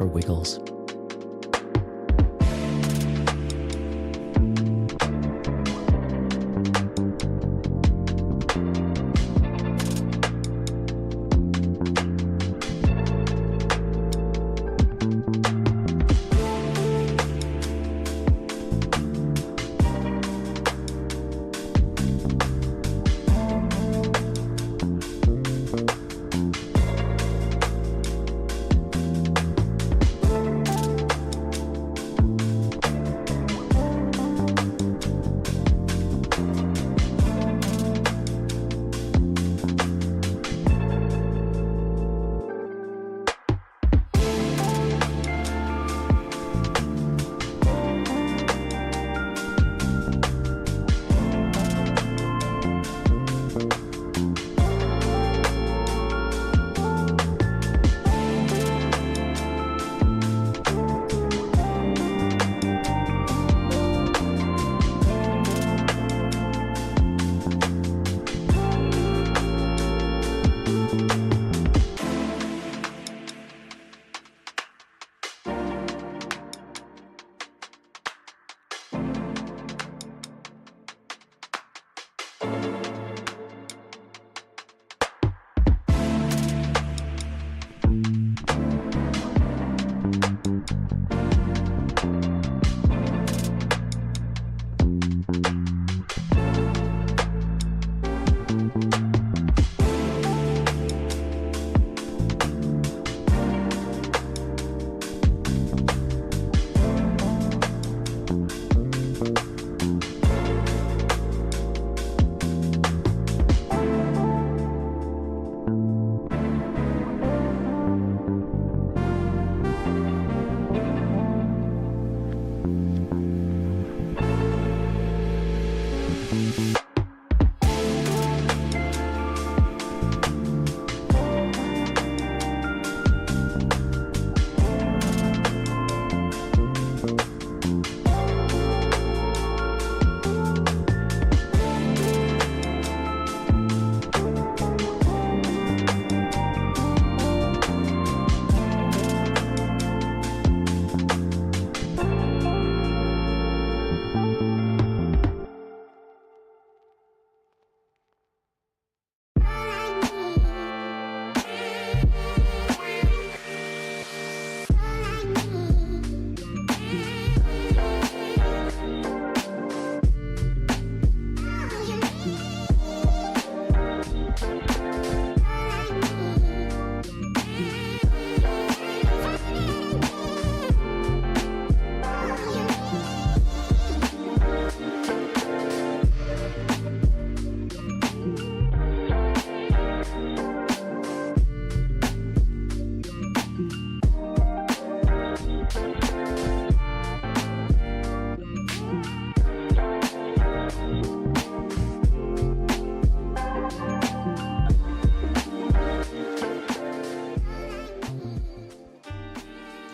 for Wiggles.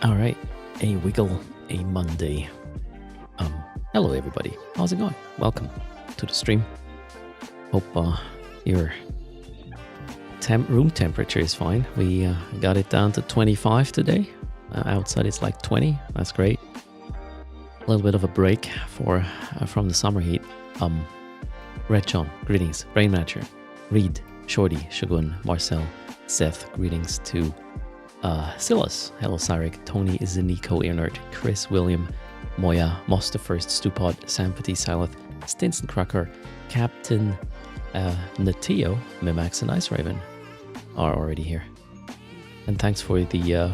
All right, a wiggle, a Monday. Hello everybody, how's it going? Welcome to the stream. Hope your room temperature is fine. We got it down to 25 today. Outside it's like 20. That's great. A little bit of a break from the summer heat. Red John, greetings. Brain Matcher, Reed, Shorty, Shogun, Marcel, Seth, greetings to Silas, hello Cyric, Tony, Zenico, Earnert, Chris, William, Moya, Moss the First, Stupod, Sampathy, Silith, Stinson Cracker, Captain Natio, Mimax, and Ice Raven are already here. And thanks for the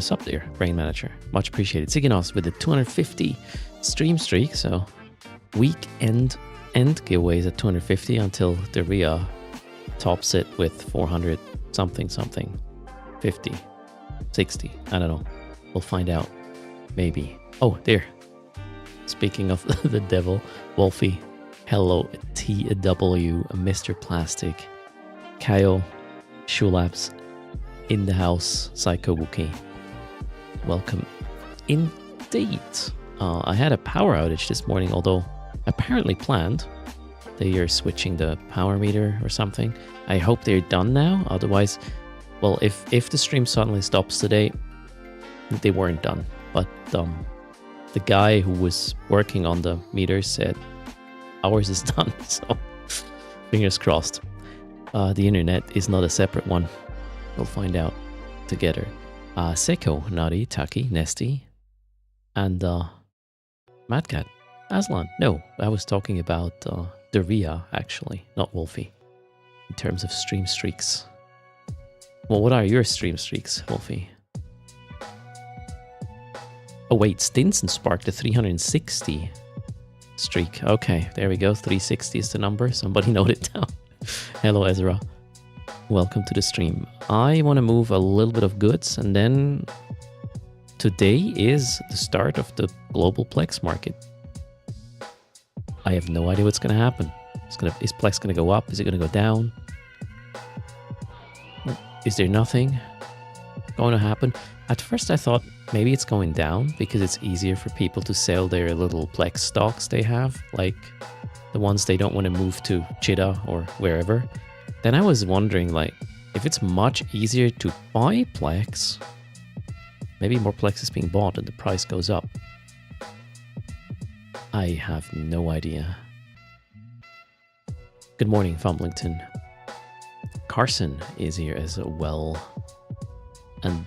sub there, Brain Manager. Much appreciated. Siginos with the 250 stream streak, so weekend end giveaways at 250 until the RIA tops it with 400 something, 50, 60, I don't know. We'll find out. Maybe. Oh, there. Speaking of the devil, Wolfie, hello, TW, Mr. Plastic, Kyle, Shulabs, in the house, Psycho Wookie. Welcome indeed. I had a power outage this morning, although apparently planned. They are switching the power meter or something. I hope they're done now. Otherwise, well, if the stream suddenly stops today, they weren't done. But the guy who was working on the meters said ours is done. So fingers crossed. The internet is not a separate one. We'll find out together. Seiko, Nari, Taki, Nesty, and Madcat, Aslan. No, I was talking about Dervia, actually, not Wolfie, in terms of stream streaks. Well, what are your stream streaks, Wolfie? Oh wait, Stinson sparked a 360 streak. Okay, there we go. 360 is the number. Somebody note it down. Hello, Ezra. Welcome to the stream. I want to move a little bit of goods, and then today is the start of the global PLEX market. I have no idea what's going to happen. Is PLEX going to go up? Is it going to go down? Is there nothing going to happen? At first I thought maybe it's going down because it's easier for people to sell their little PLEX stocks they have, like the ones they don't want to move to Cheetah or wherever. Then I was wondering, like, if it's much easier to buy PLEX, maybe more PLEX is being bought and the price goes up. I have no idea. Good morning, Fumblington. Carson is here as well. And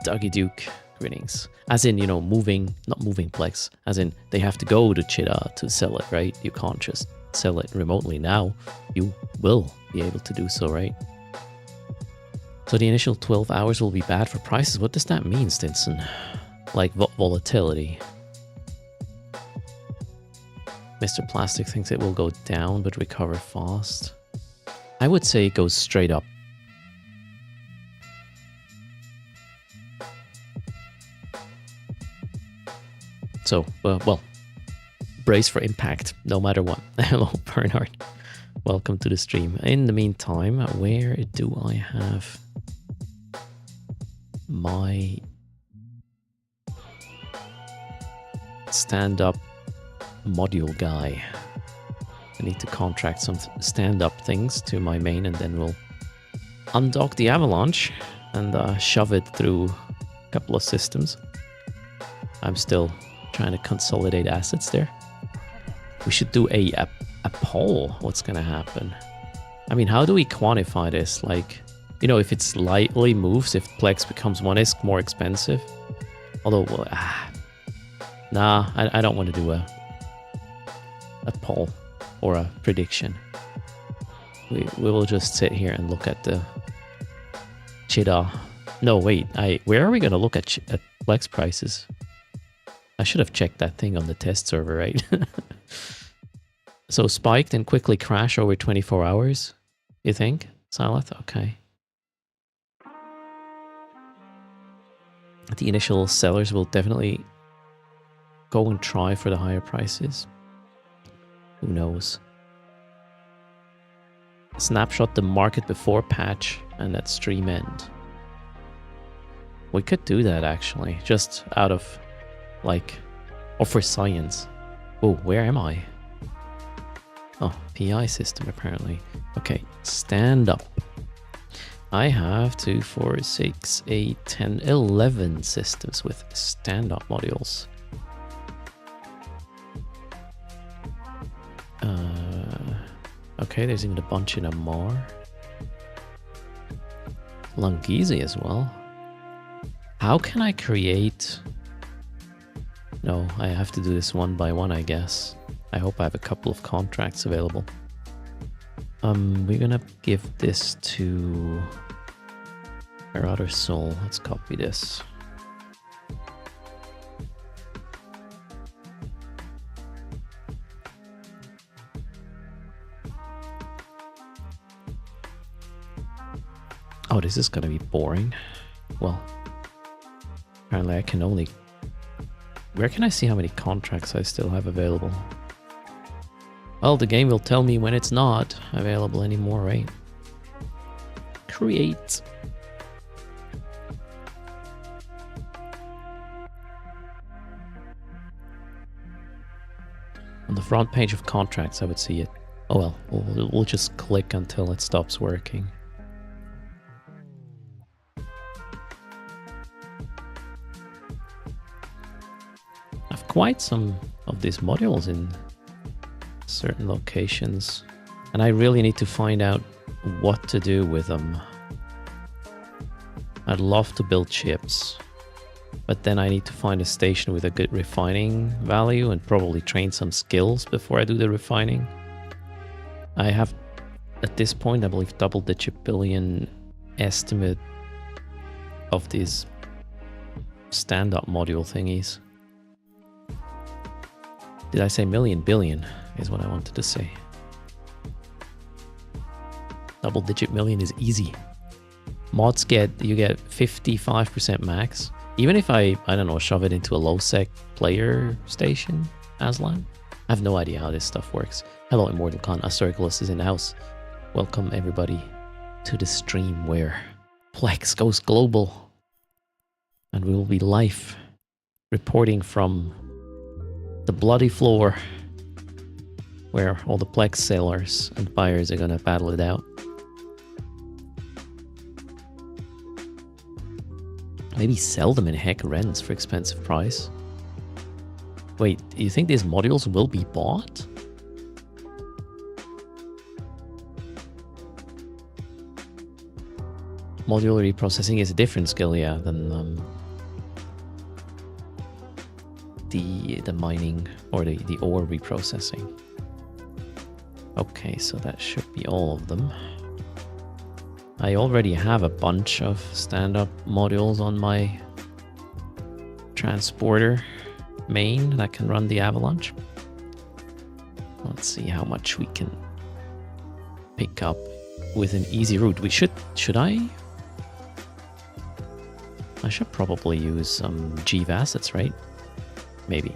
Dougie Duke, greetings. As in, you know, moving, not moving PLEX, as in they have to go to Cheetah to sell it, right? You can't just sell it remotely now. You will be able to do so, right? So the initial 12 hours will be bad for prices. What does that mean, Stinson? Like volatility. Mr. Plastic thinks it will go down but recover fast. I would say it goes straight up. So, well, brace for impact, no matter what. Hello, Bernard. Welcome to the stream. In the meantime, where do I have my stand-up module guy? I need to contract some stand-up things to my main, and then we'll undock the Avalanche and shove it through a couple of systems. I'm still trying to consolidate assets there. We should do a poll. What's going to happen? I mean, how do we quantify this? Like, you know, if it slightly moves, if PLEX becomes 1 ISK more expensive. Although, nah, I don't want to do a poll or a prediction. We will just sit here and look at the Cheetah. No, wait. Where are we going to look at PLEX prices? I should have checked that thing on the test server, right? So spiked and quickly crash over 24 hours, you think? Silith? Okay. The initial sellers will definitely go and try for the higher prices. Who knows? Snapshot the market before patch and at stream end. We could do that actually, just out of like, or for science. Oh, where am I? Oh, PI system apparently. Okay, stand up. I have 2, 4, 6, 8, 10, 11 systems with stand-up modules. Okay, there's even a bunch in Amar. Lungizi as well. How can I create... No, I have to do this one by one, I guess. I hope I have a couple of contracts available. We're gonna give this to our other soul. Let's copy this. Oh, this is gonna be boring. Well, apparently I can only... Where can I see how many contracts I still have available? Well, the game will tell me when it's not available anymore, right? Create. On the front page of contracts, I would see it. Oh well, we'll just click until it stops working. quite some of these modules in certain locations, and I really need to find out what to do with them. I'd love to build chips, but then I need to find a station with a good refining value and probably train some skills before I do the refining. I have, at this point, I believe, double-digit billion estimate of these stand-up module thingies. Did I say million? Billion is what I wanted to say. Double-digit million is easy. Mods you get 55% max. Even if I don't know, shove it into a low-sec player station, Aslan. I have no idea how this stuff works. Hello, Immortal Khan. Astoricus is in the house. Welcome, everybody, to the stream where PLEX goes global. And we will be live reporting from the bloody floor where all the PLEX sellers and buyers are going to battle it out. Maybe sell them in heck rents for expensive price. Wait, do you think these modules will be bought? Modular reprocessing is a different skill, yeah, than the mining or the ore reprocessing. Okay, so that should be all of them. I already have a bunch of stand-up modules on my transporter main that can run the avalanche. Let's see how much we can pick up with an easy route. Should I should probably use some Jeeve assets, right? Maybe.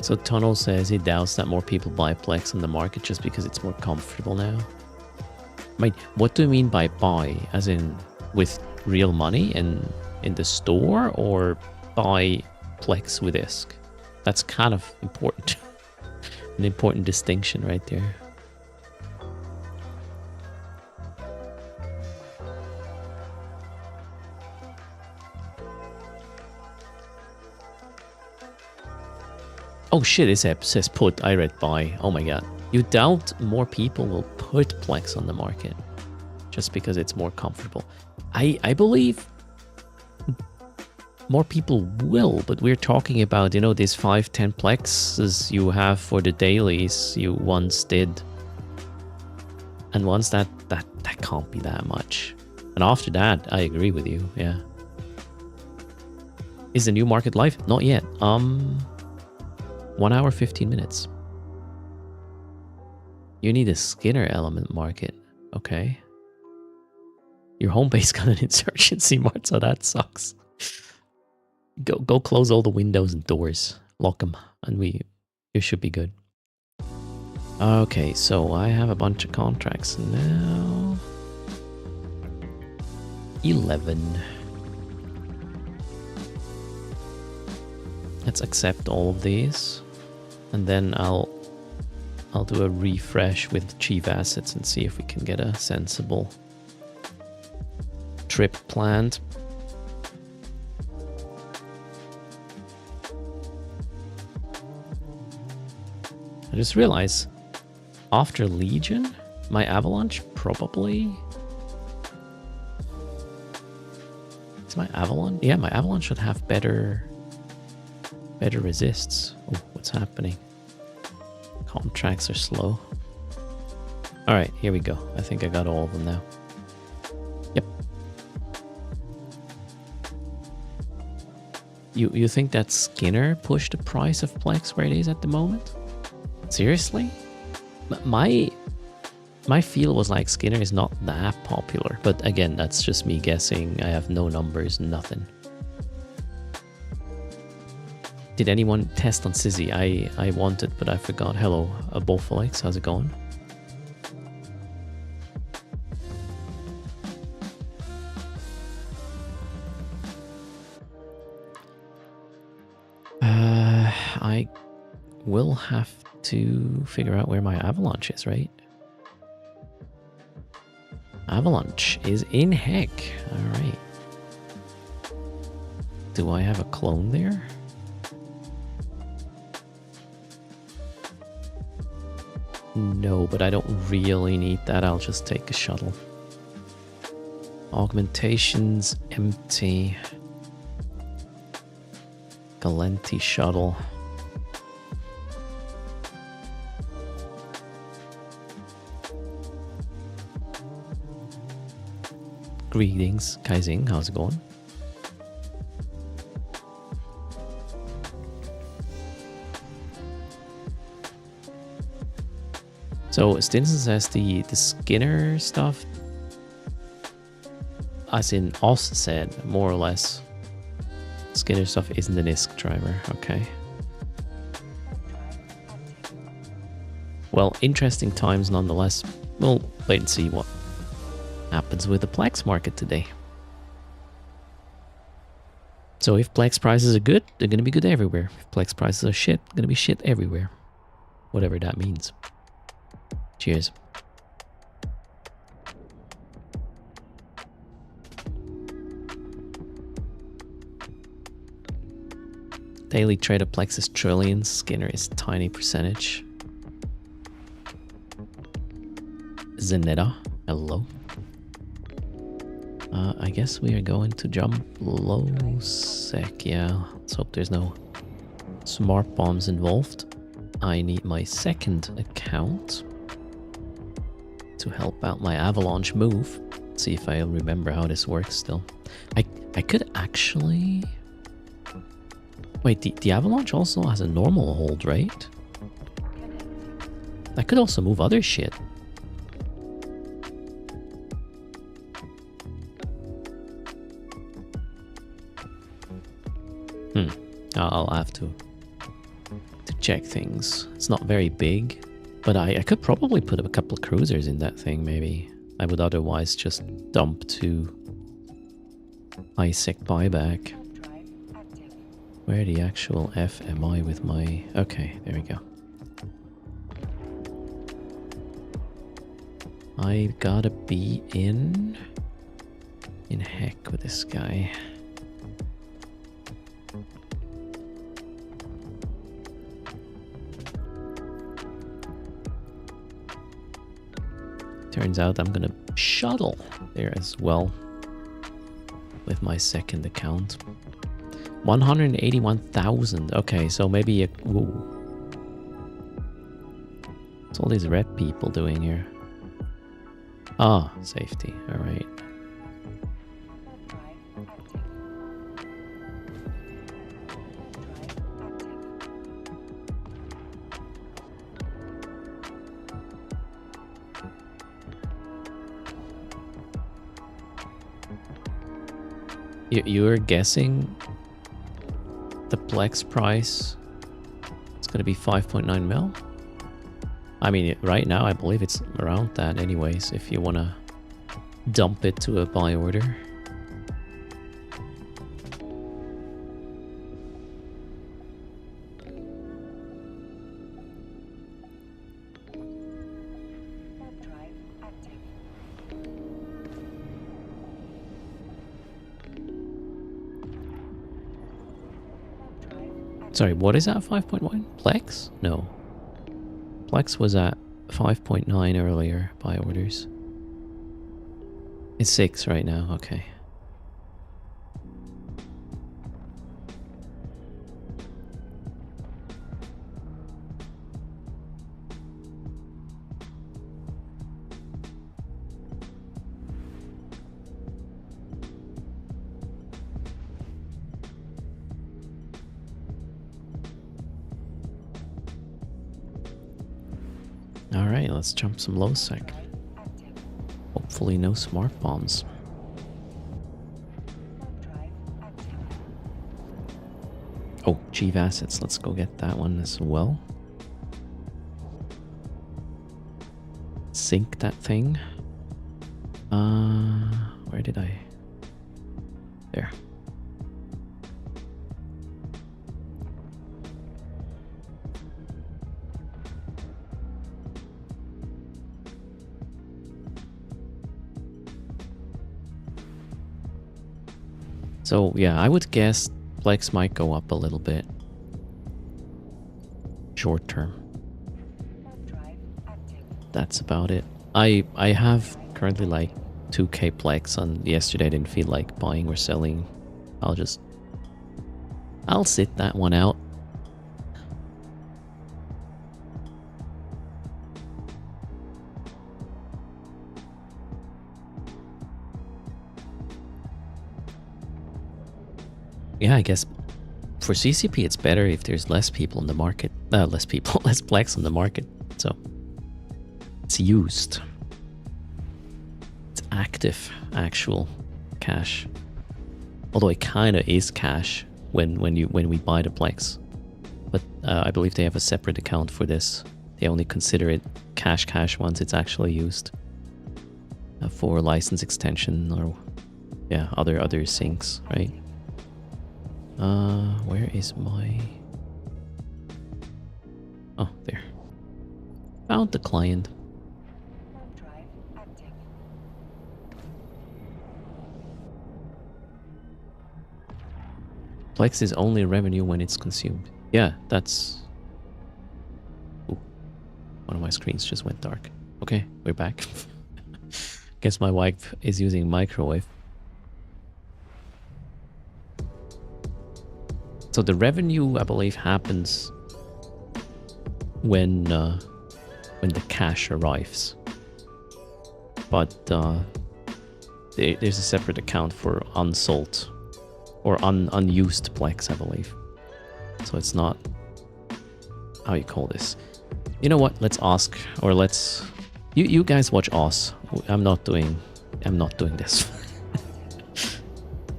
So Tono says he doubts that more people buy PLEX on the market just because it's more comfortable now. Wait, what do you mean by buy? As in with real money in the store, or buy PLEX with ISK? That's kind of important. An important distinction right there. Oh shit, it says put, I read buy. Oh my god. You doubt more people will put PLEX on the market just because it's more comfortable. I believe more people will, but we're talking about, you know, these 5-10 plexes you have for the dailies you once did. And once that can't be that much. And after that, I agree with you, yeah. Is the new market live? Not yet. 1 hour, 15 minutes. You need a Skinner element market. Okay. Your home base got an insurgency mark, so that sucks. Go close all the windows and doors. Lock them, and you should be good. Okay, so I have a bunch of contracts now. 11. Let's accept all of these, and then I'll do a refresh with chief assets and see if we can get a sensible trip planned. I just realized after Legion, my Avalanche probably... Is my Avalanche? Yeah, my Avalanche should have better resists. Oh, what's happening? Contracts are slow. Alright, here we go. I think I got all of them now. Yep. You think that Skinner pushed the price of PLEX where it is at the moment? Seriously? My feel was like Skinner is not that popular. But again, that's just me guessing. I have no numbers, nothing. Did anyone test on Sizzy? I wanted, but I forgot. Hello, Bofalex, how's it going? I will have to figure out where my Avalanche is, right? Avalanche is in heck. Alright. Do I have a clone there? No, but I don't really need that. I'll just take a shuttle. Augmentations, empty. Galenti shuttle. Greetings, Kaizing, how's it going? So Stinson says the Skinner stuff, as in Oz said, more or less, Skinner stuff isn't an ISK driver, okay. Well, interesting times nonetheless. We'll wait and see what happens with the PLEX market today. So if PLEX prices are good, they're going to be good everywhere. If PLEX prices are shit, they're going to be shit everywhere. Whatever that means. Cheers. Daily trader PLEX is trillions, Skinner is tiny percentage. Zenetta, hello. I guess we are going to jump low sec. Yeah, let's hope there's no smart bombs involved. I need my second account to help out my avalanche move. Let's see if I remember how this works still. I could actually... Wait, the avalanche also has a normal hold, right? I could also move other shit. I'll have to check things. It's not very big, but I could probably put a couple of cruisers in that thing, maybe. I would otherwise just dump to high-sec buyback. Where the actual F am I with my... Okay, there we go. I gotta be in heck with this guy. Turns out I'm gonna shuttle there as well with my second account. 181,000. Okay, so maybe a... Whoa. What's all these red people doing here? Ah, safety. Alright. You're guessing the PLEX price is going to be 5.9 mil? I mean, right now I believe it's around that anyways, if you want to dump it to a buy order. Sorry, what is that, 5.1? PLEX? No. PLEX was at 5.9 earlier, buy orders. It's 6 right now, okay. Alright, let's jump some low sec. Hopefully no smart bombs. Oh, Chief Assets, let's go get that one as well. Sync that thing. Where did I... There. So yeah, I would guess PLEX might go up a little bit. Short term. That's about it. I have currently like 2k PLEX on yesterday. I didn't feel like buying or selling. I'll sit that one out. Yeah, I guess for CCP it's better if there's less people in the market. Less PLEX on the market. So it's used. It's active, actual cash. Although it kind of is cash when we buy the PLEX. But I believe they have a separate account for this. They only consider it cash once it's actually used for license extension or yeah, other syncs, right? Where is my... Oh, there. Found the client. PLEX is only revenue when it's consumed. Yeah, that's... Ooh, one of my screens just went dark. Okay, we're back. Guess my wife is using microwave. So the revenue, I believe, happens when the cash arrives. But there's a separate account for unsold or unused PLEX, I believe. So it's not... How you call this? You know what? Let's ask, or let's... You guys watch Oz. I'm not doing this.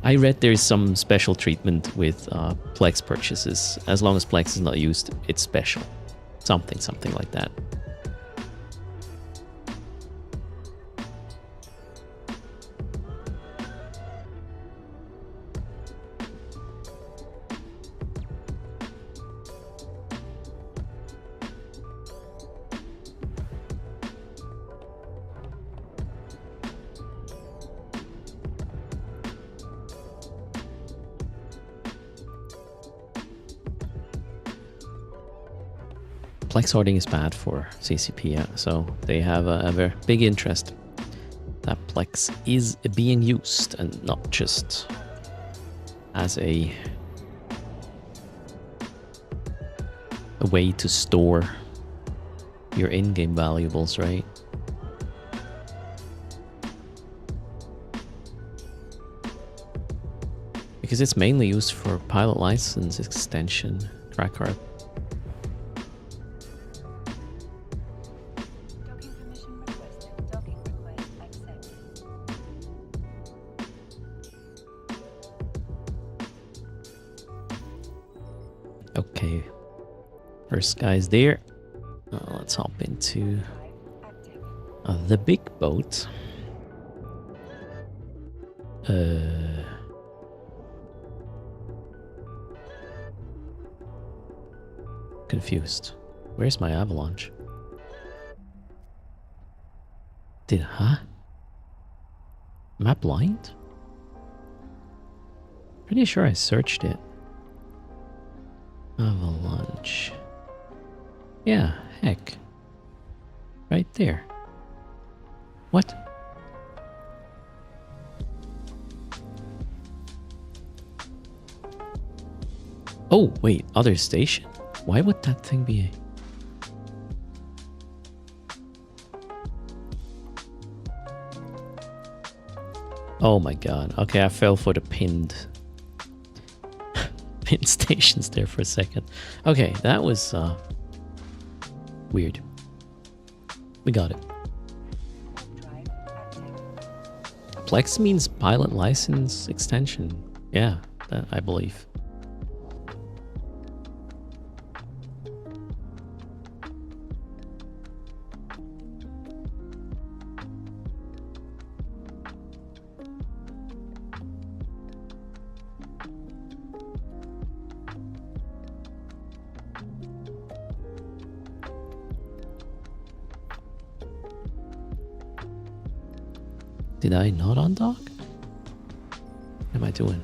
I read there is some special treatment with PLEX purchases. As long as PLEX is not used, it's special. Something like that. PLEX hoarding is bad for CCP, yeah. So they have a very big interest that PLEX is being used and not just as a way to store your in-game valuables, right? Because it's mainly used for pilot license extension, crack card. Okay, first guy's there. Let's hop into the big boat. Confused. Where's my avalanche? Huh? Am I blind? Pretty sure I searched it. Avalanche. Yeah, heck. Right there. What? Oh, wait, other station? Why would that thing be... Oh my god. Okay, I fell for the pinned stations there for a second. Okay, that was weird. We got it. PLEX means pilot license extension. Yeah, that I believe. Did I not undock? What am I doing?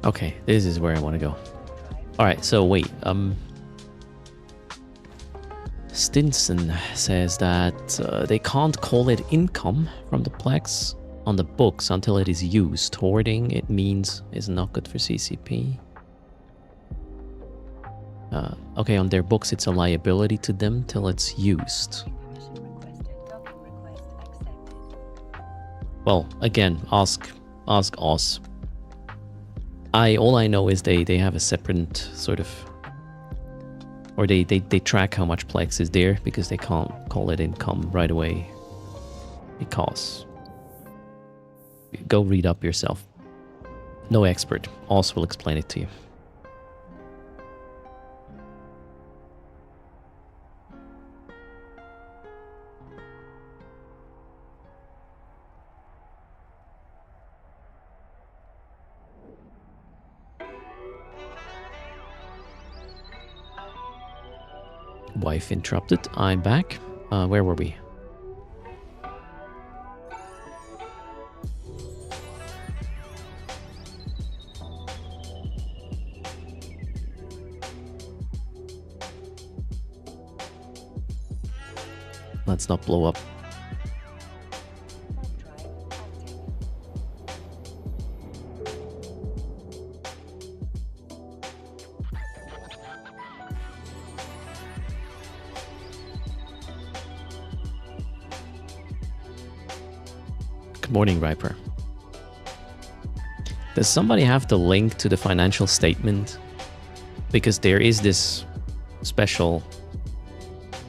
Okay, this is where I want to go. All right, so wait. Stinson says that they can't call it income from the PLEX on the books until it is used. Hoarding, it means, is not good for CCP. Okay, on their books, it's a liability to them till it's used. Well, again, ask Oz. All I know is they have a separate sort of, or they track how much PLEX is there because they can't call it income right away. Because go read up yourself. No expert. Oz will explain it to you. Wife interrupted. I'm back. Where were we? Let's not blow up. Good morning, Riper. Does somebody have the link to the financial statement? Because there is this special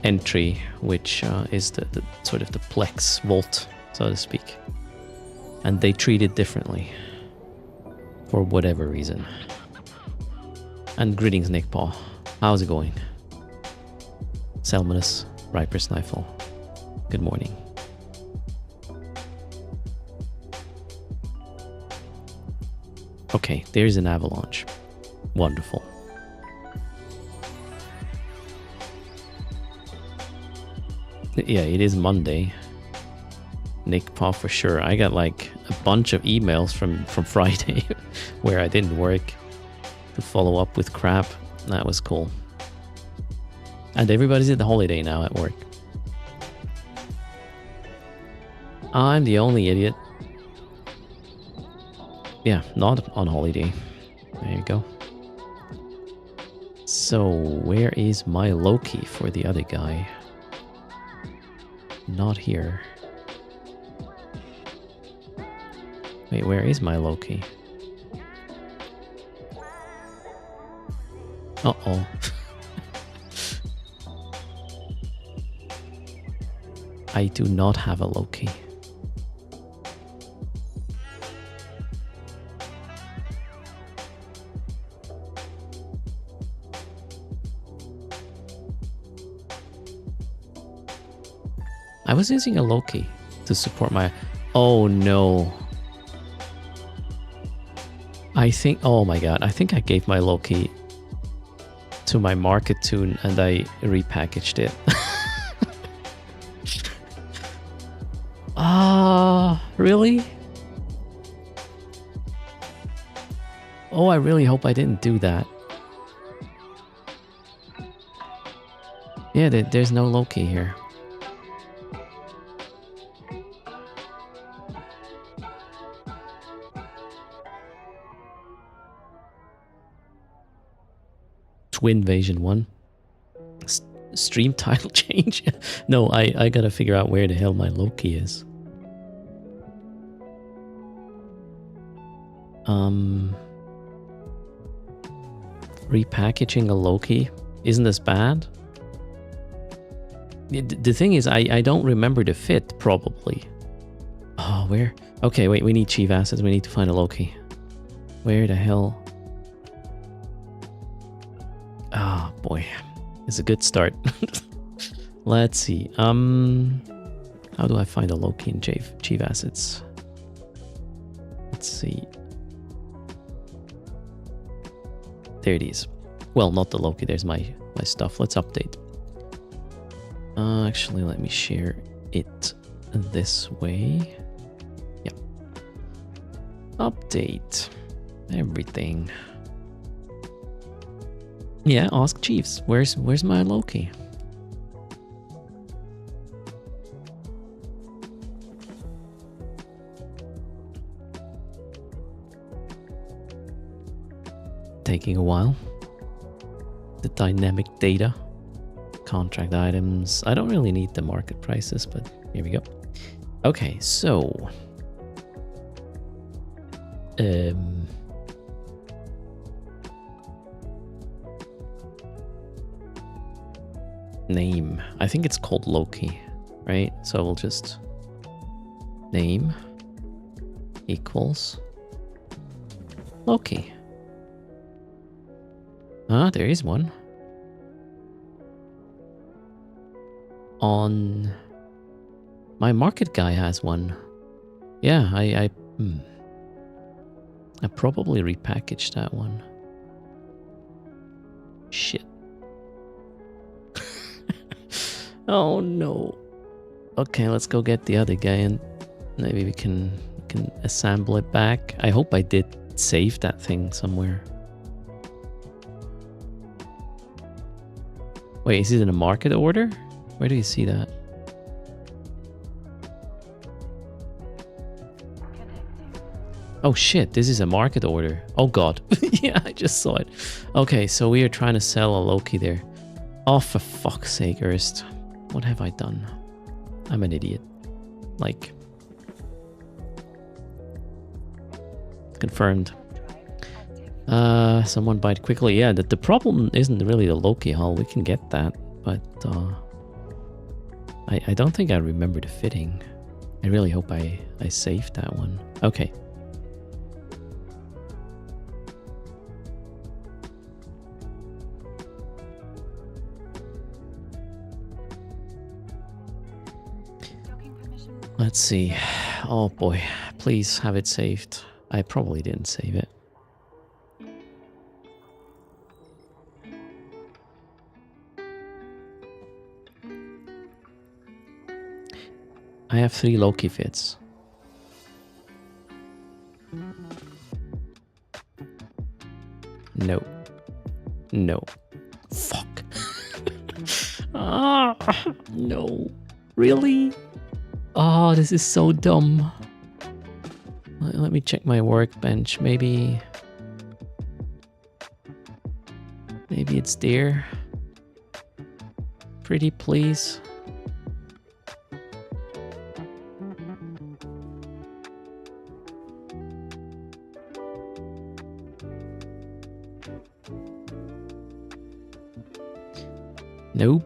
entry, which is the sort of the PLEX vault, so to speak. And they treat it differently. For whatever reason. And greetings, Nick Paul. How's it going? Salmonus, Riper Snifle. Good morning. Okay, there's an avalanche. Wonderful. Yeah, it is Monday. Nick Paw for sure. I got like a bunch of emails from Friday where I didn't work to follow up with crap. That was cool. And everybody's at the holiday now at work. I'm the only idiot. Yeah, not on holiday. There you go. So, where is my Loki for the other guy? Not here. Wait, where is my Loki? Uh-oh. I do not have a Loki. I was using a Loki to support my... Oh no. I think... Oh my god. I think I gave my Loki to my market tune and I repackaged it. Really? Oh, I really hope I didn't do that. Yeah, there's no Loki here. Twin Invasion 1. Stream title change? No, I gotta figure out where the hell my Loki is. Repackaging a Loki isn't as bad. The thing is, I don't remember the fit, probably. Oh, where? Okay, wait, we need chief assets. We need to find a Loki. Where the hell? Ah, boy. It's a good start. Let's see. How do I find a Loki in chief assets? Let's see. There it is. Well, not the Loki. There's my stuff. Let's update. Actually, let me share it this way. Yeah. Update. Everything. Yeah, ask Chiefs. Where's my Loki? Taking a while. The dynamic data. Contract items. I don't really need the market prices, but here we go. Okay, so name. I think it's called Loki, right? So we'll just name equals Loki. Ah, there is one. On my market guy has one. Yeah, I probably repackaged that one. Shit. Oh no. Okay, let's go get the other guy and maybe we can assemble it back. I hope I did save that thing somewhere. Wait, is it in a market order? Where do you see that? Oh shit, this is a market order. Oh god. Yeah, I just saw it. Okay, so we are trying to sell a Loki there. Oh, for fuck's sake, Erst. What have I done? I'm an idiot. Like... Confirmed. Someone buy it quickly. Yeah, the problem isn't really the Loki hull. We can get that, but I don't think I remember the fitting. I really hope I saved that one. Okay. Let's see. Oh boy, please have it saved. I probably didn't save it. I have 3 Loki fits. No. No. Fuck. Ah, no. Really? Oh, this is so dumb. Let me check my workbench. Maybe it's there. Pretty please. Nope.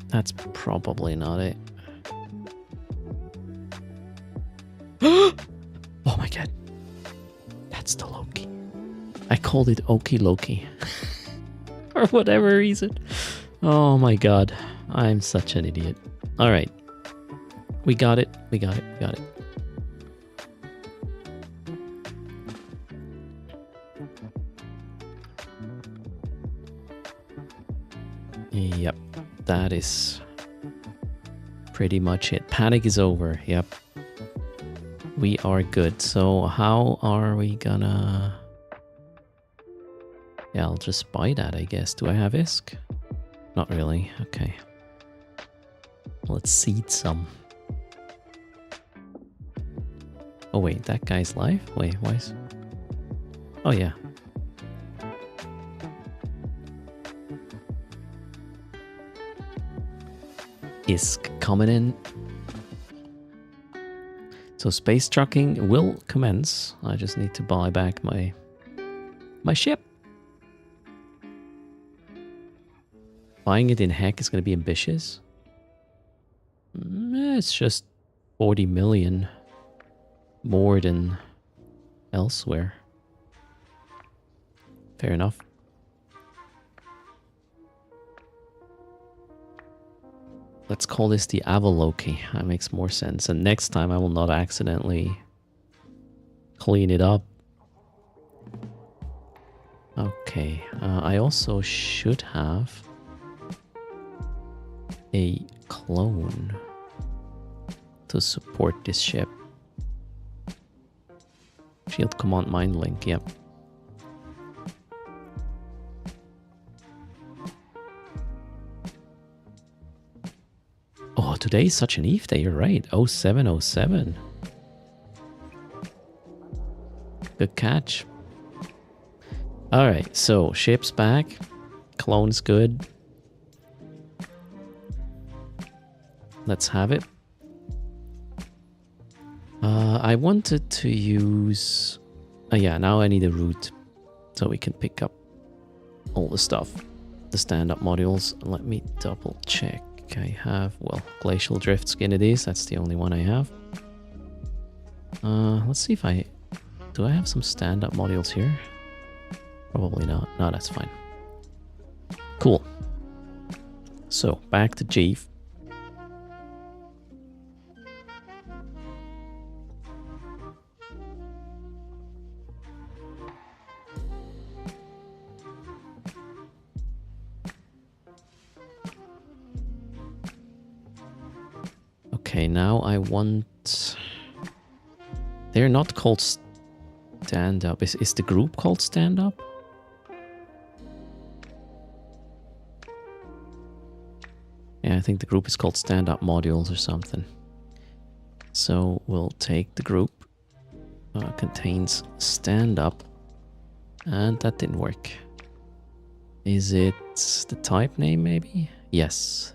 That's probably not it. Oh my god. That's the Loki. I called it Okie Loki. For whatever reason. Oh my god. I'm such an idiot. Alright. We got it. We got it. We got it. Yep. That is pretty much it. Panic is over. Yep. We are good. So how are we gonna... Yeah, I'll just buy that, I guess. Do I have ISK? Not really. Okay. Let's seed some. Oh wait, that guy's live? Wait, why is... Oh yeah. ISK coming in. So space trucking will commence. I just need to buy back my ship. Buying it in heck is going to be ambitious. It's just 40 million more than elsewhere. Fair enough. Let's call this the Avaloki. That makes more sense. And next time I will not accidentally clean it up. Okay. I also should have a clone. to support this ship. Shield command mind link, yep. Oh, today is such an Eve day, you're right. 0707. Good catch. Alright, so ship's back. Clone's good. Let's have it. I wanted to use... yeah, now I need a route so we can pick up all the stuff. The stand-up modules. Let me double check. I have, well, Glacial Drift skin it is. That's the only one I have. Let's see if I... Do I have some stand-up modules here? Probably not. No, that's fine. Cool. So, back to Jeeve. Okay, now I want... They're not called stand-up. Is the group called stand-up? Yeah, I think the group is called stand-up modules or something. So we'll take the group. Contains stand-up. And that didn't work. Is it the type name maybe? Yes.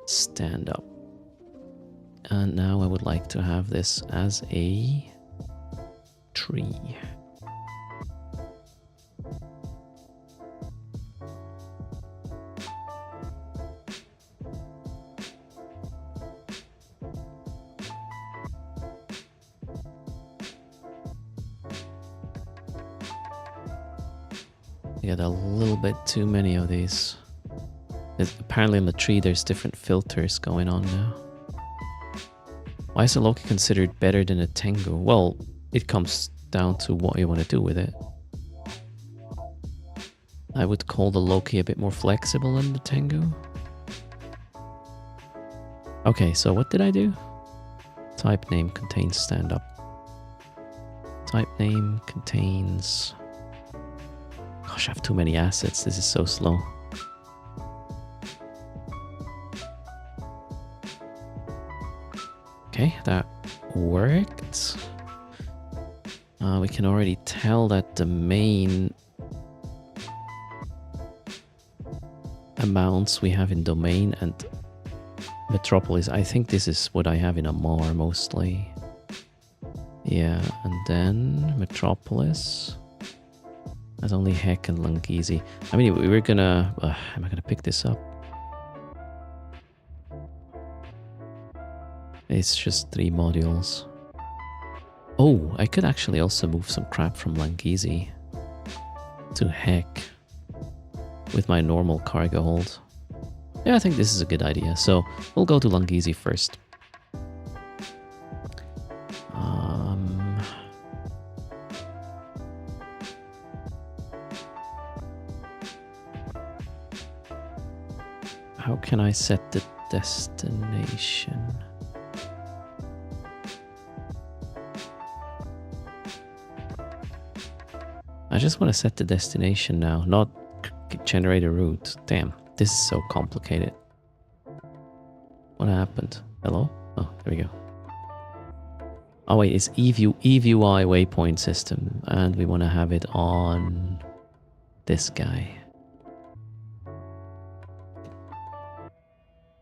Stand-up. And now I would like to have this as a tree. I got a little bit too many of these. Apparently on the tree there's different filters going on now. Why is a Loki considered better than a Tengu? Well, it comes down to what you want to do with it. I would call the Loki a bit more flexible than the Tengu. Okay, so what did I do? Type name contains stand-up. Type name contains... Gosh, I have too many assets. This is so slow. Okay, that worked. We can already tell that the main amounts we have in domain and metropolis, I think this is what I have in Amar mostly. Yeah, and then metropolis. That's only Heck and Langizi. I mean, we were gonna... am I gonna pick this up? It's just 3 modules. Oh, I could actually also move some crap from Langizi to Heck with my normal cargo hold. Yeah, I think this is a good idea. So we'll go to Langizi first. How can I set the destination? I just want to set the destination now, not generate a route. Damn, this is so complicated. What happened? Hello? Oh, there we go. Oh wait, it's EVUI waypoint system, and we want to have it on this guy.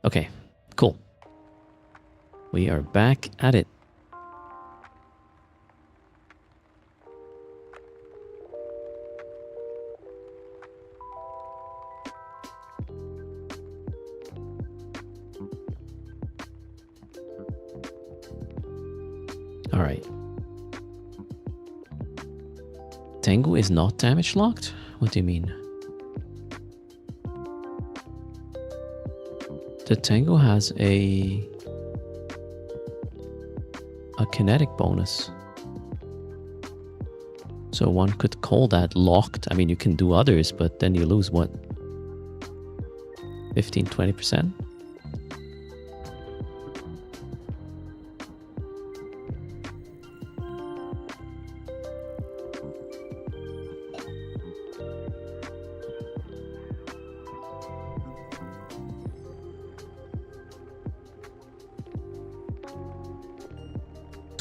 Okay, cool. We are back at it. All right. Tengu is not damage locked? What do you mean? The Tengu has a kinetic bonus. So one could call that locked. I mean, you can do others, but then you lose what? 15-20%?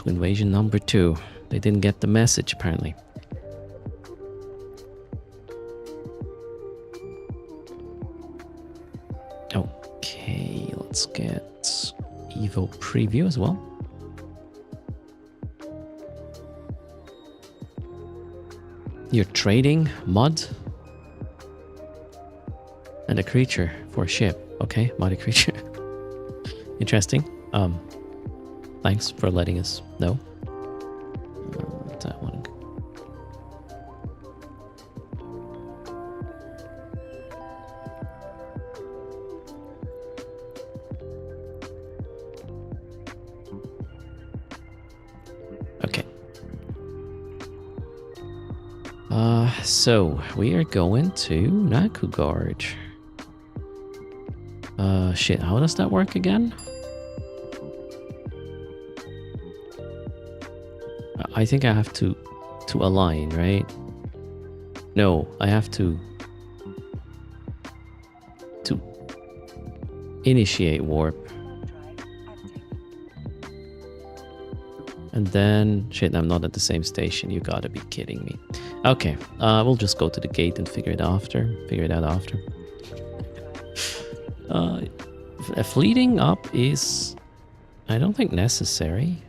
to invasion number 2. They didn't get the message, apparently. Okay, let's get Evo preview as well. You're trading mud and a creature for a ship. Okay, muddy creature. Interesting. Thanks for letting us know. That one. Okay. So we are going to Nakugard. Shit, how does that work again? I think I have to align, right? No, I have to initiate warp. And then, shit, I'm not at the same station. You gotta be kidding me. Okay, we'll just go to the gate and figure it out after. Fleeting up is, I don't think, necessary.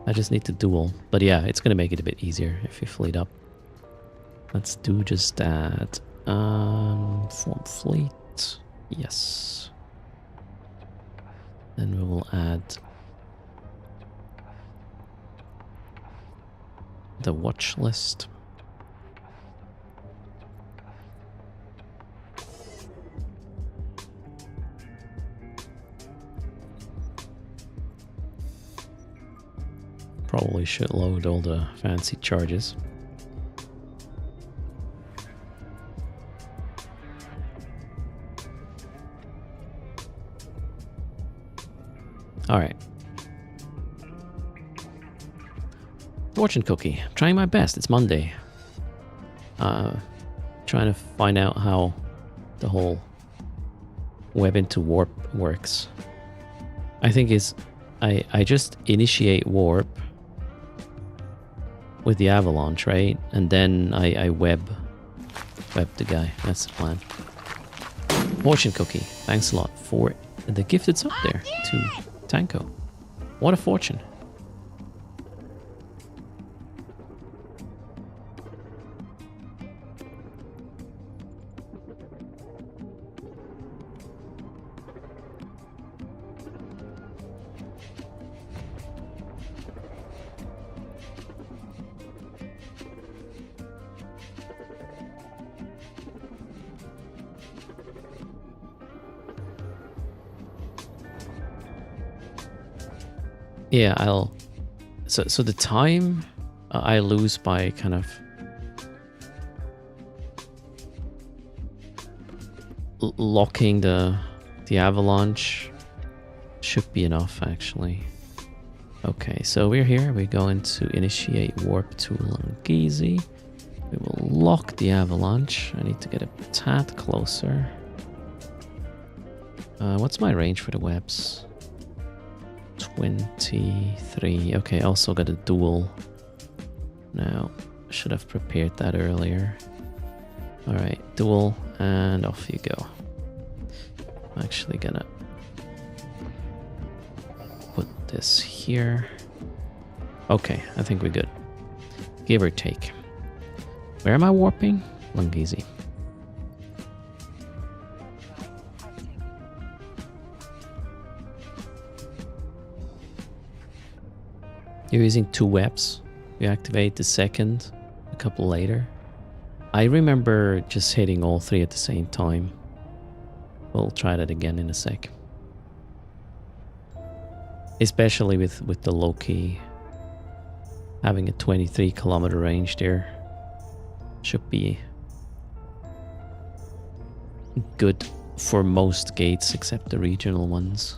I just need to duel. But yeah, it's gonna make it a bit easier if you fleet up. Let's do just that. Form fleet. Yes. Then we will add the watch list. Probably should load all the fancy charges. All right. Fortune cookie. I'm trying my best. It's Monday. Trying to find out how the whole web into warp works. I think is I just initiate warp with the avalanche, right? And then I web the guy. That's the plan. Fortune cookie. Thanks a lot for the gift that's up there to Tanko. What a fortune. Yeah, so the time I lose by kind of locking the avalanche should be enough, actually. Okay, so we're here. We're going to initiate warp to Langizi. We will lock the avalanche. I need to get a tad closer. What's my range for the webs? 23. Okay, also got a duel. Now, should have prepared that earlier. Alright, duel, and off you go. I'm actually gonna put this here. Okay, I think we're good. Give or take. Where am I warping? Langizi. You're using 2 webs. You activate the second a couple later. I remember just hitting all 3 at the same time. We'll try that again in a sec. Especially with the Loki having a 23-kilometer range there. Should be good for most gates except the regional ones.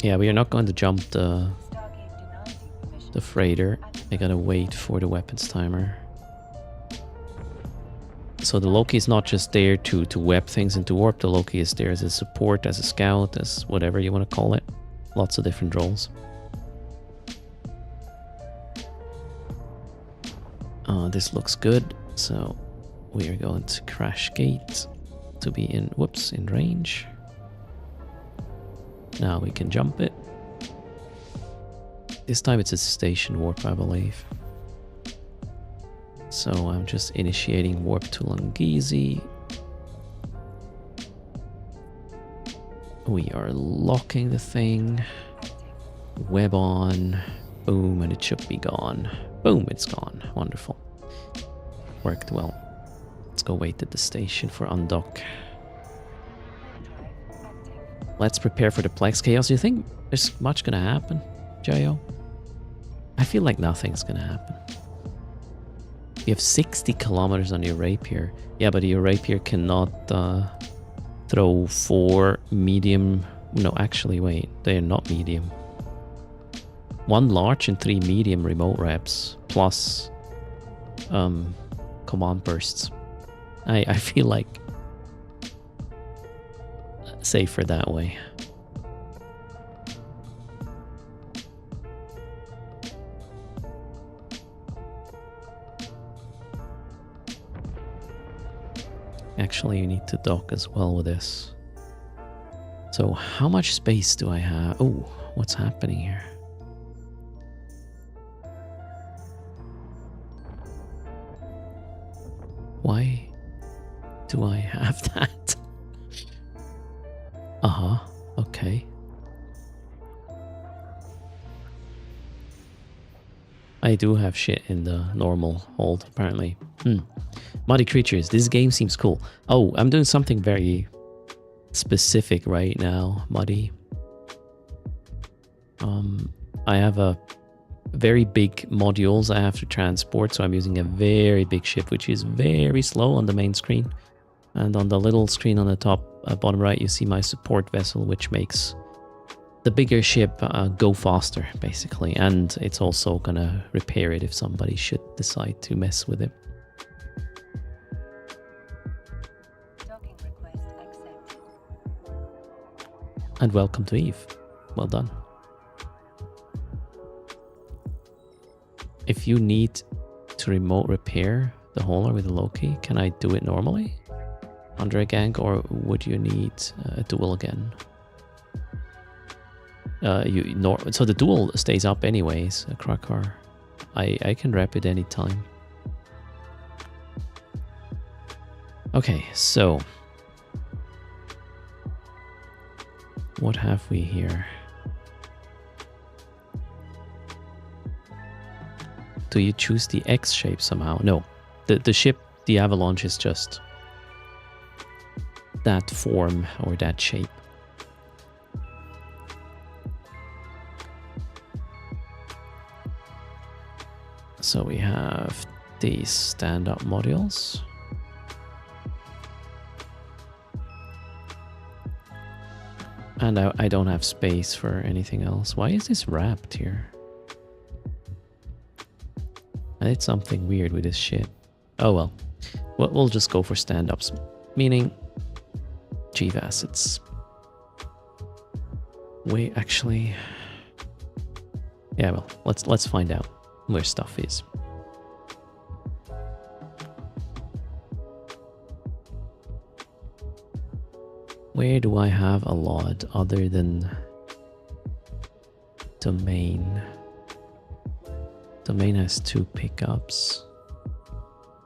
Yeah, we are not going to jump the freighter. I gotta wait for the weapons timer. So the Loki is not just there to web things into warp. The Loki is there as a support, as a scout, as whatever you want to call it. Lots of different roles. This looks good. So we are going to crash gate to be in, whoops, in range. Now we can jump it. This time it's a station warp, I believe. So I'm just initiating warp to Lungizi. We are locking the thing. Web on. Boom, and it should be gone. Boom, it's gone. Wonderful. Worked well. Let's go wait at the station for undock. Let's prepare for the Plex chaos. Do you think there's much gonna happen, Jayo? I feel like nothing's gonna happen. You have 60 kilometers on your rapier. Yeah, but your rapier cannot throw 4 medium... No, actually, wait. They're not medium. 1 large and 3 medium remote reps. Plus command bursts. I feel like safer that way. Actually, you need to dock as well with this. So how much space do I have? Oh, what's happening here? Why do I have that? Uh-huh, okay. I do have shit in the normal hold, apparently. Muddy creatures, this game seems cool. Oh, I'm doing something very specific right now, Muddy. I have a very big modules I have to transport, so I'm using a very big ship, which is very slow on the main screen. And on the little screen on the top, bottom right, you see my support vessel, which makes the bigger ship go faster, basically. And it's also gonna repair it if somebody should decide to mess with it. Docking request accepted. And welcome to Eve. Well done. If you need to remote repair the hauler with a Loki, can I do it normally under a gank, or would you need a duel again? So the duel stays up anyways, a Krakar. I can rep it anytime. Okay, so what have we here? Do you choose the X shape somehow? No. The ship, the Avalanche, is just that form or that shape. So we have these stand-up modules. And I don't have space for anything else. Why is this wrapped here? I did something weird with this shit. Oh well. We'll just go for stand-ups. Meaning chief assets. Wait, actually... Yeah, well, let's find out where stuff is. Where do I have a lot other than domain? Domain has 2 pickups.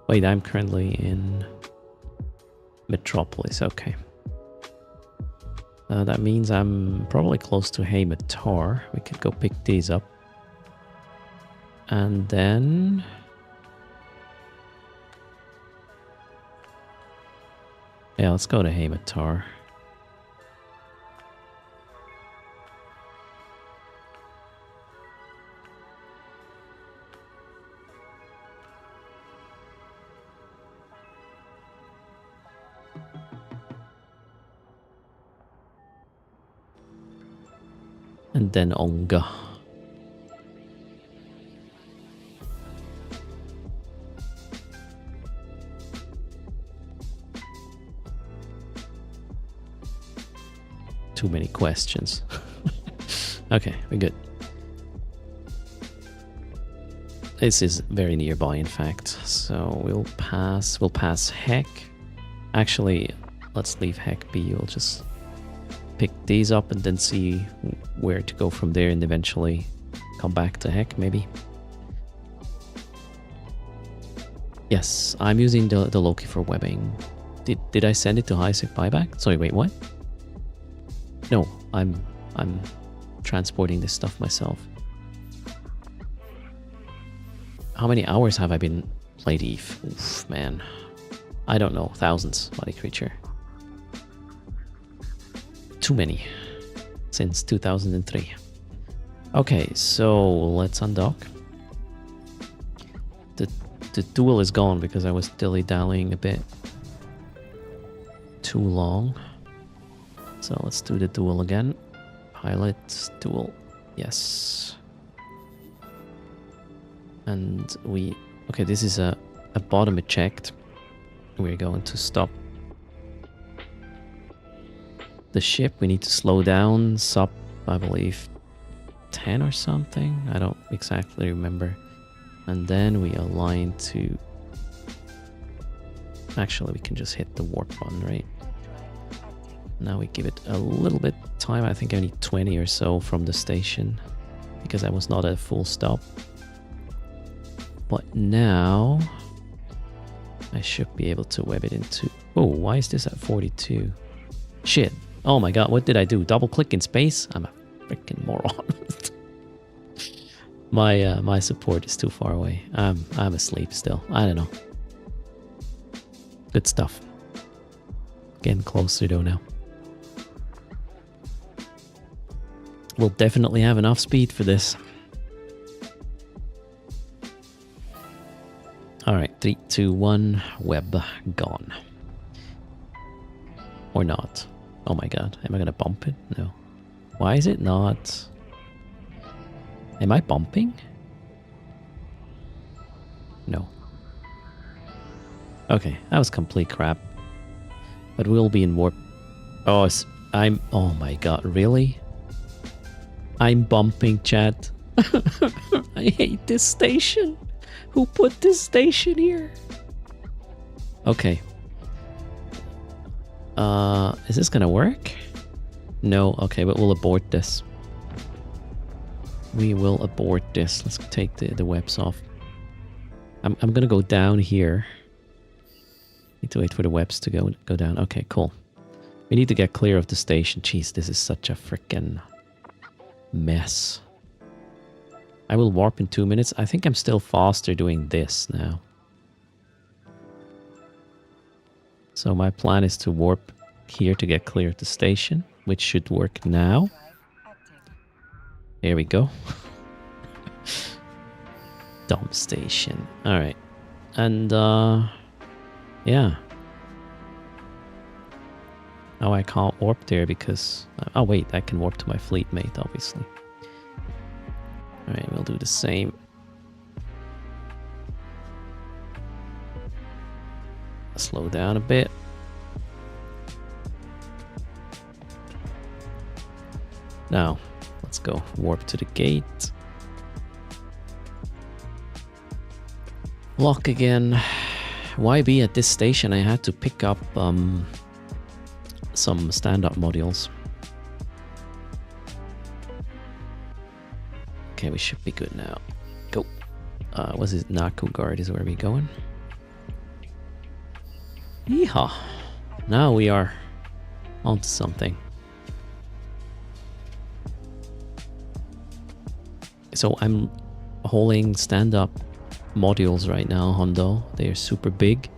Wait, I'm currently in Metropolis, okay. That means I'm probably close to Haymatar. We could go pick these up. And then... yeah, let's go to Haymatar. And then Onga. too many questions. Okay, we're good. This is very nearby, in fact. So we'll pass heck. Actually, let's leave heck be. We'll just pick these up and then see where to go from there and eventually come back to heck, maybe. Yes, I'm using the Loki for webbing. Did I send it to Highsec buyback? Sorry, wait, what? No, I'm transporting this stuff myself. How many hours have I been played Eve? Oof, man. I don't know. Thousands, body creature. Too many. Since 2003. Okay, so let's undock. The duel is gone because I was dilly-dallying a bit too long. So let's do the duel again. Pilot, duel. Yes. And okay, this is a bottom checked. We're going to stop the ship. We need to slow down, sub, I believe, 10 or something. I don't exactly remember. And then we align to... Actually, we can just hit the warp button, right? Now we give it a little bit time. I think I need 20 or so from the station because I was not at a full stop. But now I should be able to web it into... Oh, why is this at 42? Shit. Oh my god, what did I do? Double click in space? I'm a freaking moron. My support is too far away. I'm asleep still. I don't know. Good stuff. Getting closer though now. We'll definitely have enough speed for this. Alright, 3, 2, 1, web gone. Or not. Oh my god, am I gonna bump it? No. Why is it not? Am I bumping? No. Okay, that was complete crap. But we'll be in warp. Oh, oh my god, really? I'm bumping, chat. I hate this station. Who put this station here? Okay. Is this gonna work? No, okay, but we'll abort this. We will abort this. Let's take the webs off. I'm gonna go down here. Need to wait for the webs to go down. Okay, cool. We need to get clear of the station. Jeez, this is such a freaking mess. I will warp in 2 minutes. I think I'm still faster doing this now. So my plan is to warp here to get clear of the station, which should work now. Here we go. Dumb station. Alright. And, yeah. Oh, I can't warp there because... Oh, wait. I can warp to my fleet mate, obviously. Alright, we'll do the same. Slow down a bit. Now, let's go warp to the gate. Lock again. Why be at this station? I had to pick up some stand-up modules. Okay, we should be good now. Go. What's this? Naku guard is where we're going. Yeehaw. Now we are onto something. So I'm hauling stand-up modules right now, Hondo. They are super big.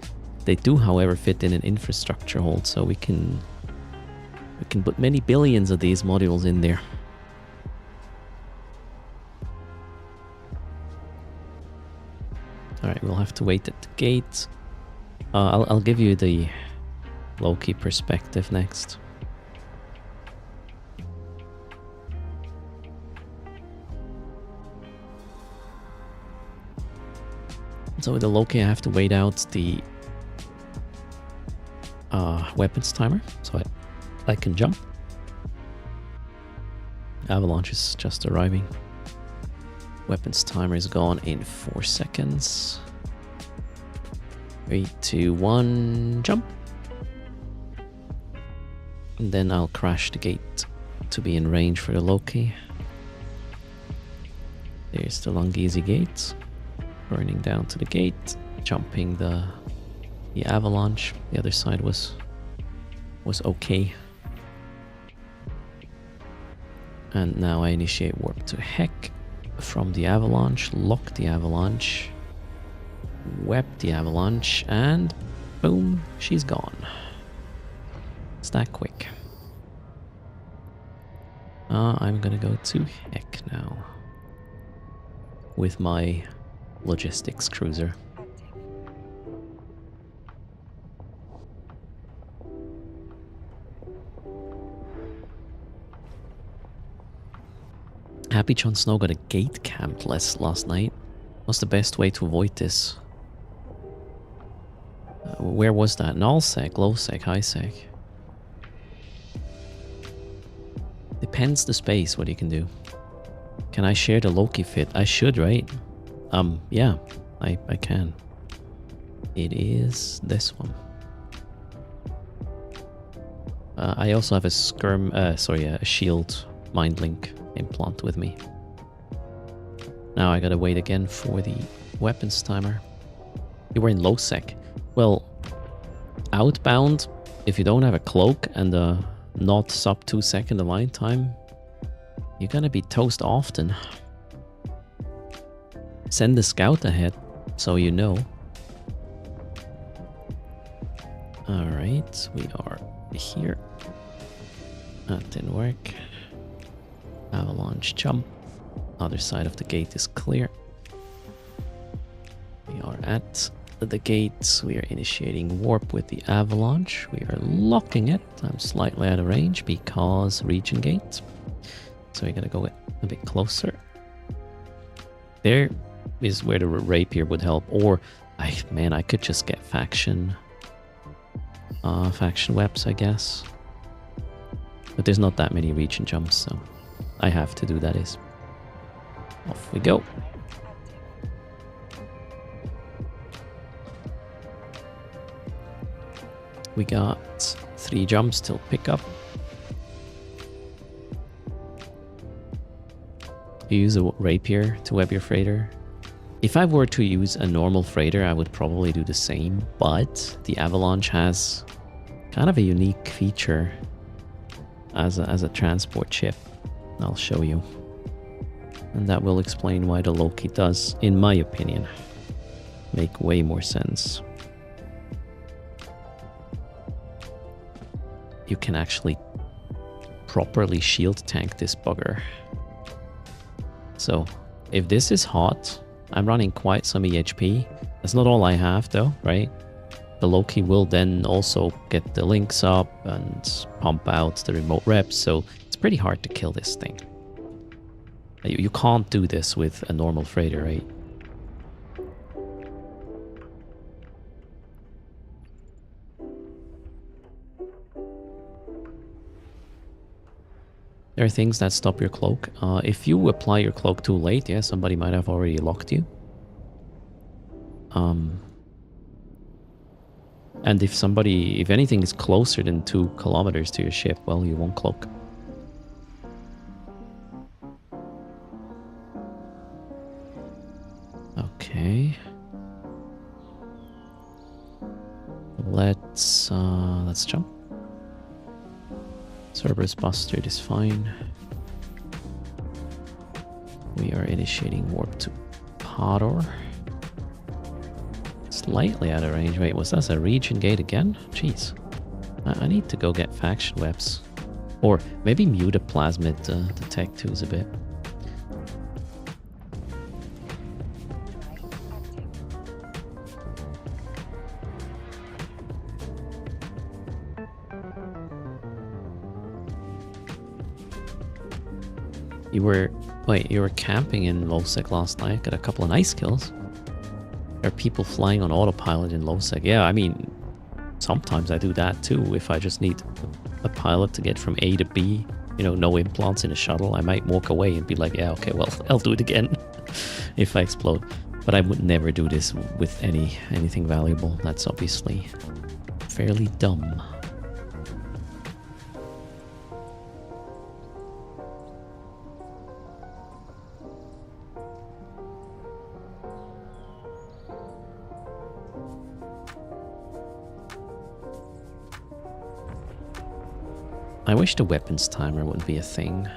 They do, however, fit in an infrastructure hold, so we can put many billions of these modules in there. Alright, we'll have to wait at the gate. I'll give you the Loki perspective next. So with the Loki, I have to wait out the weapons timer, so I can jump. Avalanche is just arriving. Weapons timer is gone in 4 seconds. 3, 2, 1, jump. And then I'll crash the gate to be in range for the Loki. There's the Lungeezy gate. Burning down to the gate. Jumping the Avalanche. The other side was okay. And now I initiate warp to Heck from the Avalanche. Lock the Avalanche. Web the Avalanche. And boom, she's gone. It's that quick. I'm gonna go to Heck now. With my logistics cruiser. Happy Jon Snow got a gate camped last night. What's the best way to avoid this? Where was that? Null sec, low sec, high sec? Depends the space what you can do. Can I share the Loki fit? I should, right? Yeah, I can. It is this one. I also have a a shield mind link implant with me. Now I gotta wait again for the weapons timer. You were in low sec. Well, outbound, if you don't have a cloak and a not sub 2 second align time, you're gonna be toast often. Send the scout ahead so you know. Alright, we are here. That didn't work. Avalanche jump. Other side of the gate is clear. We are at the gates. We are initiating warp with the Avalanche. We are locking it. I'm slightly out of range because region gate. So we're gonna go a bit closer. There is where the rapier would help. Or, I could just get faction webs, I guess. But there's not that many region jumps, so I have to do that is. Off we go. We got 3 jumps till pickup. You use a rapier to web your freighter. If I were to use a normal freighter, I would probably do the same, but the Avalanche has kind of a unique feature as a transport ship. I'll show you. And that will explain why the Loki does, in my opinion, make way more sense. You can actually properly shield tank this bugger. So, if this is hot, I'm running quite some EHP. That's not all I have though, right? The Loki will then also get the links up and pump out the remote reps, so it's pretty hard to kill this thing. You can't do this with a normal freighter, right? There are things that stop your cloak. If you apply your cloak too late, yeah, somebody might have already locked you. And if anything is closer than 2 kilometers to your ship, well, you won't cloak. Okay. Let's jump. Cerberus Bastard is fine. We are initiating warp to Pador. Slightly out of range. Wait, was that a region gate again? Jeez. I need to go get faction webs. Or maybe mute a plasmid to tech twos a bit. You were camping in Lowsec last night. Got a couple of nice kills. There are people flying on autopilot in Lowsec. Yeah, I mean, sometimes I do that too if I just need a pilot to get from A to B you know, no implants in a shuttle, I might walk away and be like, yeah, okay, well, I'll do it again if I explode. But I would never do this with anything valuable. That's obviously fairly dumb. I wish the weapons timer wouldn't be a thing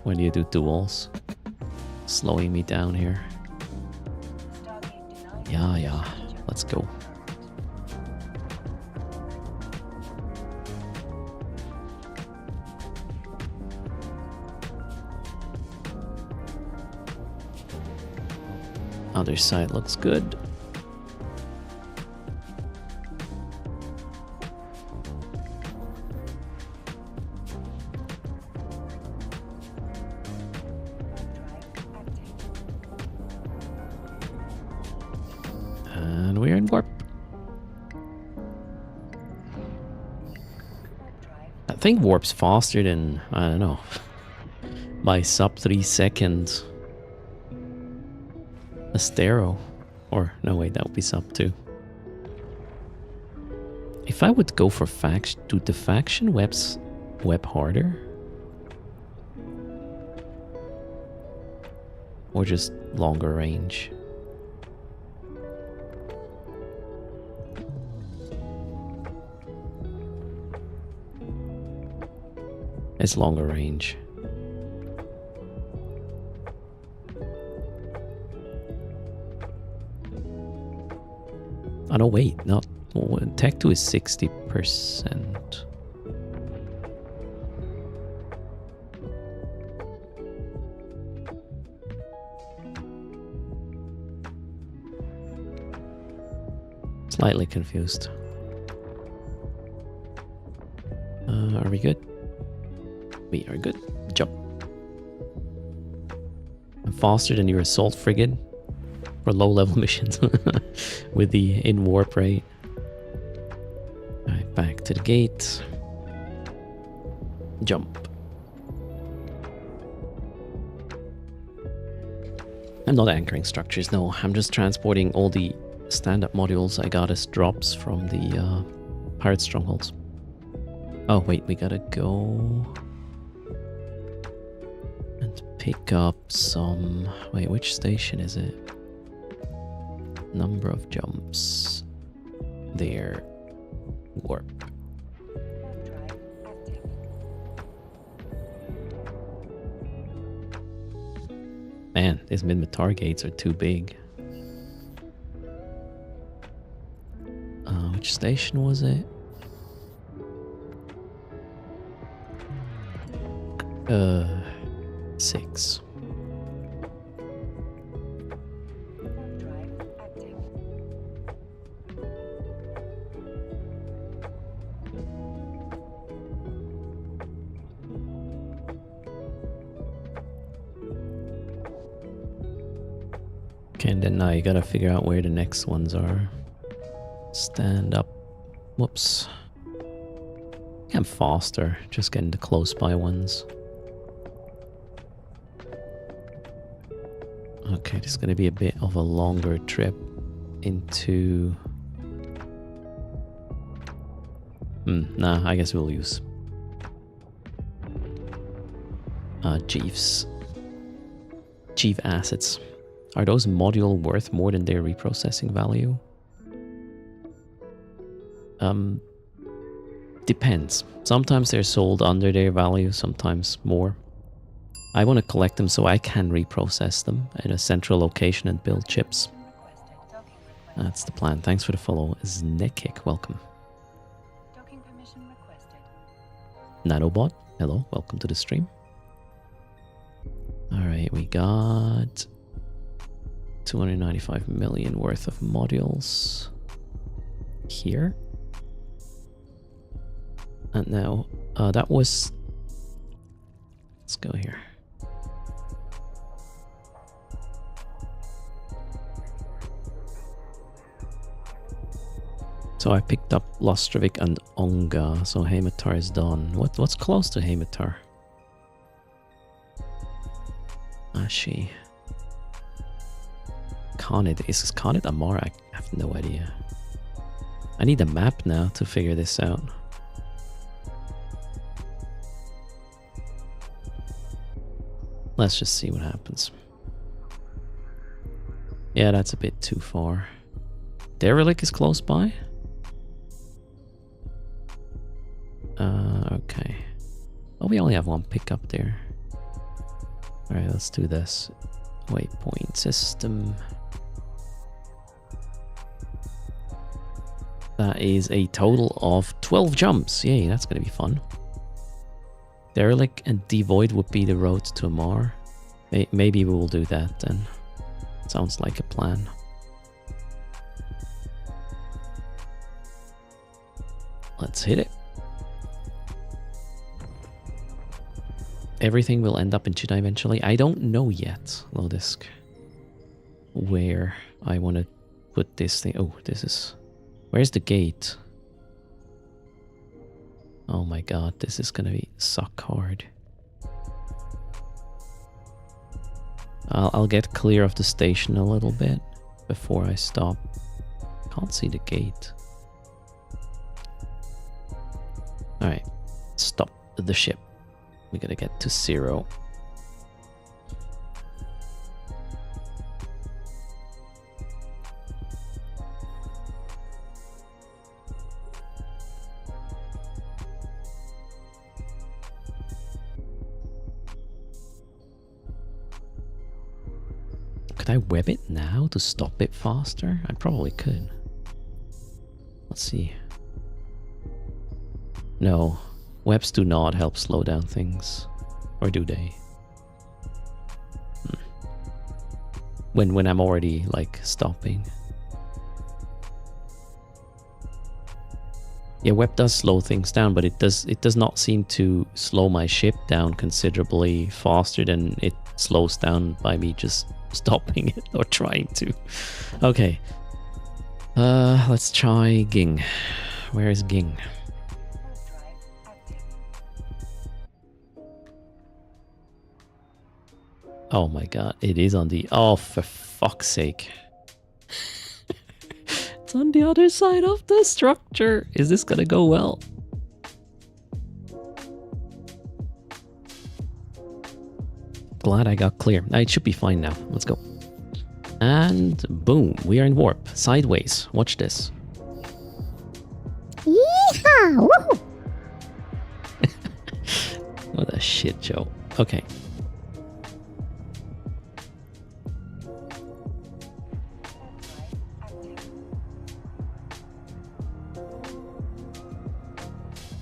when you do duels. Slowing me down here. Yeah, let's go. Other side looks good. And we're in warp. I think warp's faster than, I don't know, by sub 3 seconds. Astero. Or, no wait, that would be sub 2. If I would go for faction, do the faction web harder? Or just longer range? It's longer range. Oh no, wait, not Tech 2 is 60%. Slightly confused. Are we good? We are good. Jump. I'm faster than your assault frigate for low-level missions with the in-warp rate. Alright, back to the gate. Jump. I'm not anchoring structures, no. I'm just transporting all the stand-up modules I got as drops from the pirate strongholds. Oh, wait, we gotta go and pick up some... Wait, which station is it? Number of jumps. There. Warp. Man, these mid-matar gates are too big. Which station was it? 6. Okay, and then now you gotta figure out where the next ones are. Stand up. Whoops. I'm faster, just getting the close by ones. Okay, this is gonna be a bit of a longer trip into... nah, I guess we'll use Chief assets. Are those module worth more than their reprocessing value? Depends. Sometimes they're sold under their value, sometimes more. I want to collect them so I can reprocess them in a central location and build chips. That's the plan. Thanks for the follow. Znekik, welcome. Docking permission requested. Nanobot, hello, welcome to the stream. Alright, we got 295 million worth of modules here. And now, that was... Let's go here. So I picked up Lostrovik and Onga, so Heimatar is done. What's close to Heimatar? Ashi. Conid. Is Conid Amara? I have no idea. I need a map now to figure this out. Let's just see what happens. Yeah, that's a bit too far. Derelict is close by? Okay. Oh, we only have one pickup there. Alright, let's do this. Waypoint system. That is a total of 12 jumps. Yay, that's gonna be fun. Derelict and Devoid would be the roads to Amar. Maybe we will do that then. Sounds like a plan. Let's hit it. Everything will end up in Chida eventually. I don't know yet, Lodisk, where I want to put this thing. Oh, this is... Where's the gate? Oh my god, this is gonna be suck hard. I'll get clear of the station a little bit before I stop. Can't see the gate. Alright, stop the ship. We gotta get to 0. Could I web it now to stop it faster? I probably could. Let's see. No. Webs do not help slow down things. Or do they? When I'm already, like, stopping. Yeah, web does slow things down, but it does not seem to slow my ship down considerably faster than it slows down by me just stopping it or trying to. Okay. Let's try Ging. Where is Ging? Oh my god, it is on the... Oh, for fuck's sake. It's on the other side of the structure. Is this gonna go well? Glad I got clear. It should be fine now. Let's go. And boom, we are in warp. Sideways. Watch this. Yeehaw! Woohoo! What a shit show. Okay.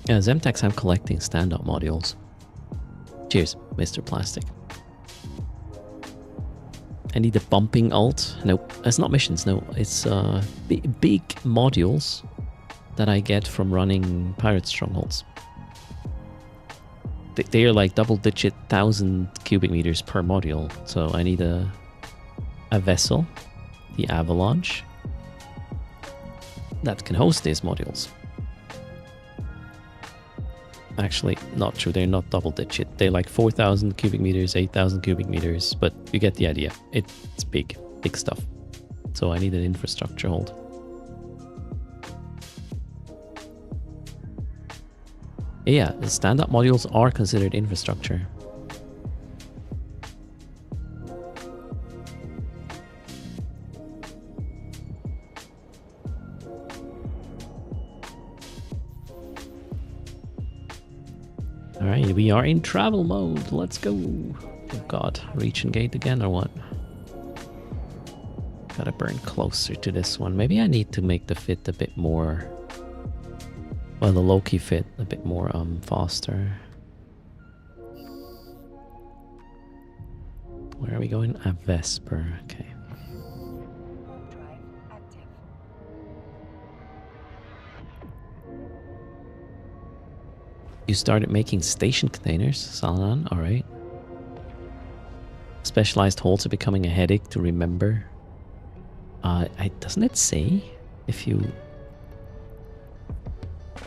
Yeah, Zemtex, I'm collecting stand-up modules. Cheers, Mr. Plastic. I need a bumping alt. Nope, it's not missions, no. It's big modules that I get from running pirate strongholds. They are like double-digit 1,000 cubic meters per module. So I need a vessel, the Avalanche, that can host these modules. Actually, not true. They're not double-digit. They're like 4,000 cubic meters, 8,000 cubic meters, but you get the idea. It's big stuff. So I need an infrastructure hold. Yeah, the stand-up modules are considered infrastructure. Alright, we are in travel mode. Let's go. Oh god, reach and gate again or what? Gotta burn closer to this one. Maybe I need to make the fit a bit more... Well, the low-key fit a bit more faster. Where are we going? A Vesper, okay. You started making station containers, Salanan, alright. Specialized holds are becoming a headache to remember. Doesn't it say if you...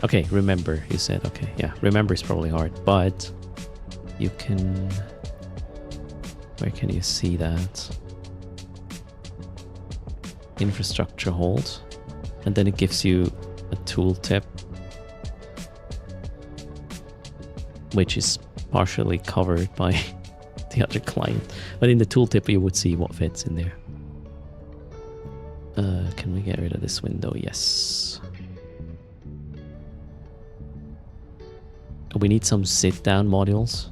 Okay, remember, you said, okay, yeah, remember is probably hard, but you can Where can you see that? Infrastructure hold. And then it gives you a tooltip, which is partially covered by the other client. But in the tooltip, you would see what fits in there. Can we get rid of this window? Yes. We need some sit-down modules.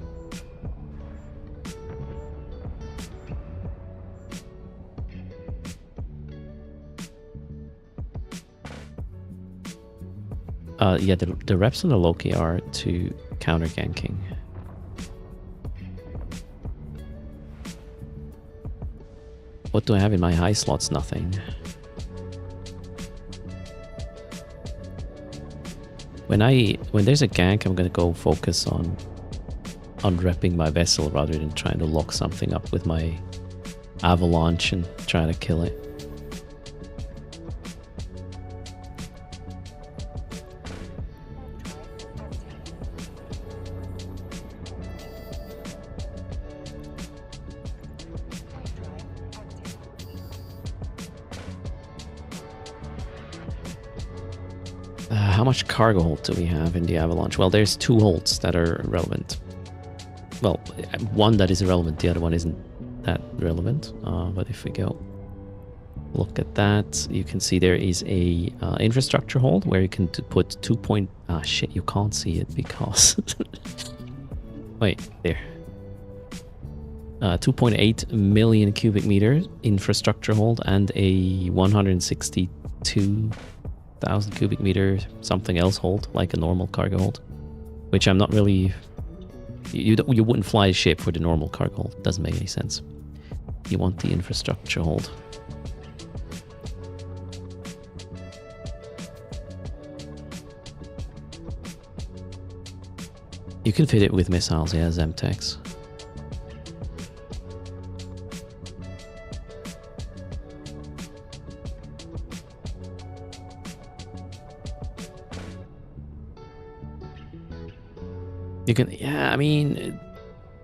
Yeah, the reps on the Loki are to counter ganking. What do I have in my high slots? Nothing. When there's a gank, I'm gonna go focus on repping my vessel rather than trying to lock something up with my avalanche and trying to kill it. How much cargo hold do we have in the avalanche? Well, there's 2 holds that are relevant. Well, one that is irrelevant, the other one isn't that relevant. But if we go look at that, you can see there is a infrastructure hold where you can put 2 point... Ah, shit, you can't see it because... Wait, there. 2.8 million cubic meters infrastructure hold and a 162,000 cubic meter something else hold, like a normal cargo hold, which I'm not really... You wouldn't fly a ship for the normal cargo hold. Doesn't make any sense. You want the infrastructure hold. You can fit it with missiles, yeah, Zemtex. You can, yeah, I mean,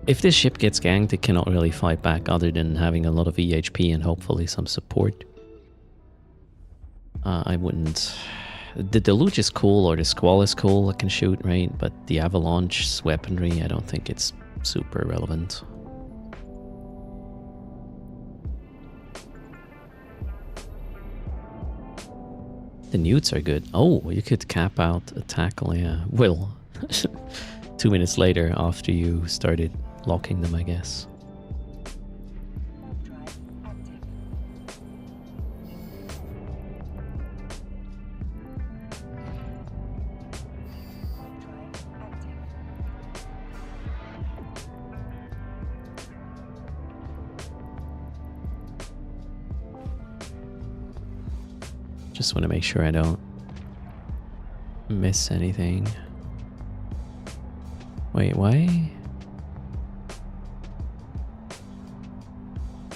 if this ship gets ganked, it cannot really fight back other than having a lot of EHP and hopefully some support. I wouldn't... The deluge is cool, or the squall is cool, I can shoot, right? But the avalanche weaponry, I don't think it's super relevant. The newts are good. Oh, you could cap out a tackle, yeah. Well, 2 minutes later after you started locking them, I guess. Just want to make sure I don't miss anything. Wait, why?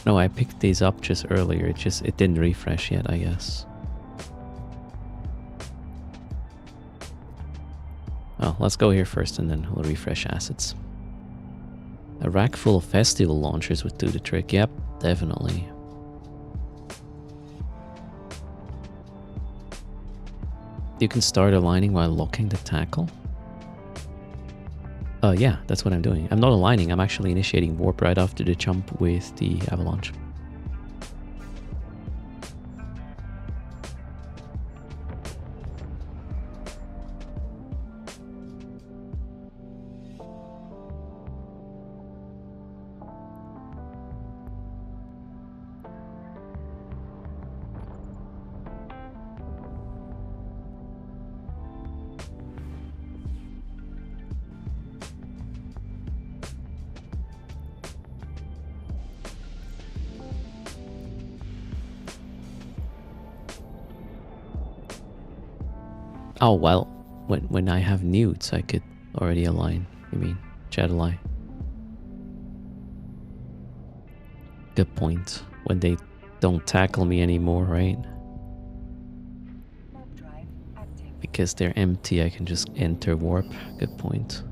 No, I picked these up just earlier. It didn't refresh yet, I guess. Well, let's go here first and then we'll refresh assets. A rack full of festival launchers would do the trick. Yep, definitely. You can start aligning while locking the tackle. Yeah, that's what I'm doing. I'm not aligning, I'm actually initiating warp right after the jump with the avalanche. Oh, well, when I have newts, I could already align. You mean, jet align. Good point. When they don't tackle me anymore, right? Because they're empty, I can just enter warp. Good point.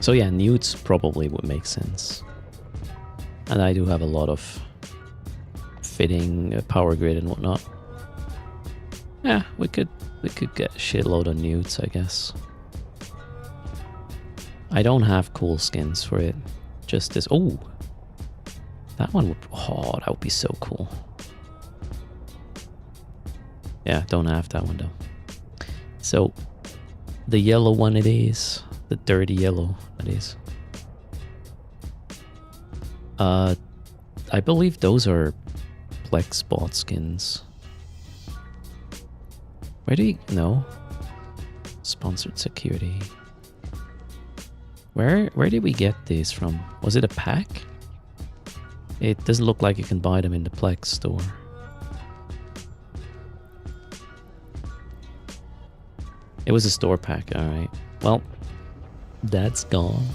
So yeah, newts probably would make sense. And I do have a lot of fitting power grid and whatnot. Yeah, we could get a shitload of newts, I guess. I don't have cool skins for it. Just this. Oh, that one would. Oh, that would be so cool. Yeah, don't have that one though. So the yellow one it is. The dirty yellow it is. I believe those are PLEX bot skins. Where do you know? Sponsored security. Where did we get these from? Was it a pack? It doesn't look like you can buy them in the PLEX store. It was a store pack, alright. Well, that's gone.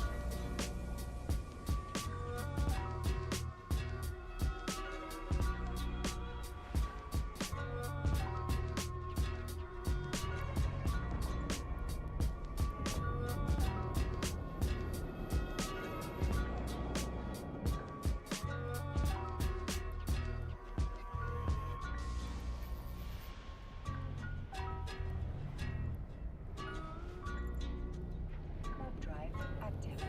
Warp drive active.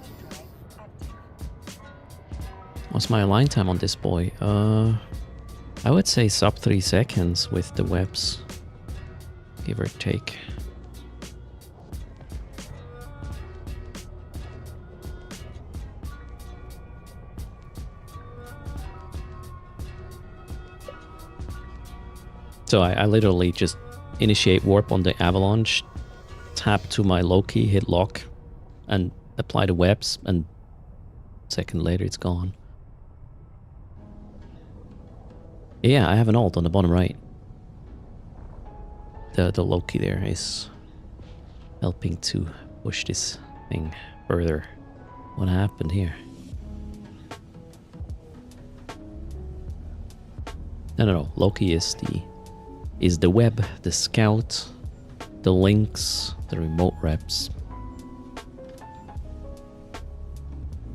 Warp drive active. What's my align time on this boy? I would say sub 3 seconds with the webs. Give or take. So I literally just initiate warp on the avalanche, tap to my Loki, hit lock, and apply the webs, and a second later it's gone. Yeah, I have an alt on the bottom right. The Loki there is helping to push this thing further. What happened here? No. Loki is the web, the scout, the links, the remote reps.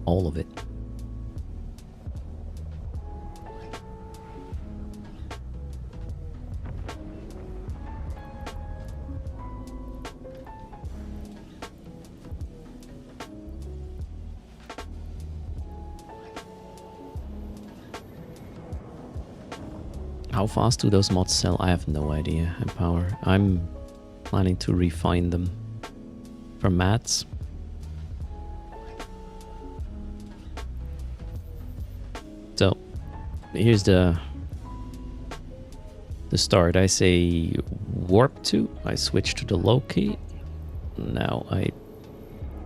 All of it. How fast do those mods sell? I have no idea. Empower. I'm planning to refine them for mats. So here's the start. I say warp to. I switch to the Loki. Now I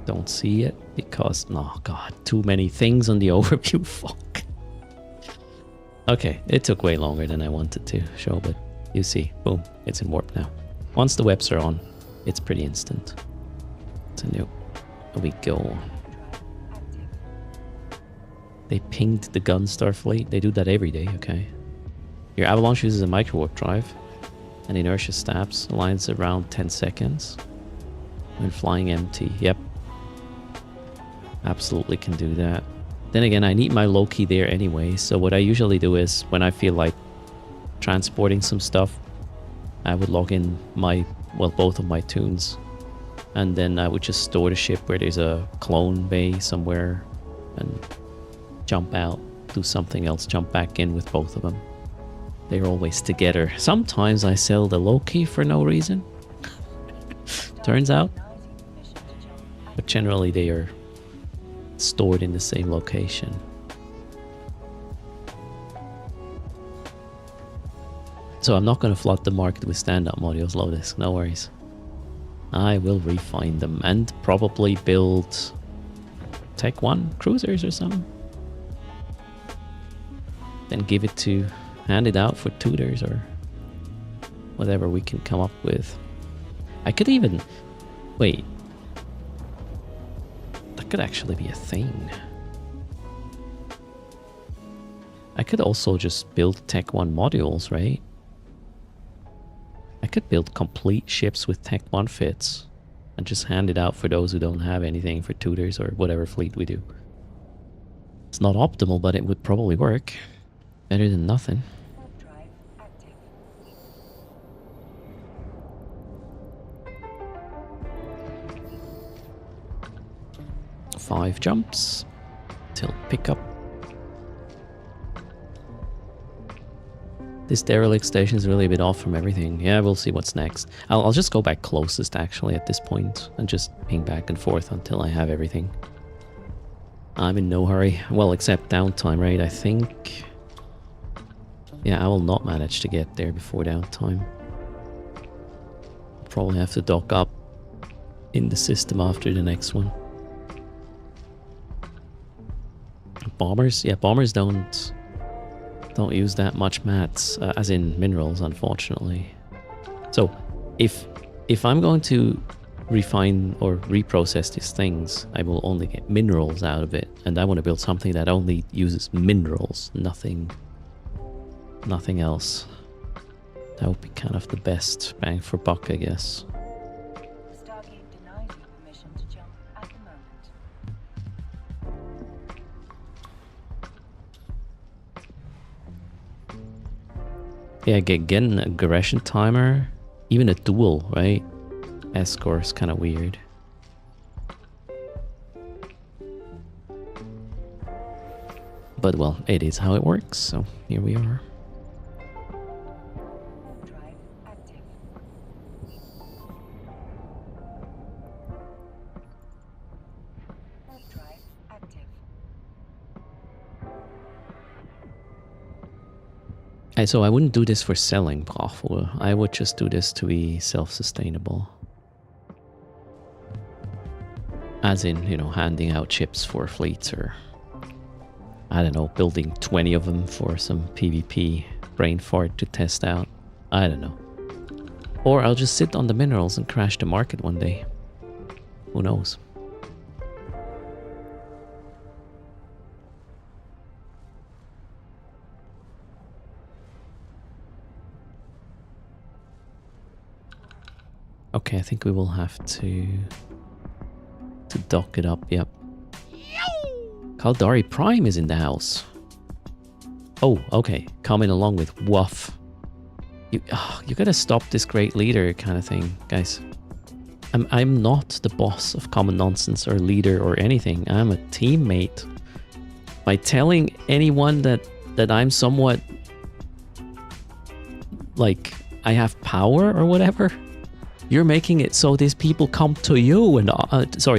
don't see it because oh god, too many things on the overview. Fuck. Okay, it took way longer than I wanted to show, but you see, boom, it's in warp now. Once the webs are on, it's pretty instant. So now, here we go. They pinged the Gunstar fleet. They do that every day, okay. Your Avalanche uses a micro warp drive, and inertia stabs, aligns around 10 seconds. When flying empty, yep. Absolutely can do that. Then again, I need my Loki there anyway, so what I usually do is, when I feel like transporting some stuff, I would log in my, well, both of my tunes, and then I would just store the ship where there's a clone bay somewhere, and jump out, do something else, jump back in with both of them. They're always together. Sometimes I sell the Loki for no reason, turns out, but generally they are stored in the same location. So I'm not going to flood the market with stand-up modules, Lotus, no worries. I will refine them and probably build Tech 1 cruisers or something. Then give it to, hand it out for tutors or whatever we can come up with. I could even, wait. That could actually be a thing. I could also just build Tech 1 modules, right? I could build complete ships with Tech 1 fits and just hand it out for those who don't have anything for tutors or whatever fleet we do. It's not optimal, but it would probably work. Better than nothing. Warp drive active. 5 jumps till pickup. This derelict station is really a bit off from everything. Yeah, we'll see what's next. I'll just go back closest actually at this point and just ping back and forth until I have everything. I'm in no hurry. Well, except downtime, right? I think... Yeah, I will not manage to get there before downtime. Probably have to dock up in the system after the next one. Bombers? Yeah, bombers don't use that much mats, as in minerals, unfortunately. So, if I'm going to refine or reprocess these things, I will only get minerals out of it, and I want to build something that only uses minerals, nothing else. That would be kind of the best bang for buck, I guess. The Stargate denies you permission to jump at the moment. Yeah, get an aggression timer, even a duel, right? S-score is kind of weird. But well, it is how it works, so here we are. Warp drive active. Warp drive active. So I wouldn't do this for selling, Prof. I would just do this to be self-sustainable. As in, you know, handing out chips for fleets or, I don't know, building 20 of them for some PvP brain fart to test out. I don't know. Or I'll just sit on the minerals and crash the market one day. Who knows? Okay, I think we will have to dock it up, yep. Kaldari Prime is in the house. Oh, okay. Coming along with Wuff. You gotta stop this great leader kind of thing, guys. I'm not the boss of Common Nonsense or leader or anything. I'm a teammate. By telling anyone that I'm somewhat like I have power or whatever, you're making it so these people come to you and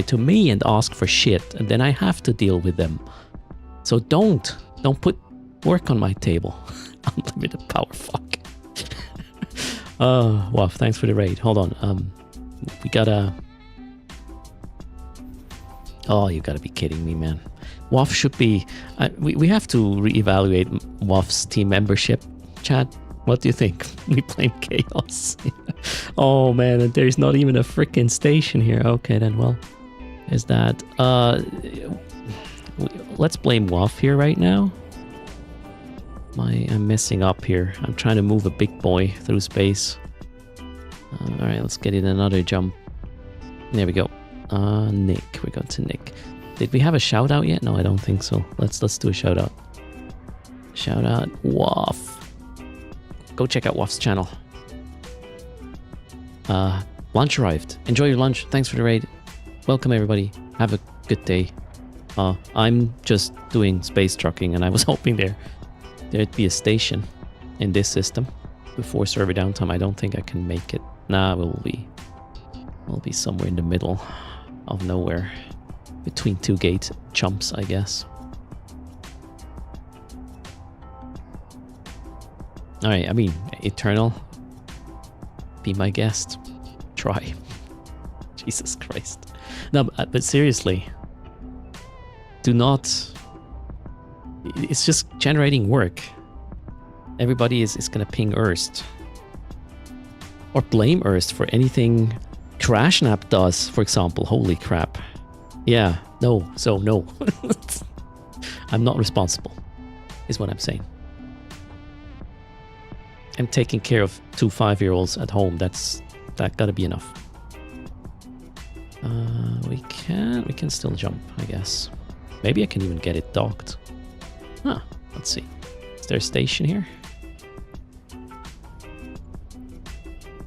to me and ask for shit, and then I have to deal with them. So don't put work on my table. Unlimited power, fuck. Wow, thanks for the raid. Hold on. We gotta. Oh, you gotta be kidding me, man. WAF should be. We have to reevaluate WAF's team membership. Chat. What do you think? We blame chaos. Oh man, and there's not even a freaking station here. Okay then, well, is that let's blame WAF here right now. I'm messing up here. I'm trying to move a big boy through space. All right, let's get in another jump. There we go. Nick, we got to Nick. Did we have a shout out yet? No, I don't think so. Let's do a shout out. Shout out WAF. Go check out WAF's channel. Lunch arrived. Enjoy your lunch. Thanks for the raid. Welcome everybody. Have a good day. I'm just doing space trucking and I was hoping there'd be a station in this system before server downtime. I don't think I can make it. Nah, we'll be somewhere in the middle of nowhere. Between two gate chumps, I guess. Alright, I mean, Eternal, be my guest. Try. Jesus Christ. No, but seriously, do not... It's just generating work. Everybody is gonna ping Erst. Or blame Erst for anything CrashNap does, for example. Holy crap. Yeah, no, so no. I'm not responsible. is what I'm saying. I'm taking care of 2 5-year-olds at home. That gotta be enough. We can still jump, I guess. Maybe I can even get it docked. Huh, let's see. Is there a station here?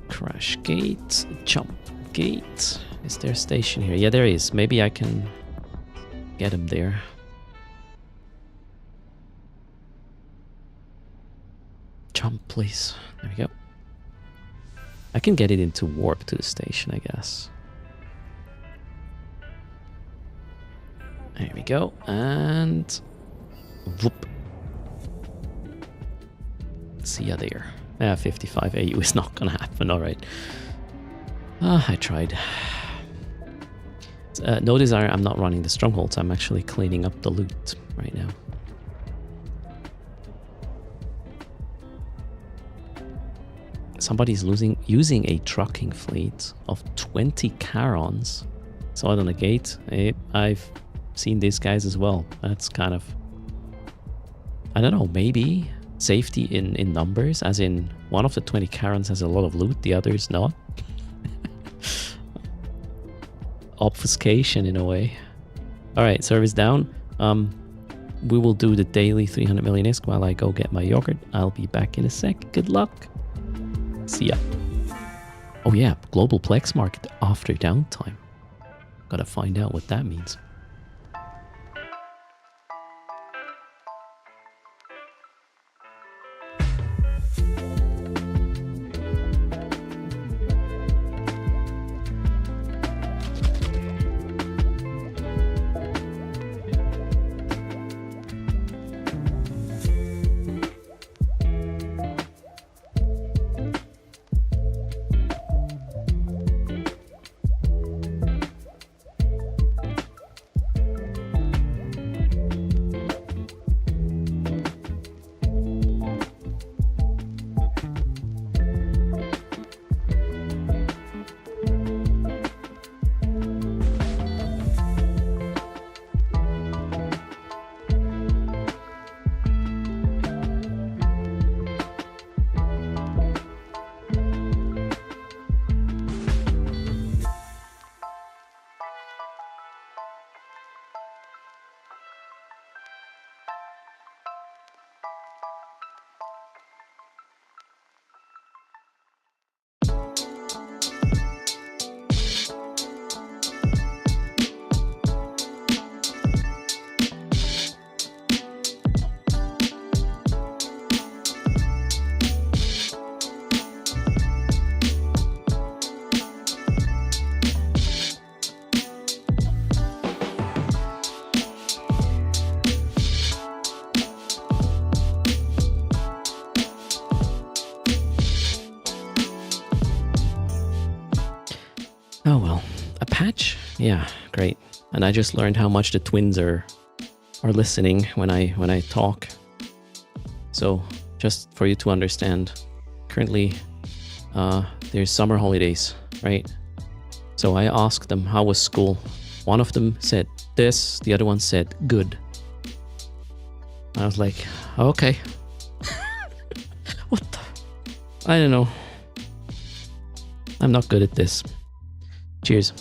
Crash gate, jump gate. Is there a station here? Yeah, there is. Maybe I can get him there. Jump, please. There we go. I can get it into warp to the station, I guess. There we go. And whoop. See ya there. 55 AU is not gonna happen. All right. I tried. Notice I'm not running the strongholds. I'm actually cleaning up the loot right now. Somebody's using a trucking fleet of 20 Charons. Saw it on the gate. I've seen these guys as well. That's kind of, I don't know, maybe safety in numbers, as in one of the 20 Charons has a lot of loot, the others not. Obfuscation in a way. All right, service down. We will do the daily 300 million ISK while I go get my yogurt. I'll be back in a sec. Good luck. See ya. Oh yeah, global PLEX market after downtime. Gotta find out what that means. Oh well, a patch? Yeah, great. And I just learned how much the twins are listening when I talk. So just for you to understand, currently there's summer holidays, right? So I asked them how was school. One of them said this, the other one said good. I was like, okay. What the? I don't know. I'm not good at this. Cheers.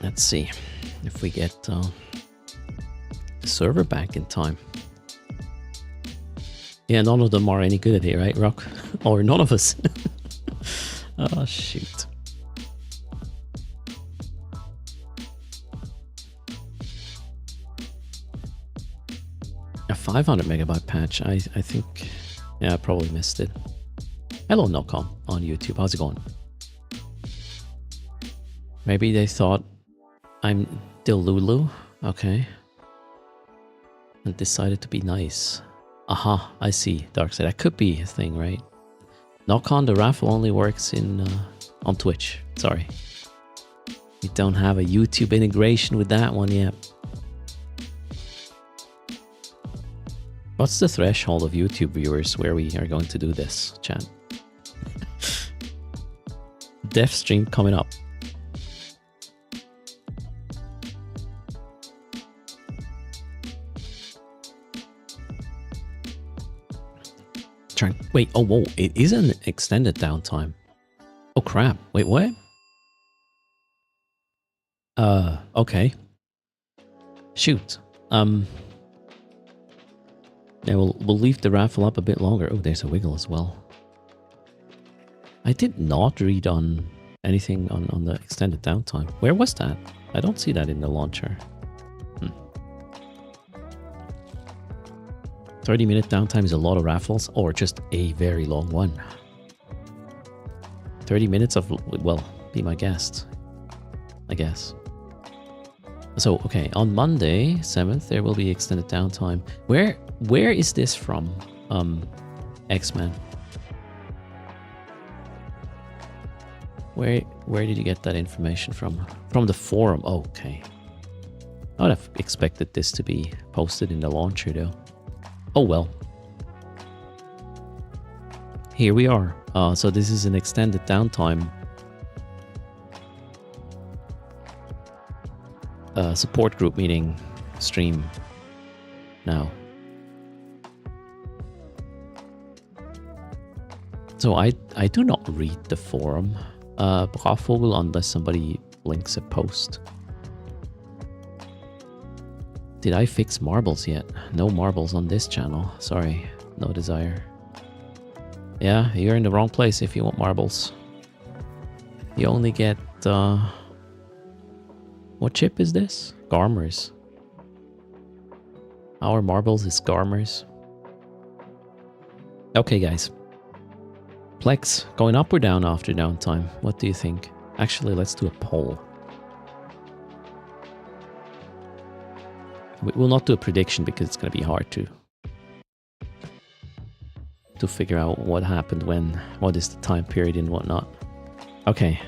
Let's see if we get the server back in time. Yeah, none of them are any good at it, right, Rock? Or none of us. Oh, shoot. A 500 megabyte patch. I think, yeah, I probably missed it. Hello, Nocom on YouTube. How's it going? Maybe they thought I'm Delulu. Okay. And decided to be nice. Aha, I see. Darkseid. That could be a thing, right? Knock-on, the raffle only works in on Twitch. Sorry. We don't have a YouTube integration with that one yet. What's the threshold of YouTube viewers where we are going to do this, chat? dev stream coming up. Wait, oh, whoa, it is an extended downtime. Oh, crap. Wait, what? Okay. Shoot. Yeah, we'll leave the raffle up a bit longer. Oh, there's a wiggle as well. I did not read on anything on the extended downtime. Where was that? I don't see that in the launcher. 30-minute downtime is a lot of raffles, or just a very long one. 30 minutes of, well, be my guest, I guess. So, okay, on Monday, 7th, there will be extended downtime. Where is this from, X-Man? Where did you get that information from? From the forum. Oh, okay. I would have expected this to be posted in the launcher, though. Oh, well. Here we are. So this is an extended downtime. Support group meeting stream now. So I do not read the forum. Bravo, unless somebody links a post. Did I fix marbles yet? No marbles on this channel. Sorry, no desire. Yeah, you're in the wrong place if you want marbles. You only get, what chip is this? Garmers. Our marbles is Garmers. Okay, guys. PLEX, going up or down after downtime? What do you think? Actually, let's do a poll. We will not do a prediction because it's going to be hard to figure out what happened when, what is the time period and whatnot. Okay.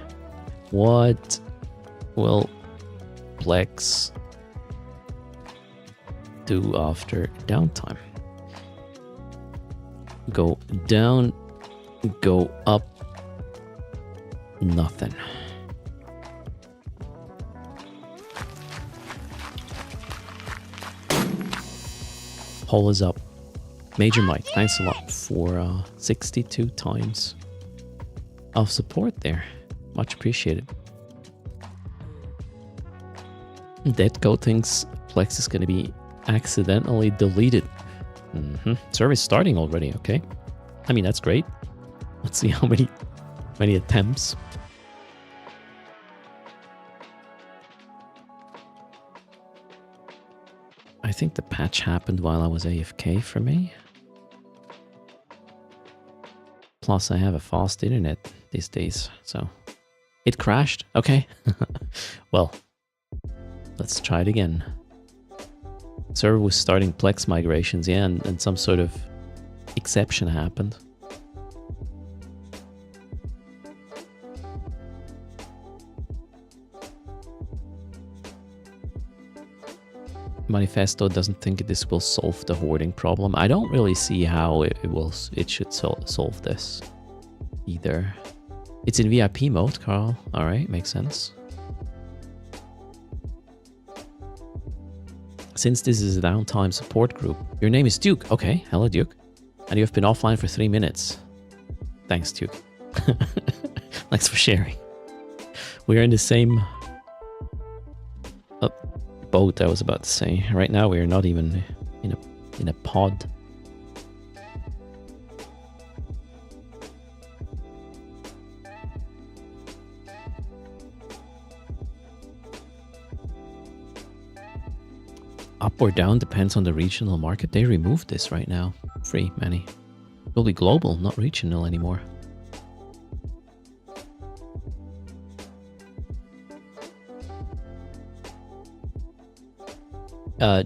What will PLEX do after downtime? Go down, go up, nothing. Poll is up. Major Mike, thanks a lot for 62 times of support there. Much appreciated. Deadco thinks PLEX is going to be accidentally deleted. Service starting already, okay. I mean, that's great. Let's see how many attempts. I think the patch happened while I was AFK for me. Plus, I have a fast internet these days, so it crashed. Okay. Well, let's try it again. Server was starting PLEX migrations, yeah, and some sort of exception happened. Manifesto doesn't think this will solve the hoarding problem. I don't really see how it should solve this either. It's in VIP mode, Carl. All right, makes sense. Since this is a downtime support group, your name is Duke. Okay, hello Duke. And you have been offline for 3 minutes. Thanks, Duke. Thanks for sharing. We are in the same boat, I was about to say. Right now we are not even in a pod. Up or down depends on the regional market. They removed this right now. Free, Manny. It will be global, not regional anymore.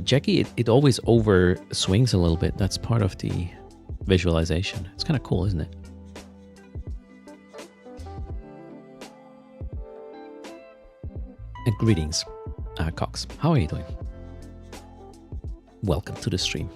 Jackie, it always over swings a little bit. That's part of the visualization. It's kind of cool, isn't it? And greetings, Cox. How are you doing? Welcome to the stream.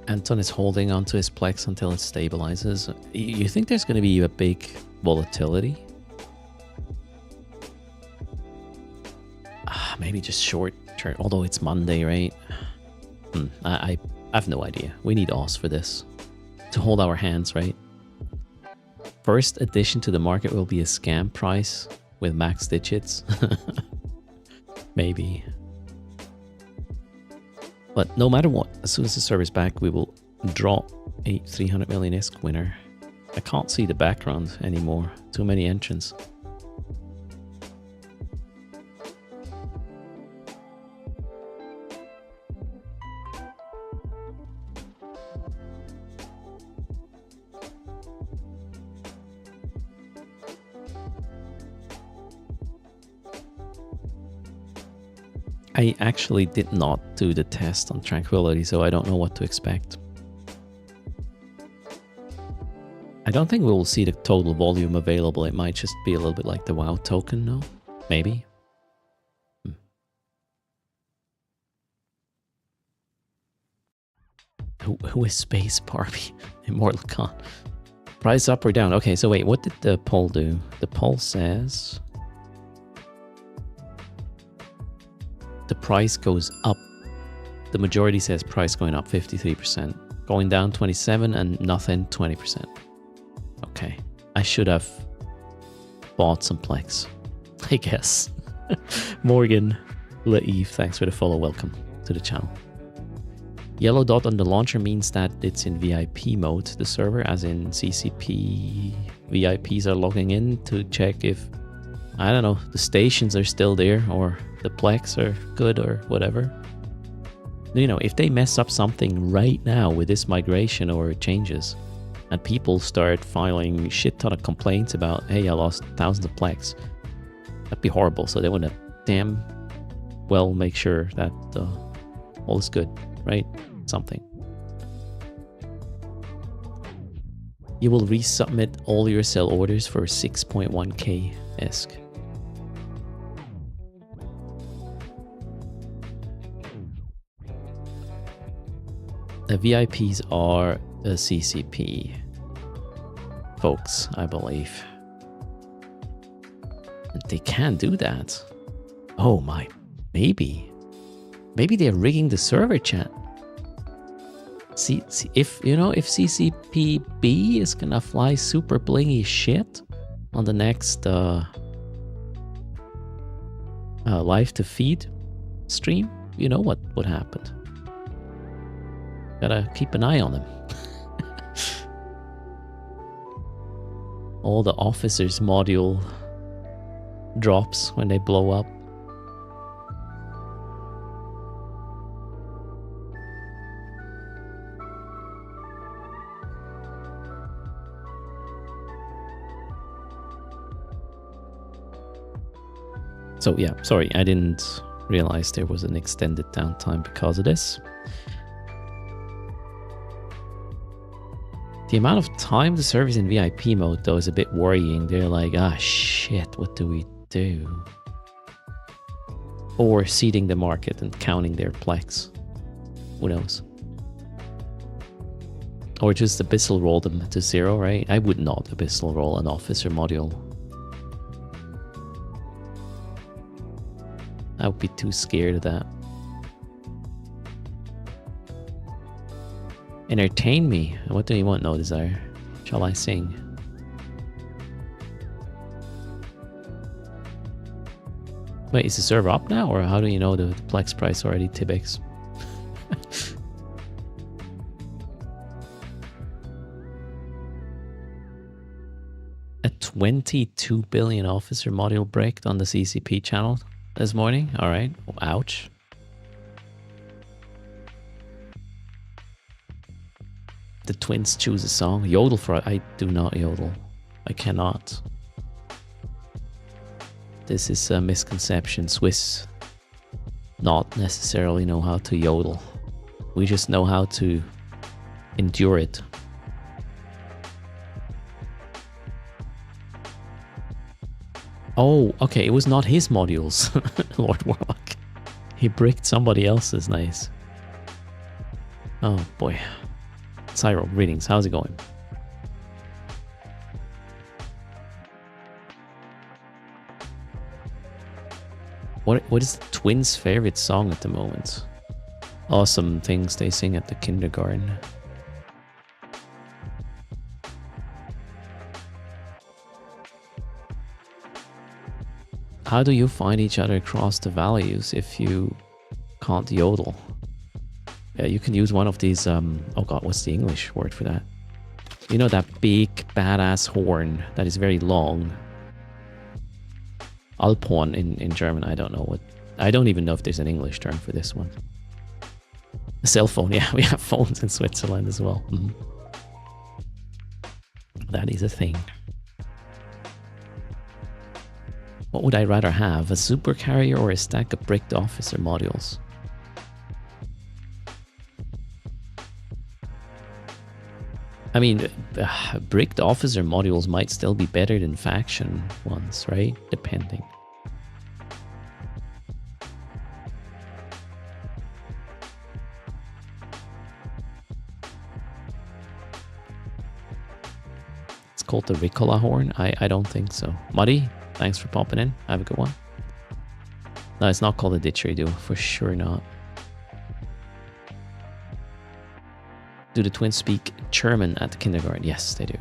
Anton is holding onto his Plex until it stabilizes. You think there's going to be a big volatility? Maybe just short term, although it's Monday, right? I have no idea. We need Oz for this to hold our hands, right? First addition to the market will be a scam price with max digits. Maybe. But no matter what, as soon as the server's back, we will draw a 300 million ISK winner. I can't see the background anymore. Too many entrants. I actually did not do the test on Tranquility, so I don't know what to expect. I don't think we will see the total volume available. It might just be a little bit like the WoW token, no? Maybe? Who is Space Barbie? Immortal Khan. Price up or down? Okay, so wait, what did the poll do? The poll says the price goes up. The majority says price going up 53%, going down 27%, and nothing 20%. Okay, I should have bought some Plex, I guess. Morgan Laif, thanks for the follow. Welcome to the channel. Yellow dot on the launcher means that it's in VIP mode, the server, as in CCP VIPs are logging in to check if, I don't know, the stations are still there or the Plex are good or whatever. You know, if they mess up something right now with this migration or changes, and people start filing shit ton of complaints about, hey, I lost thousands of Plex, that'd be horrible. So they want to damn well make sure that all is good, right? Something. You will resubmit all your sell orders for 6.1k ISK. The VIPs are the CCP folks, I believe. They can do that. Oh my, maybe. Maybe they're rigging the server chat. See if, you know, if CCPB is gonna fly super blingy shit on the next live to feed stream, you know what happened. Gotta keep an eye on them. All the officers module drops when they blow up. So yeah, sorry, I didn't realize there was an extended downtime because of this. The amount of time the server's in VIP mode, though, is a bit worrying. They're like, ah, shit, what do we do? Or seeding the market and counting their Plex. Who knows? Or just abyssal roll them to 0, right? I would not abyssal roll an officer module. I would be too scared of that. Entertain me. What do you want, No Desire? Shall I sing? Wait, is the server up now? Or how do you know the Plex price already Tibex? A 22 billion officer module break on the CCP channel this morning. All right. Ouch. The twins choose a song. Yodel for... I do not yodel. I cannot. This is a misconception. Swiss not necessarily know how to yodel. We just know how to endure it. Oh, okay. It was not his modules, Lord Warlock. He bricked somebody else's. Nice. Oh boy. Cyril, greetings. How's it going? What is the twins' favorite song at the moment? Awesome things they sing at the kindergarten. How do you find each other across the values if you can't yodel? Yeah, you can use one of these, oh god, what's the English word for that? You know that big, badass horn that is very long? Alphorn in German, I don't know what... I don't even know if there's an English term for this one. A cell phone, yeah, we have phones in Switzerland as well. That is a thing. What would I rather have, a supercarrier or a stack of bricked officer modules? I mean, bricked officer modules might still be better than faction ones, right? Depending. It's called the Ricola horn? I don't think so. Muddy, thanks for popping in. Have a good one. No, it's not called a didgeridoo. For sure not. Do the twins speak German at the kindergarten? Yes, they do.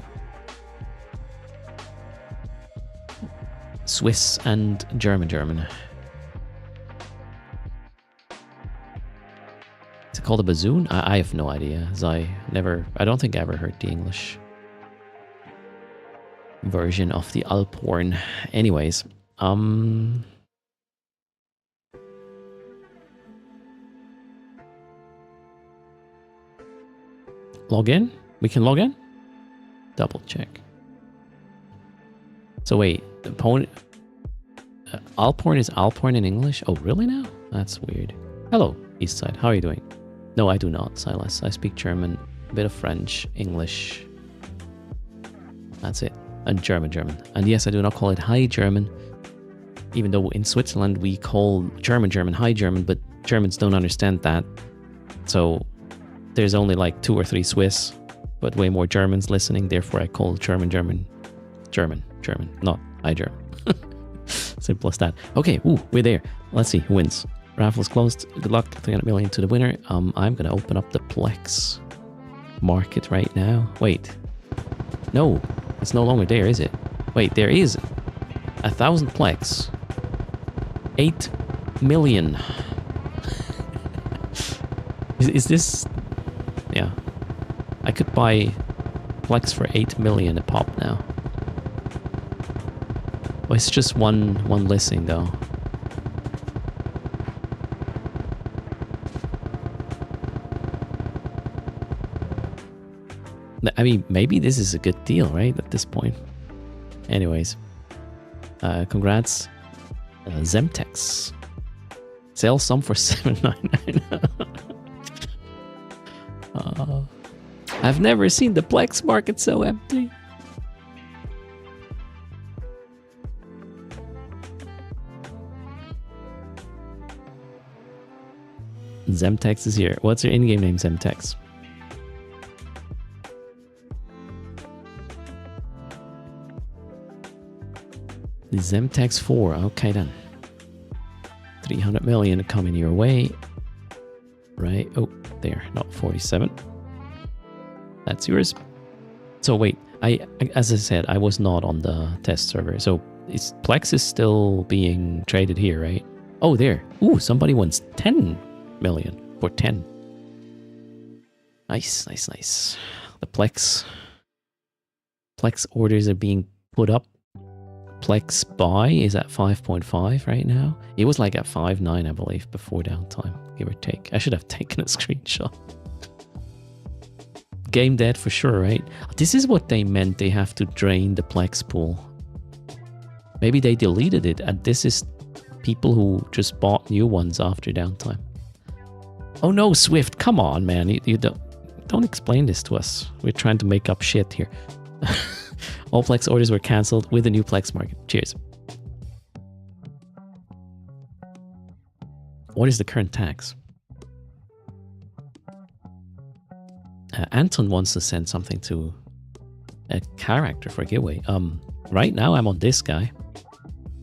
Swiss and German. Is it called a bassoon? I have no idea, as I don't think I ever heard the English version of the Alphorn. Anyways, log in? We can log in? Double check. So wait, the opponent... Alphorn is Alphorn in English? Oh, really now? That's weird. Hello, Eastside. How are you doing? No, I do not, Silas. I speak German, a bit of French, English. That's it. And German. And yes, I do not call it High German, even though in Switzerland we call German High German, but Germans don't understand that. So there's only like 2 or 3 Swiss, but way more Germans listening. Therefore, I call German, not High German. Simple as that. Okay, we're there. Let's see who wins. Raffle's closed. Good luck. 300 million to the winner. I'm going to open up the PLEX market right now. Wait. No, it's no longer there, is it? Wait, there is 1,000 PLEX. 8 million. Is this... Yeah. I could buy PLEX for 8 million a pop now. Oh, it's just one listing though. I mean, maybe this is a good deal, right? At this point. Anyways. Congrats. Zemtex. Sell some for $7.99. I've never seen the PLEX market so empty. Zemtex is here. What's your in-game name, Zemtex? The Zemtex 4. Okay then. 300 million coming your way. Right. Oh, there. Not 47. That's yours. So wait, as I said, I was not on the test server. So PLEX is still being traded here, right? Oh, there. Ooh, somebody wants 10 million for 10. Nice. The PLEX orders are being put up. PLEX buy is at 5.5 right now. It was like at 5.9, I believe, before downtime, give or take. I should have taken a screenshot. Game dead for sure, right? This is what they meant. They have to drain the PLEX pool. Maybe they deleted it, and this is people who just bought new ones after downtime. Oh no, Swift, come on, man. You don't explain this to us. We're trying to make up shit here. All PLEX orders were cancelled with the new PLEX market. Cheers. What is the current tax? Anton wants to send something to a character for a giveaway. Right now I'm on this guy.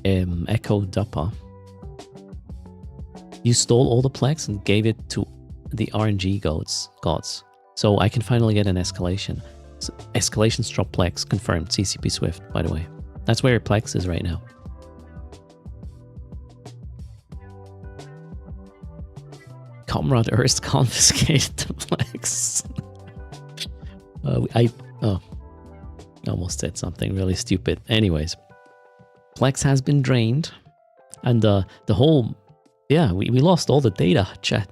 Echo Duppa. You stole all the Plex and gave it to the RNG gods. So I can finally get an escalation. So escalations drop Plex. Confirmed. CCP Swift, by the way. That's where Plex is right now. Comrade Erst confiscated the Plex. I almost said something really stupid. Anyways, Plex has been drained. And the whole... Yeah, we lost all the data, chat.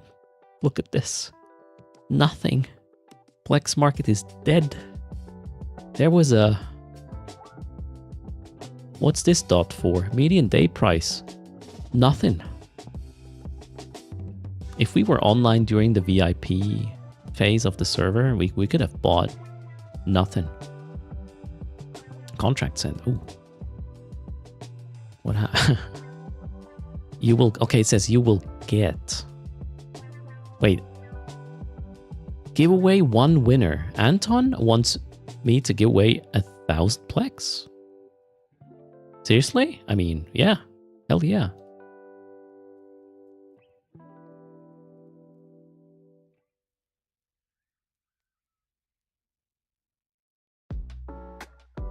Look at this. Nothing. Plex market is dead. There was a... What's this dot for? Median day price. Nothing. If we were online during the VIP phase of the server, we could have bought nothing. Contract sent. Ooh. What happened? You will... Okay, it says you will get... Wait. Give away one winner. Anton wants me to give away 1,000 Plex. Seriously? I mean, yeah. Hell yeah.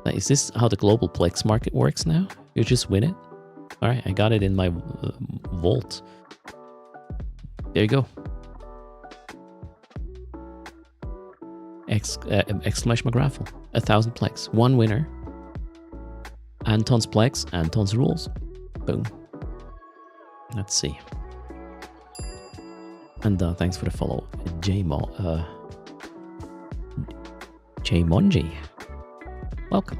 Is this how the global Plex market works now? You just win it? Alright, I got it in my vault. There you go. Exclamation mark raffle. 1,000 Plex. One winner. Anton's Plex, Anton's rules. Boom. Let's see. And thanks for the follow. Jmonji. Welcome.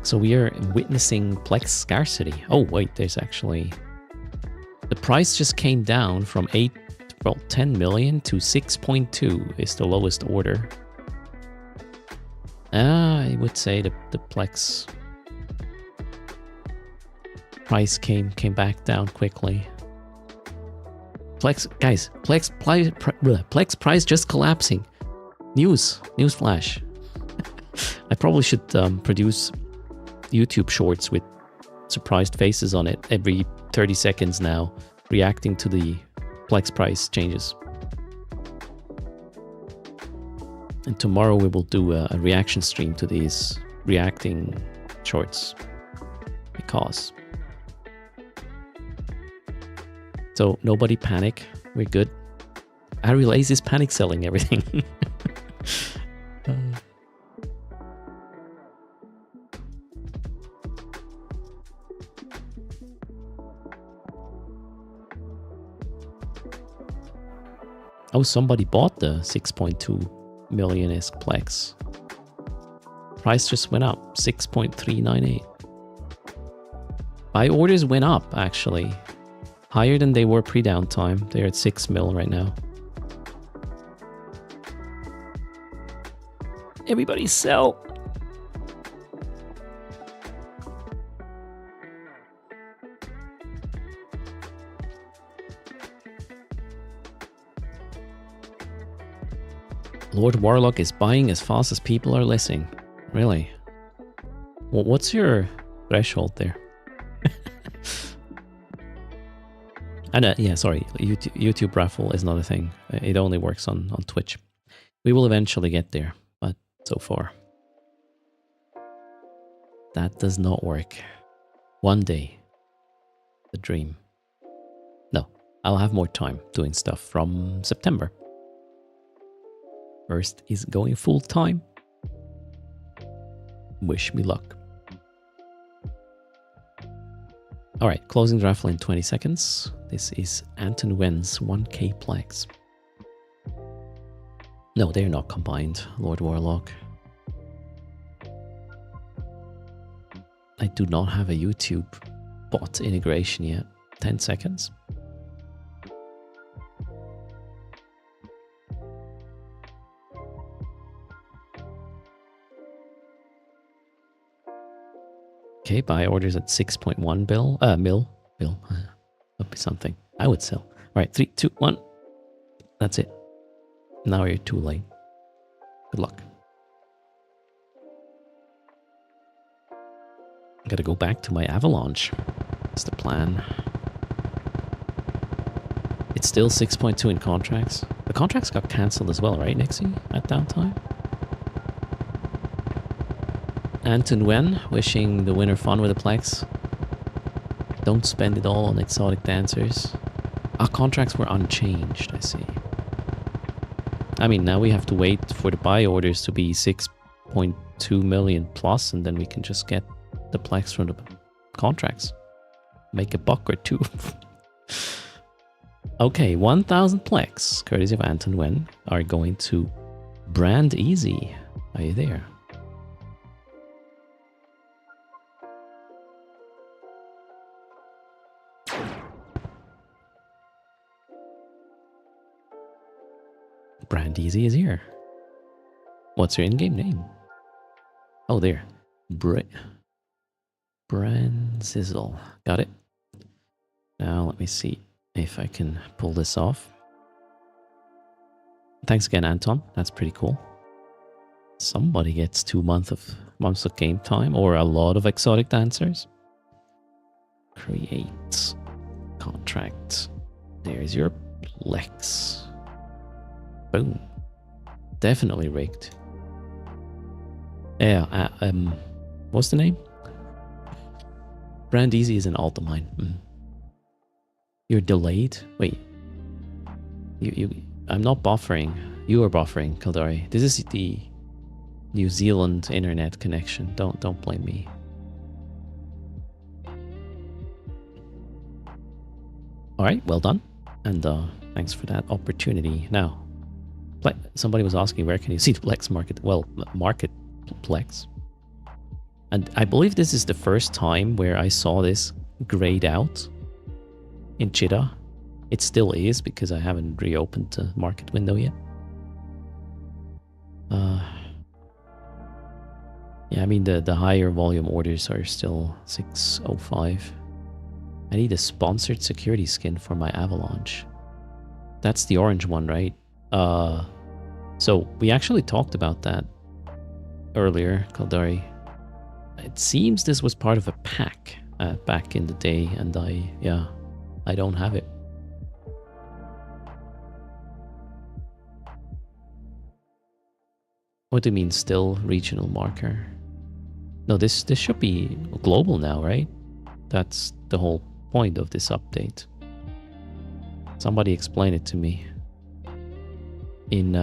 So we are witnessing Plex scarcity. Oh wait, there's actually... The price just came down from 10 million to 6.2 is the lowest order. I would say the Plex price came back down quickly. Plex, guys, Plex price just collapsing. News flash. I probably should produce YouTube shorts with surprised faces on it every 30 seconds now, reacting to the Plex price changes. And tomorrow we will do a reaction stream to these reacting shorts. Because. So nobody panic. We're good. Arilaze is panic selling everything. Oh, somebody bought the 6.2 million-esque Plex. Price just went up, 6.398. Buy orders went up, actually. Higher than they were pre-downtime. They're at 6 mil right now. Everybody sell! Lord Warlock is buying as fast as people are listening. Really? Well, what's your threshold there? And yeah, sorry, YouTube raffle is not a thing. It only works on Twitch. We will eventually get there, but so far, that does not work. One day, the dream. No, I'll have more time doing stuff from September. Erst is going full time. Wish me luck. Alright, closing the raffle in 20 seconds. This is Anton Wen's 1k Plex. No, they're not combined, Lord Warlock. I do not have a YouTube bot integration yet. 10 seconds. Okay, buy orders at 6.1 mil. That'd be something. I would sell. All right, 3, 2, 1. That's it. Now you're too late. Good luck. Gotta go back to my avalanche. That's the plan. It's still 6.2 in contracts. The contracts got cancelled as well, right, Nixie? At downtime? Anton Wen, wishing the winner fun with the Plex. Don't spend it all on exotic dancers. Our contracts were unchanged, I see. I mean, now we have to wait for the buy orders to be 6.2 million plus, and then we can just get the Plex from the contracts. Make a buck or two. Okay, 1,000 Plex, courtesy of Anton Wen, are going to Brand Easy. Are you there? Brand Easy is here. What's your in-game name? Oh, there. Brand Sizzle. Got it. Now let me see if I can pull this off. Thanks again, Anton. That's pretty cool. Somebody gets 2 months of game time or a lot of exotic dancers. Create contract. There's your PLEX. Boom. Definitely rigged. Yeah, what's the name? Brand Easy is an alt of mine. You're delayed? Wait. I'm not buffering. You are buffering, Kaldari. This is the New Zealand internet connection. Don't blame me. Alright, well done. And thanks for that opportunity. Now, somebody was asking where can you see the Plex market? Well, market Plex. And I believe this is the first time where I saw this grayed out in Cheetah. It still is because I haven't reopened the market window yet. Yeah, I mean the higher volume orders are still 605. I need a sponsored security skin for my Avalanche. That's the orange one, right? So we actually talked about that earlier, Kaldari. It seems this was part of a pack back in the day, and I don't have it. What do you mean still regional marker? No, this should be global now, right? That's the whole point of this update. Somebody explain it to me in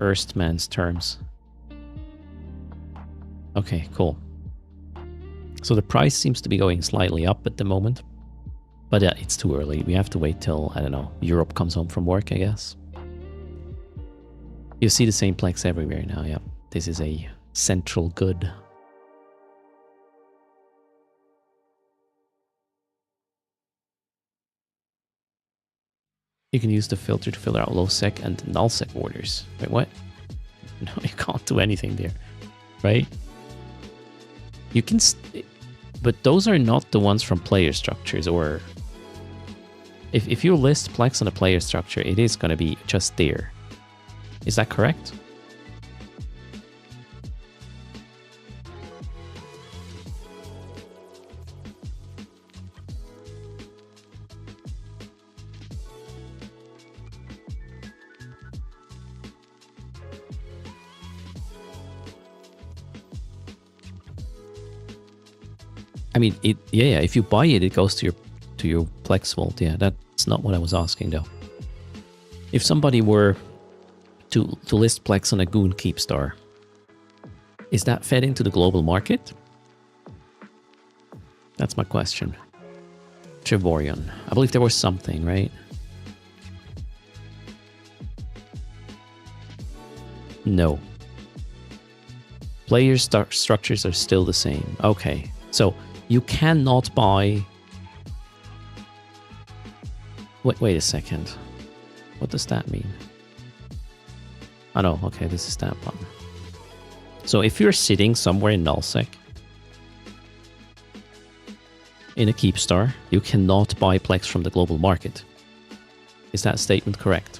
erst man's terms. Okay, cool. So the price seems to be going slightly up at the moment. But it's too early. We have to wait till, I don't know, Europe comes home from work, I guess. You see the same Plex everywhere now, yeah. This is a central good. You can use the filter to filter out low sec and null sec orders. Wait, what? No, you can't do anything there, right? You can, but those are not the ones from player structures, or if you list Plex on a player structure, it is going to be just there. Is that correct? I mean, yeah, if you buy it, it goes to your Plex vault. Yeah, that's not what I was asking though. If somebody were to list Plex on a Goon Keepstar, is that fed into the global market? That's my question. Trevorion. I believe there was something, right? No. Player structures are still the same. Okay, so you cannot buy... Wait a second. What does that mean? Oh no, okay, this is that button. So if you're sitting somewhere in nullsec in a Keepstar, you cannot buy Plex from the global market. Is that statement correct?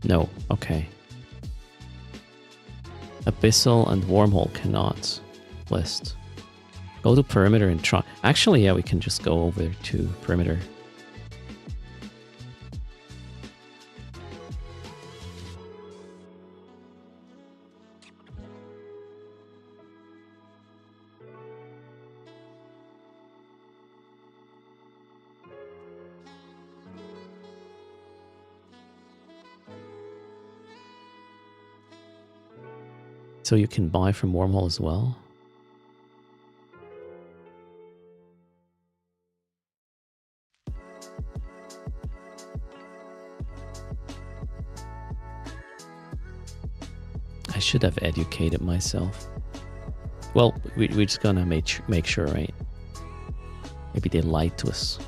No. Okay. Abyssal and Wormhole cannot list. Go to Perimeter and try. Actually, yeah, we can just go over to Perimeter. So you can buy from Wormhole as well. I should have educated myself. Well, we're just gonna make sure, right? Maybe they lied to us.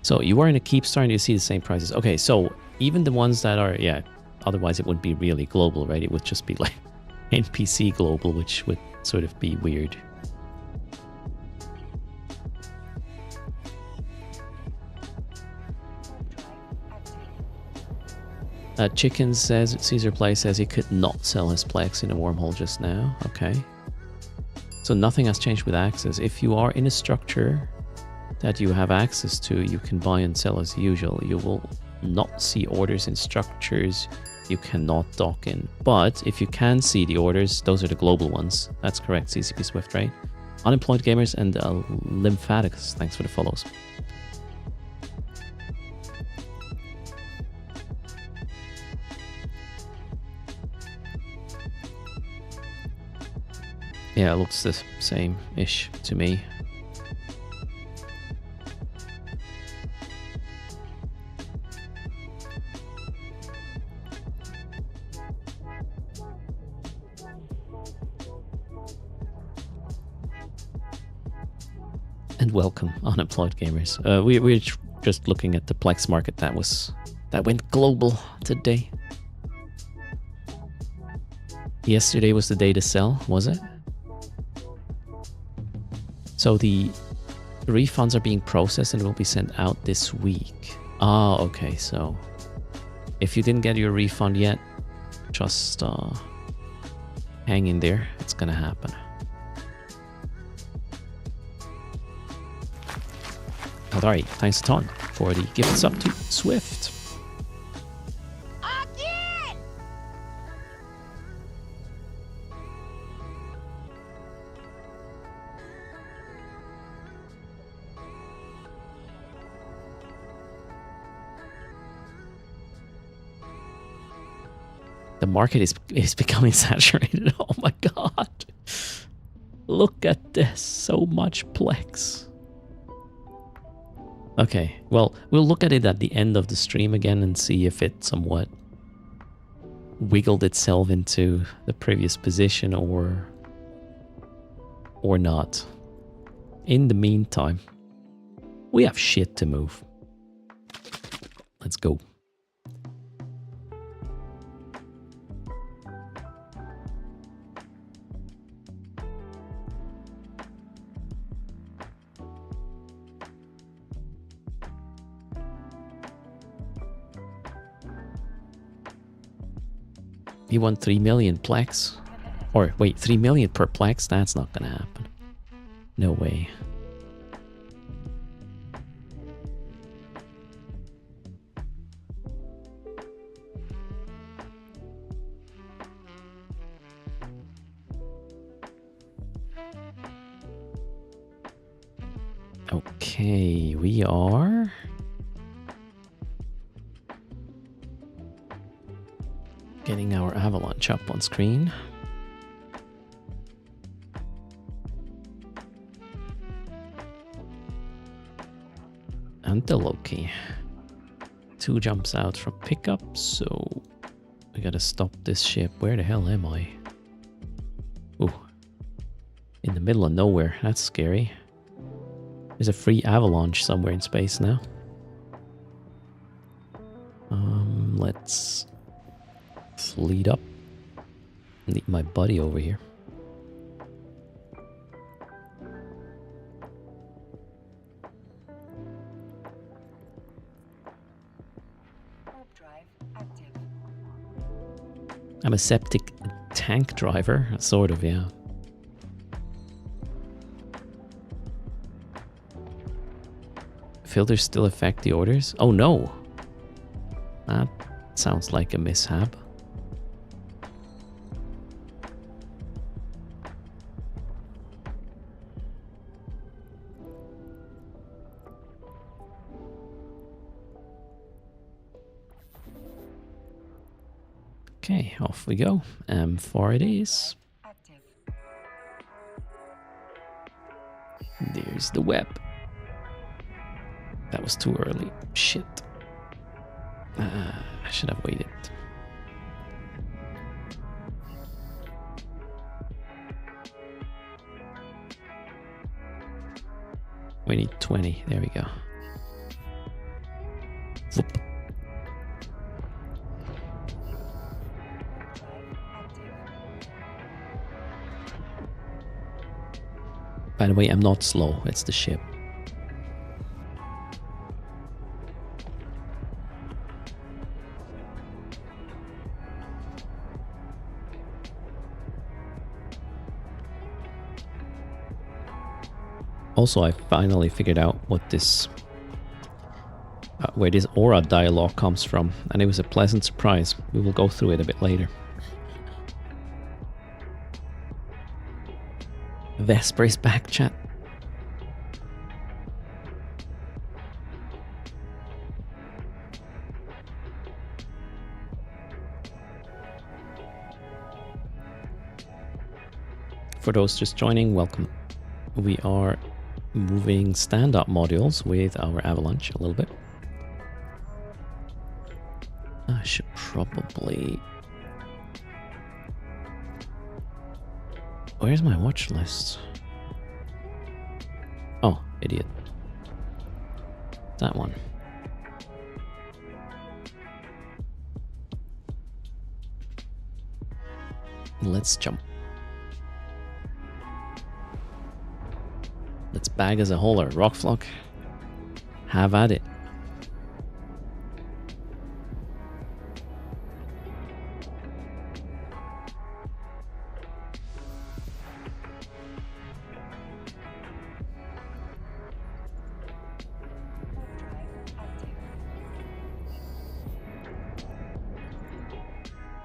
So you are in a Keepstar and you see the same prices. Okay, so even the ones that are, yeah, otherwise it wouldn't be really global, right? It would just be like NPC global, which would sort of be weird. Chicken says, Caesar Play says he could not sell his Plex in a Wormhole just now. Okay. So nothing has changed with access. If you are in a structure that you have access to, you can buy and sell as usual. You will not see orders in structures you cannot dock in. But if you can see the orders, those are the global ones. That's correct, CCP Swift, right? Unemployed Gamers and Lymphaticus, thanks for the follows. Yeah, it looks the same-ish to me. And welcome, Unemployed Gamers. We're just looking at the Plex market that went global today. Yesterday was the day to sell, was it? So the refunds are being processed and will be sent out this week. Ah, okay. So if you didn't get your refund yet, just hang in there. It's gonna happen. Alright, thanks a ton for the gift sub to Swift. The market is becoming saturated. Oh my god. Look at this. So much Plex. Okay, well, we'll look at it at the end of the stream again and see if it somewhat wiggled itself into the previous position or not. In the meantime, we have shit to move. Let's go. You want 3 million Plex? Or wait, 3 million per Plex? That's not gonna happen. No way. Okay, we are... getting our avalanche up on screen. Antelope. 2 jumps out from pickup, so I gotta stop this ship. Where the hell am I? Ooh. In the middle of nowhere. That's scary. There's a free avalanche somewhere in space now. Let's fleet up. Need my buddy over here. Warp drive active. I'm a septic tank driver, sort of, yeah. Filters still affect the orders? Oh no! That sounds like a mishap. Okay, off we go. M4 it is. Active. There's the web. That was too early. Shit. I should have waited. We need 20. There we go. Whoop. Warp drive active. By the way, I'm not slow. It's the ship. Also, I finally figured out what this, where this aura dialogue comes from, and it was a pleasant surprise. We will go through it a bit later. Vesper is back, chat. For those just joining, welcome. We are moving stand-up modules with our avalanche a little bit. I should probably... Where's my watch list? Oh, idiot. That one. Let's jump. Let's bag as a whole or rock flock. Have at it. Warp drive active.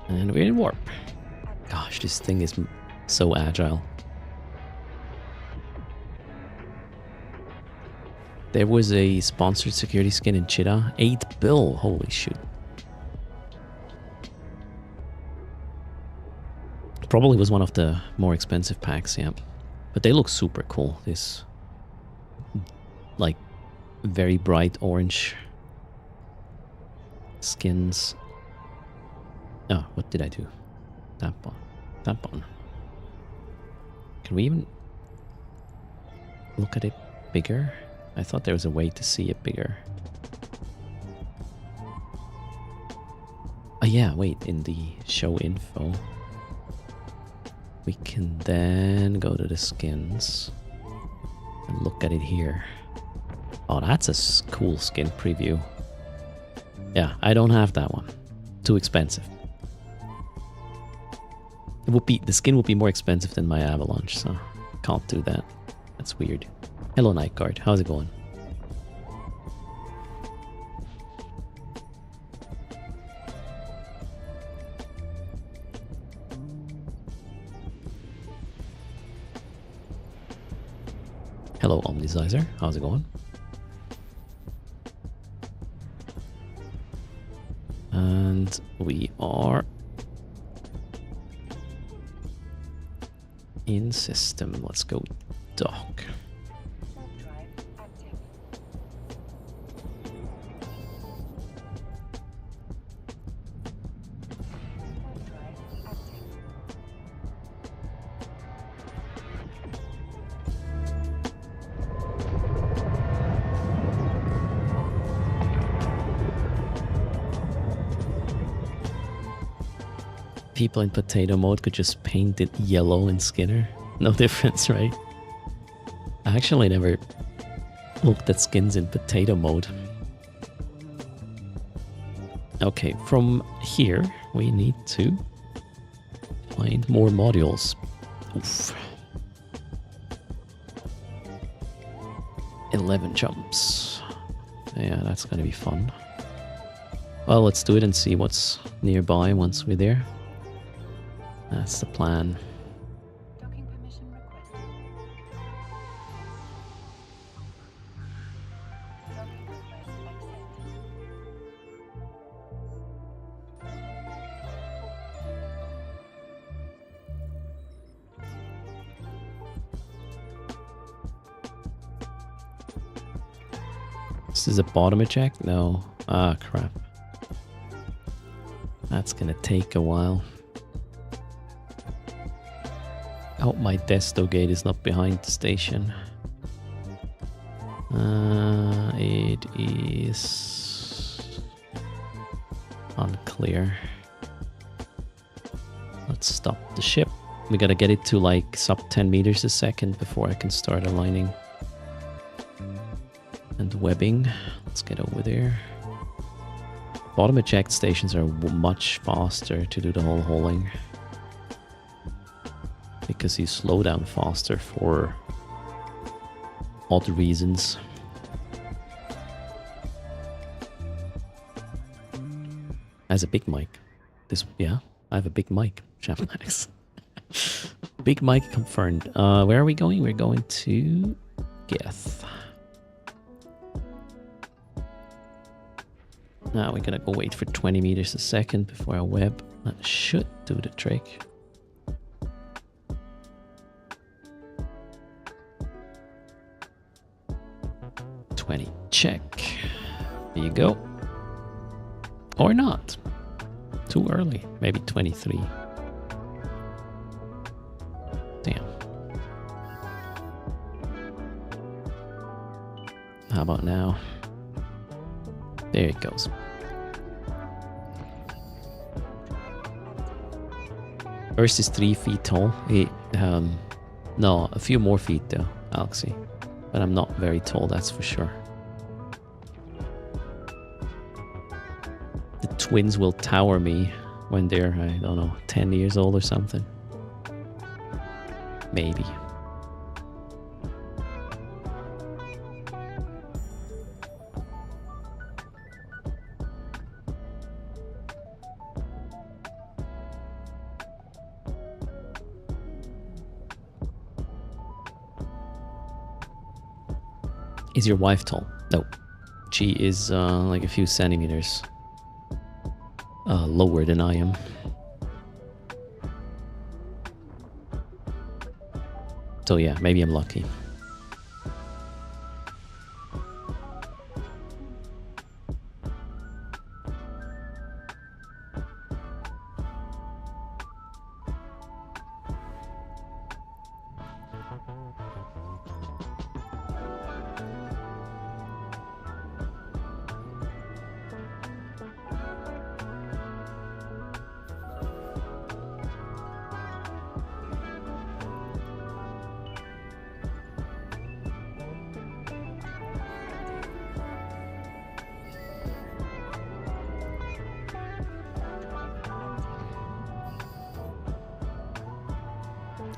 And we're in warp. Gosh, this thing is so agile. There was a sponsored security skin in Cheetah. 8 bill. Holy shoot. Probably was one of the more expensive packs, yeah. But they look super cool. This, like, very bright orange skins. Oh, what did I do? That one. That one. Can we even look at it bigger? I thought there was a way to see it bigger. Oh yeah, wait, in the show info. We can then go to the skins and look at it here. Oh, that's a cool skin preview. Yeah, I don't have that one. Too expensive. It would be, the skin would be more expensive than my avalanche, so can't do that. That's weird. Hello, Nightguard. How's it going? Hello, Omnizizer. How's it going? And we are in system. Let's go dock. Warp drive active. People in potato mode could just paint it yellow in Skinner. No difference, right? I actually never looked at skins in potato mode. Okay, from here we need to find more modules. Oof. 11 jumps. Yeah, that's gonna be fun. Well, let's do it and see what's nearby once we're there. That's the plan. Docking permission requested. Docking request accepted. This is a bottom eject? No. Ah, crap. That's gonna take a while. I hope my Desto gate is not behind the station. It is unclear. Let's stop the ship. We gotta get it to like sub 10 meters a second before I can start aligning and webbing. Let's get over there. Bottom eject stations are much faster to do the whole hauling because you slow down faster for odd reasons. As a big mic. Yeah, I have a big mic. Max. Big mic confirmed. Where are we going? We're going to Geth. Now we're gonna go wait for 20 meters a second before I web. That should do the trick. Check. There you go. Or not. Too early. Maybe 23. Damn. How about now? There it goes. Erst is 3 feet tall. No, a few more feet though, Alexi. But I'm not very tall, that's for sure. The twins will tower me when they're, I don't know, 10 years old or something. Maybe. Is your wife tall? No. She is like a few centimeters lower than I am. So yeah, maybe I'm lucky.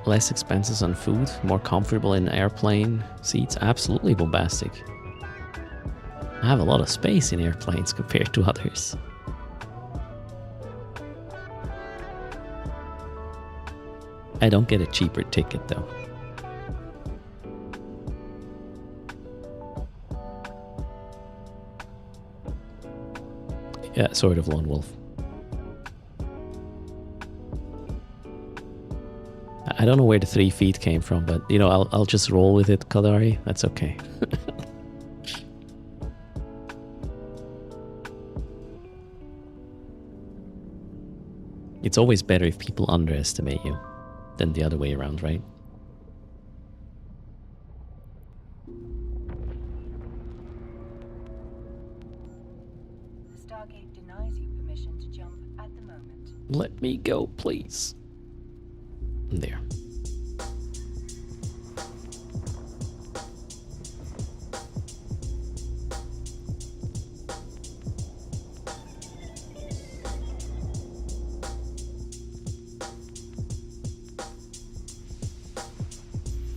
Less expenses on food, more comfortable in airplane seats. Absolutely bombastic. I have a lot of space in airplanes compared to others. I don't get a cheaper ticket though. Yeah, sort of lone wolf. I don't know where the 3 feet came from, but you know, I'll just roll with it, Kadari. That's okay. It's always better if people underestimate you than the other way around, right? The Stargate denies you permission to jump at the moment. Let me go, please. There.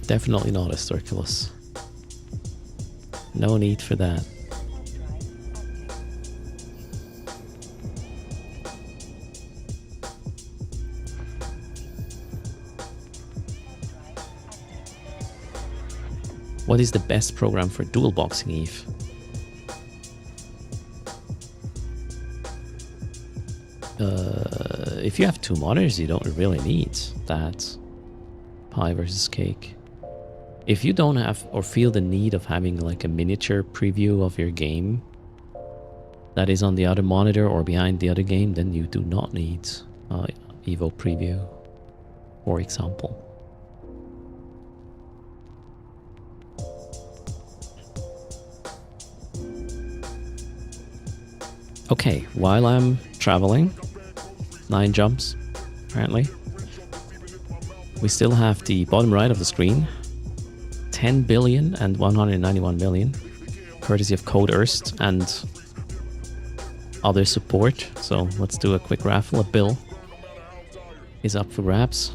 Definitely not a circulus. No need for that. What is the best program for dual boxing, Eve? If you have two monitors, you don't really need that. Pie versus cake. If you don't have or feel the need of having like a miniature preview of your game that is on the other monitor or behind the other game, then you do not need Evo preview, for example. Okay, while I'm traveling, 9 jumps, apparently. We still have the bottom right of the screen, 10 billion and 191 million, courtesy of code erst and other support. So let's do a quick raffle. A bill is up for grabs.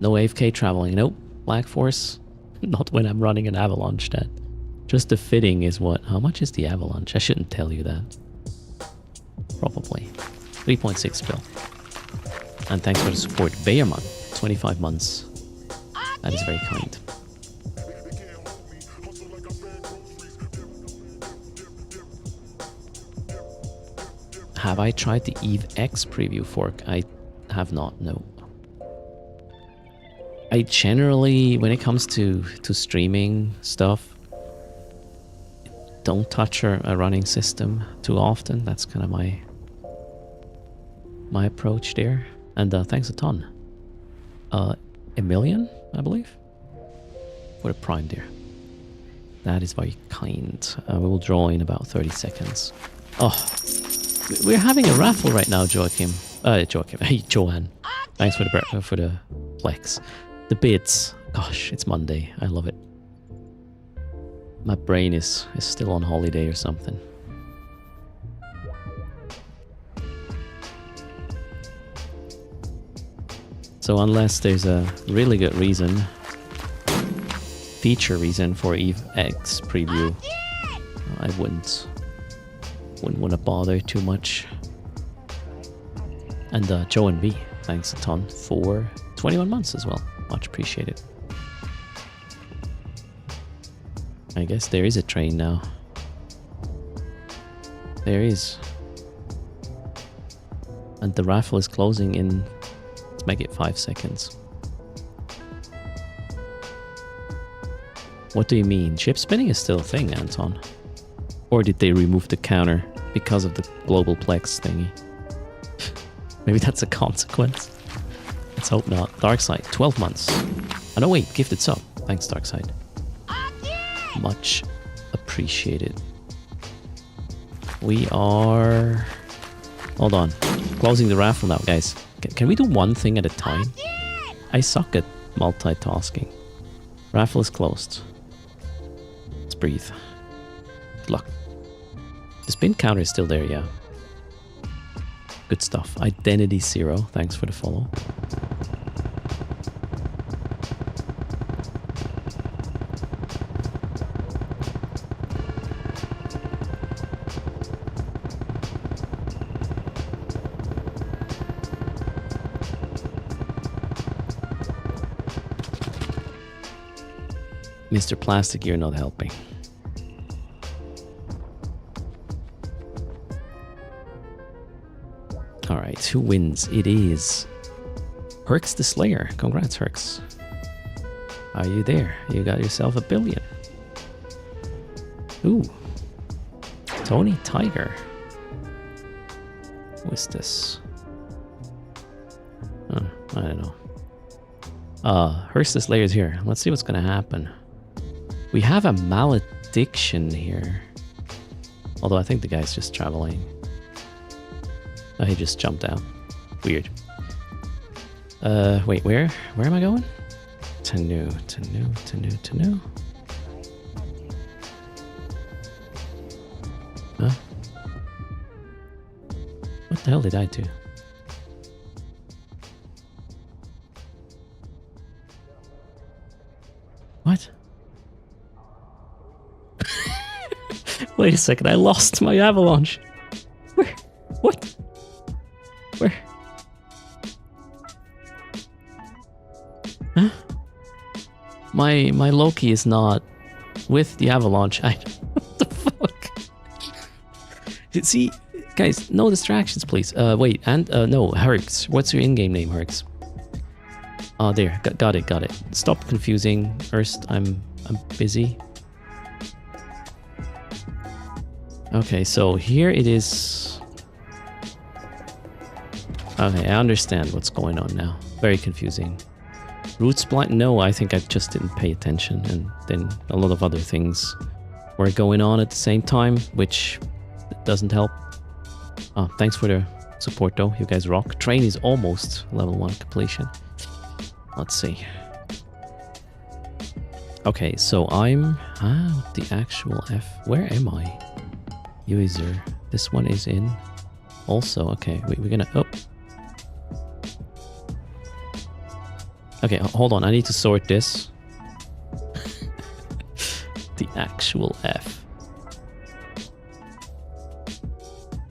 No AFK traveling. Nope. Black Force. Not when I'm running an avalanche, Dad. Just the fitting is what? How much is the avalanche? I shouldn't tell you that. Probably 3.6 bill. And thanks for the support. Bayerman, 25 months. That is very kind. Have I tried the Eve X preview fork? I have not, no. I generally, when it comes to streaming stuff, don't touch a running system too often. That's kind of my approach there. And thanks a ton. A million, I believe, for the prime there. That is very kind. We will draw in about 30 seconds. Oh, we're having a raffle right now, Joachim. Hey, Joanne. Thanks for the PLEX. The bids. Gosh, it's Monday. I love it. My brain is still on holiday or something. So unless there's a really good reason, feature reason for Eve X preview, I wouldn't want to bother too much. And Joe and B, thanks a ton for 21 months as well. Much appreciated. I guess there is a train now. There is. And the raffle is closing in, let's make it 5 seconds. What do you mean? Ship spinning is still a thing, Anton. Or did they remove the counter because of the global PLEX thingy? Maybe that's a consequence. Let's hope not. Darkside, 12 months. Oh no, wait, gifted sub. Thanks, Darkside. Much appreciated. We are... Hold on. Closing the raffle now, guys. Can we do one thing at a time? I suck at multitasking. Raffle is closed. Let's breathe. Good luck. The spin counter is still there, yeah. Good stuff. Identity 0. Thanks for the follow. Mr. Plastic, you're not helping. Alright, who wins? It is Herx the Slayer. Congrats, Herx. Are you there? You got yourself $1 billion. Ooh. Tony Tiger. Who is this? Oh, I don't know. Herx the Slayer is here. Let's see what's gonna happen. We have a malediction here. Although I think the guy's just traveling. Oh, he just jumped out. Weird. Wait, where am I going? Tanu. Huh? What the hell did I do? What? Wait a second, I lost my avalanche. Where? What? Where? Huh? My Loki is not with the avalanche. What the fuck? See, guys, no distractions, please. Wait, and no, Herx. What's your in-game name, Herx? There, got it. Stop confusing. Erst, I'm busy. Okay, so here it is. Okay, I understand what's going on now. Very confusing. Root Spline? No, I think I just didn't pay attention, and then a lot of other things were going on at the same time, which doesn't help. Oh, thanks for the support though, you guys rock. Train is almost level 1 completion. Let's see. Okay, so I'm... the actual F... Where am I? User. This one is in. Also, okay, we're gonna... Oh. Okay, hold on, I need to sort this. The actual F.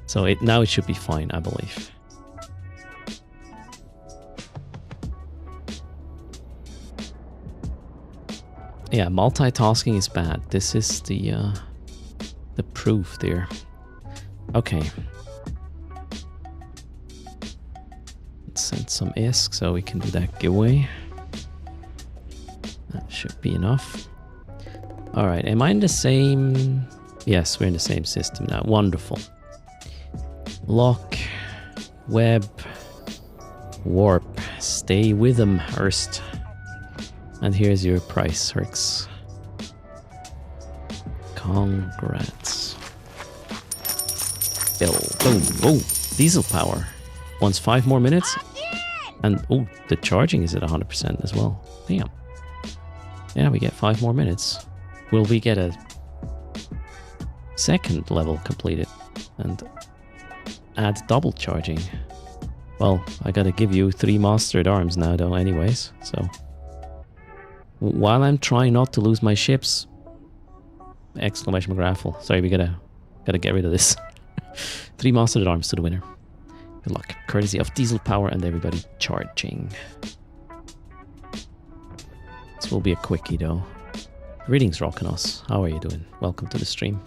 So now it should be fine, I believe. Yeah, multitasking is bad. This is the proof there. Okay. Let's send some ISK so we can do that giveaway. That should be enough. Alright, am I in the same... Yes, we're in the same system now. Wonderful. Lock, web, warp. Stay with them, Erst. And here's your price, Herx. Congrats. Bill. Boom. Oh, diesel power. Wants 5 more minutes. And oh, the charging is at 100% as well. Damn. Yeah, we get 5 more minutes. Will we get a second level completed and add double charging? Well, I gotta give you 3 mastered arms now though anyways, so... While I'm trying not to lose my ships... Exclamation raffle. Sorry, we gotta get rid of this. 3 mastered arms to the winner. Good luck. Courtesy of diesel power and everybody charging. This will be a quickie though. Greetings, Rockanos. How are you doing? Welcome to the stream.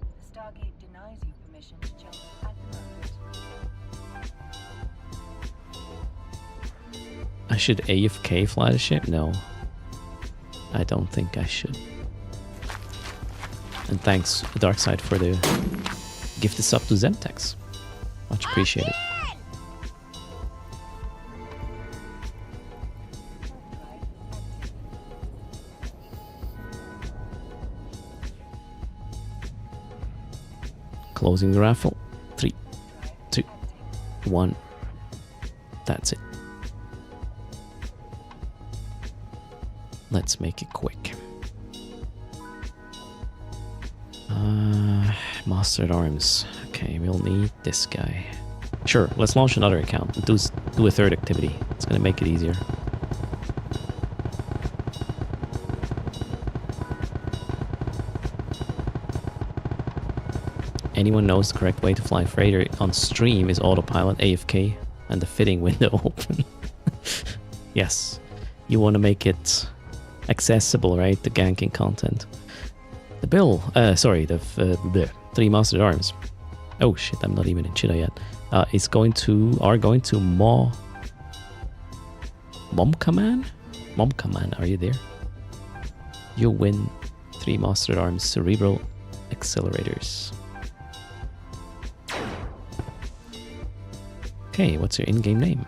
The Stargate denies you permission to jump at the moment. I should AFK fly the ship? No. I don't think I should. And thanks, Darkside, for the gift sub to Zemtex. Much appreciated. Closing the raffle. 3, 2, 1. That's it. Let's make it quick. Mastered arms. Okay, we'll need this guy. Sure, let's launch another account. Do a third activity. It's gonna make it easier. Anyone knows the correct way to fly freighter on stream is autopilot, AFK, and the fitting window open. Yes, you want to make it accessible, right? The ganking content. The bill, sorry, the 3 mastered arms. Oh shit, I'm not even in Chile yet. It's going to Mom Command? Mom Command, are you there? You win 3 mastered arms cerebral accelerators. Okay, what's your in-game name?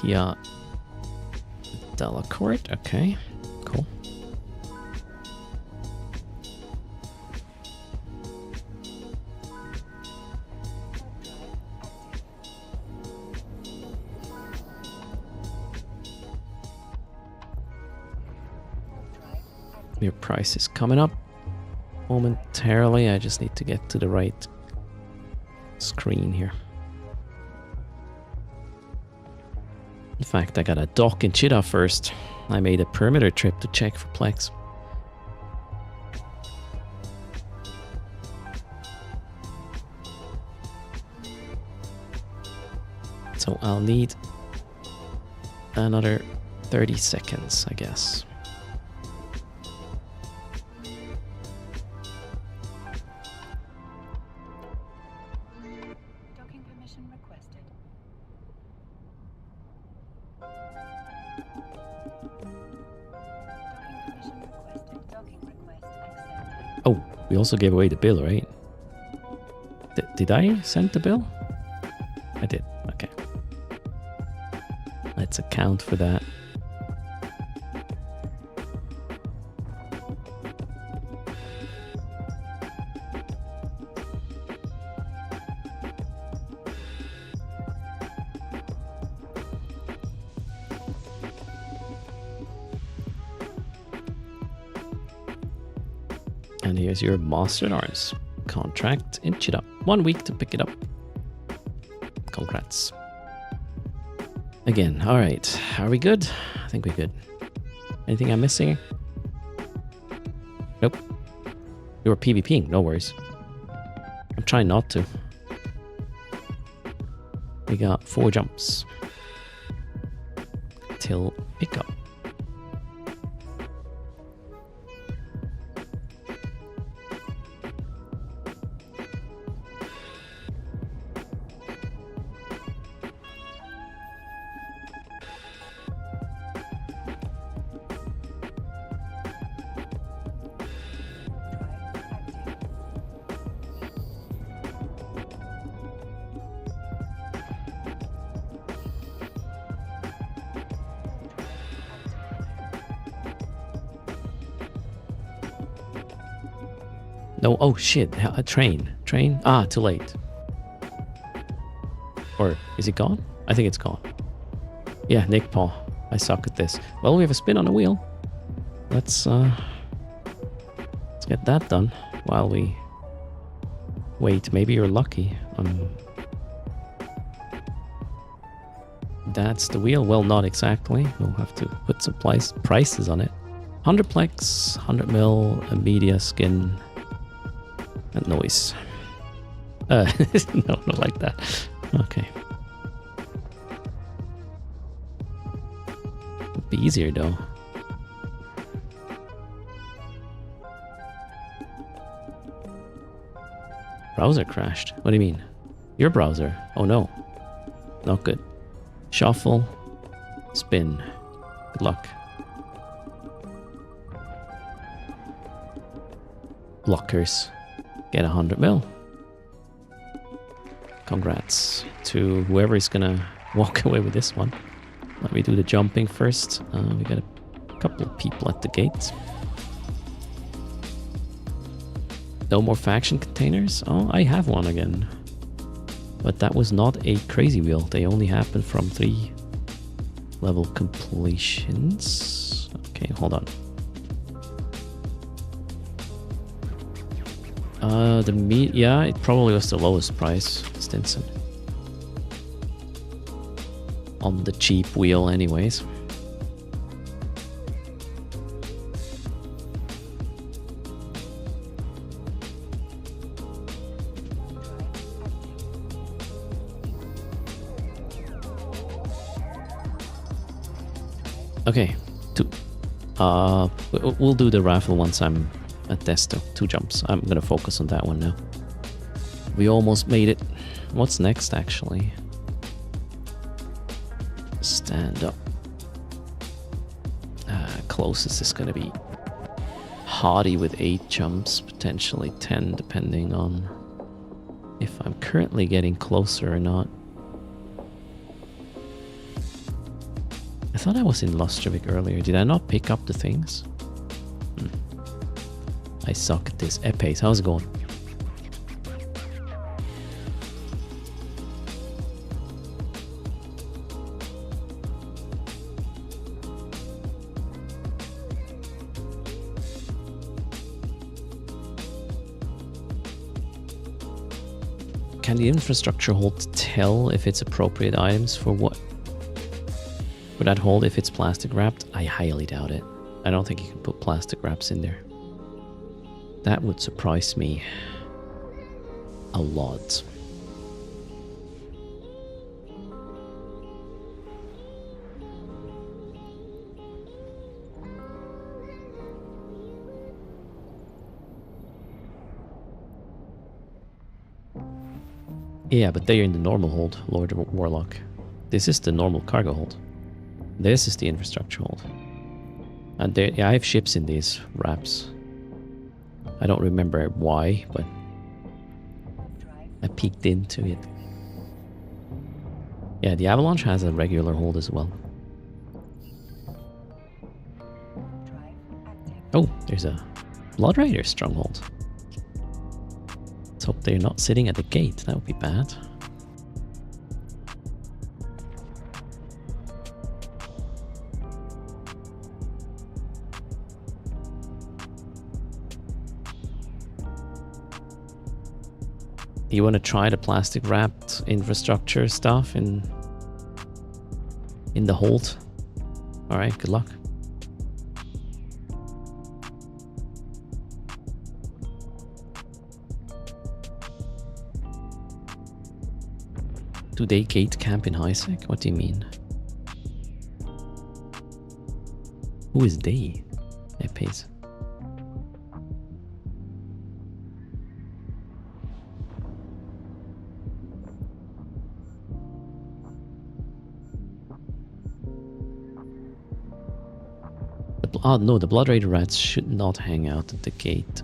Kia Delacorte. Okay, cool. Your price is coming up momentarily. I just need to get to the right screen here. In fact, I got a dock in Cheetah first. I made a perimeter trip to check for PLEX. So I'll need another 30 seconds, I guess. Docking permission requested. Docking permission requested. Docking request accepted. Oh, we also gave away the bill, right? Did I send the bill? I did. Okay. Let's account for that. And here's your Master in Arms contract in Cheetah. 1 week to pick it up. Congrats. Again, all right. Are we good? I think we're good. Anything I'm missing? Nope. You were PvPing, no worries. I'm trying not to. We got 4 jumps till pickup. No, oh shit, a train. Train? Ah, too late. Or is it gone? I think it's gone. Yeah, Nick Paul. I suck at this. Well, we have a spin on the wheel. Let's get that done while we wait. Maybe you're lucky. That's the wheel. Well, not exactly. We'll have to put some prices on it. 100 plex, 100 mil, a media skin, and noise. No, not like that. Okay. It'd be easier though. Browser crashed. What do you mean? Your browser? Oh no. Not good. Shuffle. Spin. Good luck. Blockers. Get 100 mil. Congrats to whoever is gonna walk away with this one. Let me do the jumping first. We got a couple of people at the gate. No more faction containers? Oh, I have one again. But that was not a crazy wheel. They only happen from 3 level completions. Okay, hold on. Yeah, it probably was the lowest price, Stinson. On the cheap wheel anyways. Okay, we'll do the raffle once I'm at Desto. 2 jumps. I'm gonna focus on that one now. We almost made it. What's next, actually? Stand up. Closest is gonna be Hottie with 8 jumps, potentially 10, depending on if I'm currently getting closer or not. I thought I was in Lostravik earlier. Did I not pick up the things? I suck at this. Epes, how's it going? Can the infrastructure hold tell if it's appropriate items for what? For that hold if it's plastic wrapped? I highly doubt it. I don't think you can put plastic wraps in there. That would surprise me a lot. Yeah, but they're in the normal hold, Lord Warlock. This is the normal cargo hold. This is the infrastructure hold. And there, yeah, I have ships in these wraps. I don't remember why, but I peeked into it. Yeah, the Avalanche has a regular hold as well. Oh, there's a Blood Raider stronghold. Let's hope they're not sitting at the gate. That would be bad. You want to try the plastic wrapped infrastructure stuff in the hold? All right, good luck. Do they gate camp in Highsec? What do you mean? Who is they? Epes. Oh no, the Blood Raider rats should not hang out at the gate,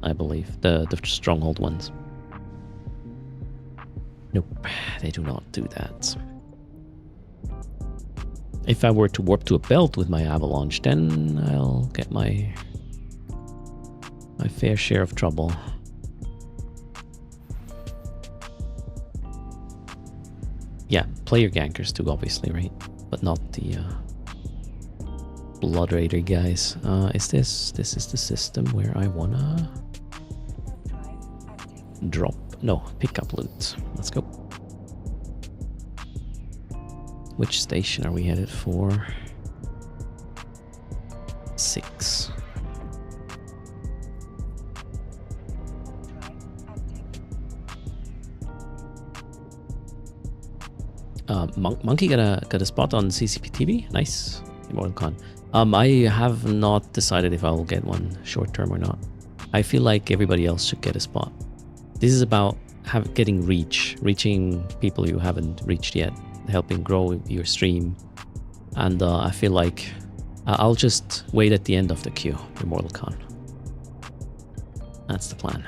I believe. The stronghold ones. Nope, they do not do that. If I were to warp to a belt with my Avalanche, then I'll get my fair share of trouble. Yeah, player gankers too, obviously, right? But not the Blood Raider guys. Is this is the system where I wanna drop? No, pick up loot. Let's go. Which station are we headed for? 6. Monkey got a spot on CCTV. Nice. Immortal Con. I have not decided if I will get one short term or not. I feel like everybody else should get a spot. This is about getting reaching people you haven't reached yet, helping grow your stream, and I feel like I'll just wait at the end of the queue, Immortal Con. That's the plan.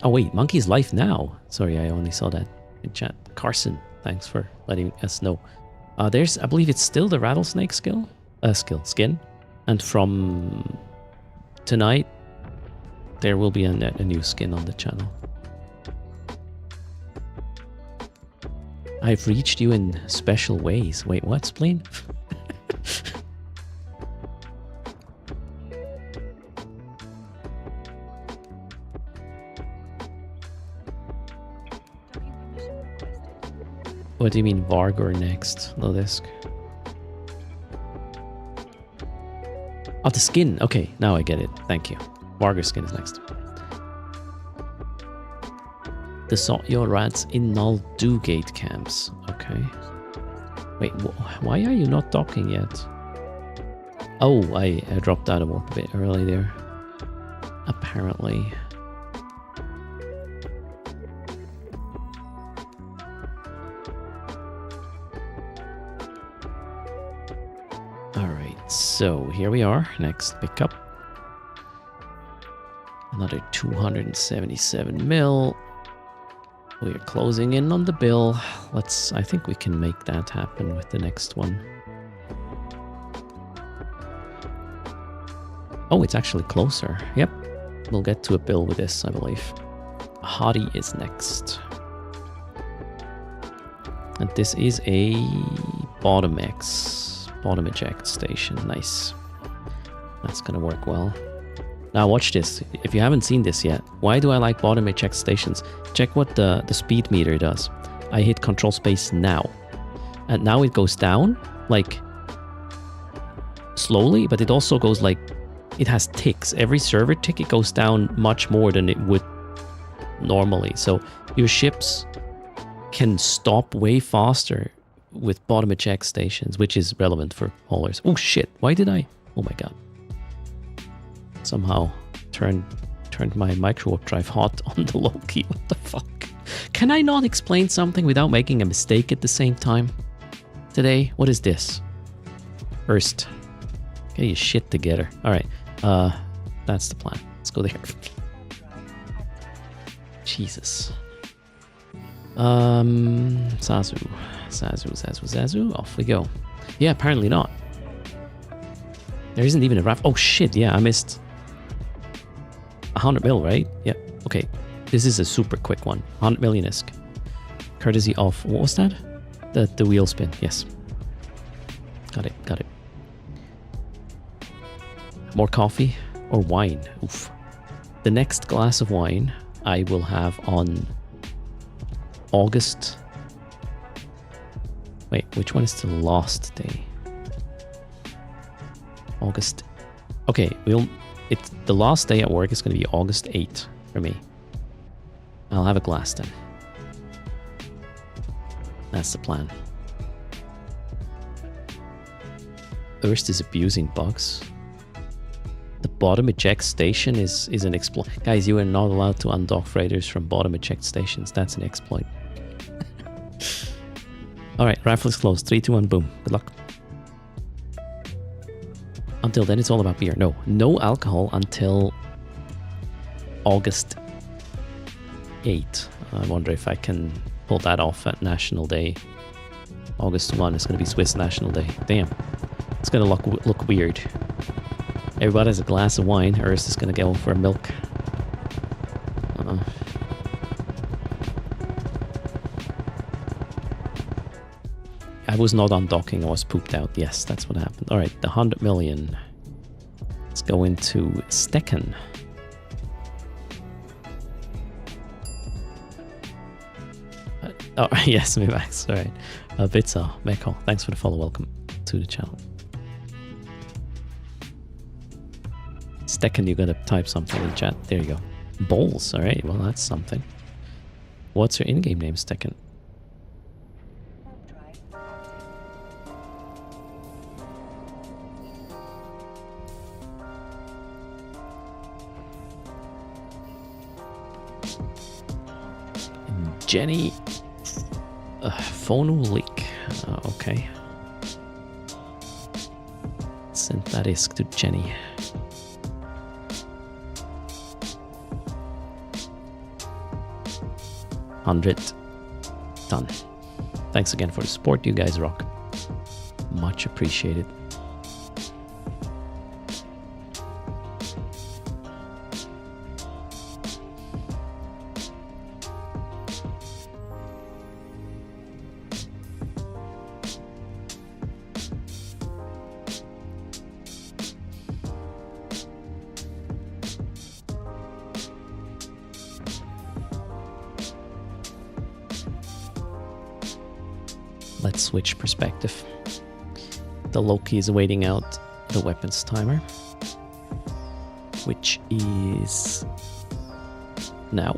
Oh wait, Monkey's live now. Sorry, I only saw that in chat. Carson, thanks for letting us know. There's, I believe it's still the rattlesnake skin, and from tonight there will be a new skin on the channel. I've reached you in special ways. Wait, what, Spleen? What do you mean, Vargor next? Lodisk. Oh, the skin. Okay, now I get it. Thank you. Vargor skin is next. The Sotyo rats in Null do gate camps. Okay. Wait, why are you not docking yet? Oh, I dropped out of warp a bit early there. Apparently. Alright, so here we are. Next pickup. Another 277 mil. We are closing in on the bill. I think we can make that happen with the next one. Oh, it's actually closer. Yep. We'll get to a bill with this, I believe. Hottie is next. And this is a bottom eject station. Nice. That's gonna work well. Now watch this. If you haven't seen this yet, why do I like bottom eject stations? Check what the speed meter does. I hit control space now. And now it goes down, like, slowly, but it also goes like, it has ticks. Every server tick, it goes down much more than it would normally. So your ships can stop way faster with bottom eject stations, which is relevant for haulers. Oh shit, why did I? Oh my god. Somehow turned my micro warp drive hot on the Loki. What the fuck? Can I not explain something without making a mistake at the same time? Today, what is this? Erst. Get your shit together. Alright, that's the plan. Let's go there. Jesus. Zazu, off we go. Yeah, apparently not. There isn't even a raft. Oh shit, yeah, I missed 100 mil, right? Yeah, okay. This is a super quick one. 100 million-esque. Courtesy of, what was that? The wheel spin, yes. Got it. More coffee or wine? Oof. The next glass of wine I will have on August. Wait, which one is the last day? August. Okay, it's the last day at work is going to be August 8th for me. I'll have a glass then. That's the plan. Erst is abusing bugs. The bottom eject station is an exploit. Guys, you are not allowed to undock freighters from bottom eject stations. That's an exploit. Alright, rifle is closed. 3, 2, 1, boom. Good luck. Until then, it's all about beer. No alcohol until August 8th. I wonder if I can pull that off at National Day. August 1 is going to be Swiss National Day. Damn. It's going to look weird. Everybody has a glass of wine. Erst is going to go for milk. I was not undocking, I was pooped out. Yes, that's what happened. Alright, the 100 million. Let's go into Stecken. Oh, yes, Mivax. Alright. Vitsa, Meko, thanks for the follow. Welcome to the channel. Stecken, you gotta type something in chat. There you go. Bowls, alright. Well, that's something. What's your in-game name, Stecken? Jenny phone leak. Okay. Send that disk to Jenny. $100. Done. Thanks again for the support. You guys rock. Much appreciated. Let's switch perspective. The Loki is waiting out the weapons timer, which is now.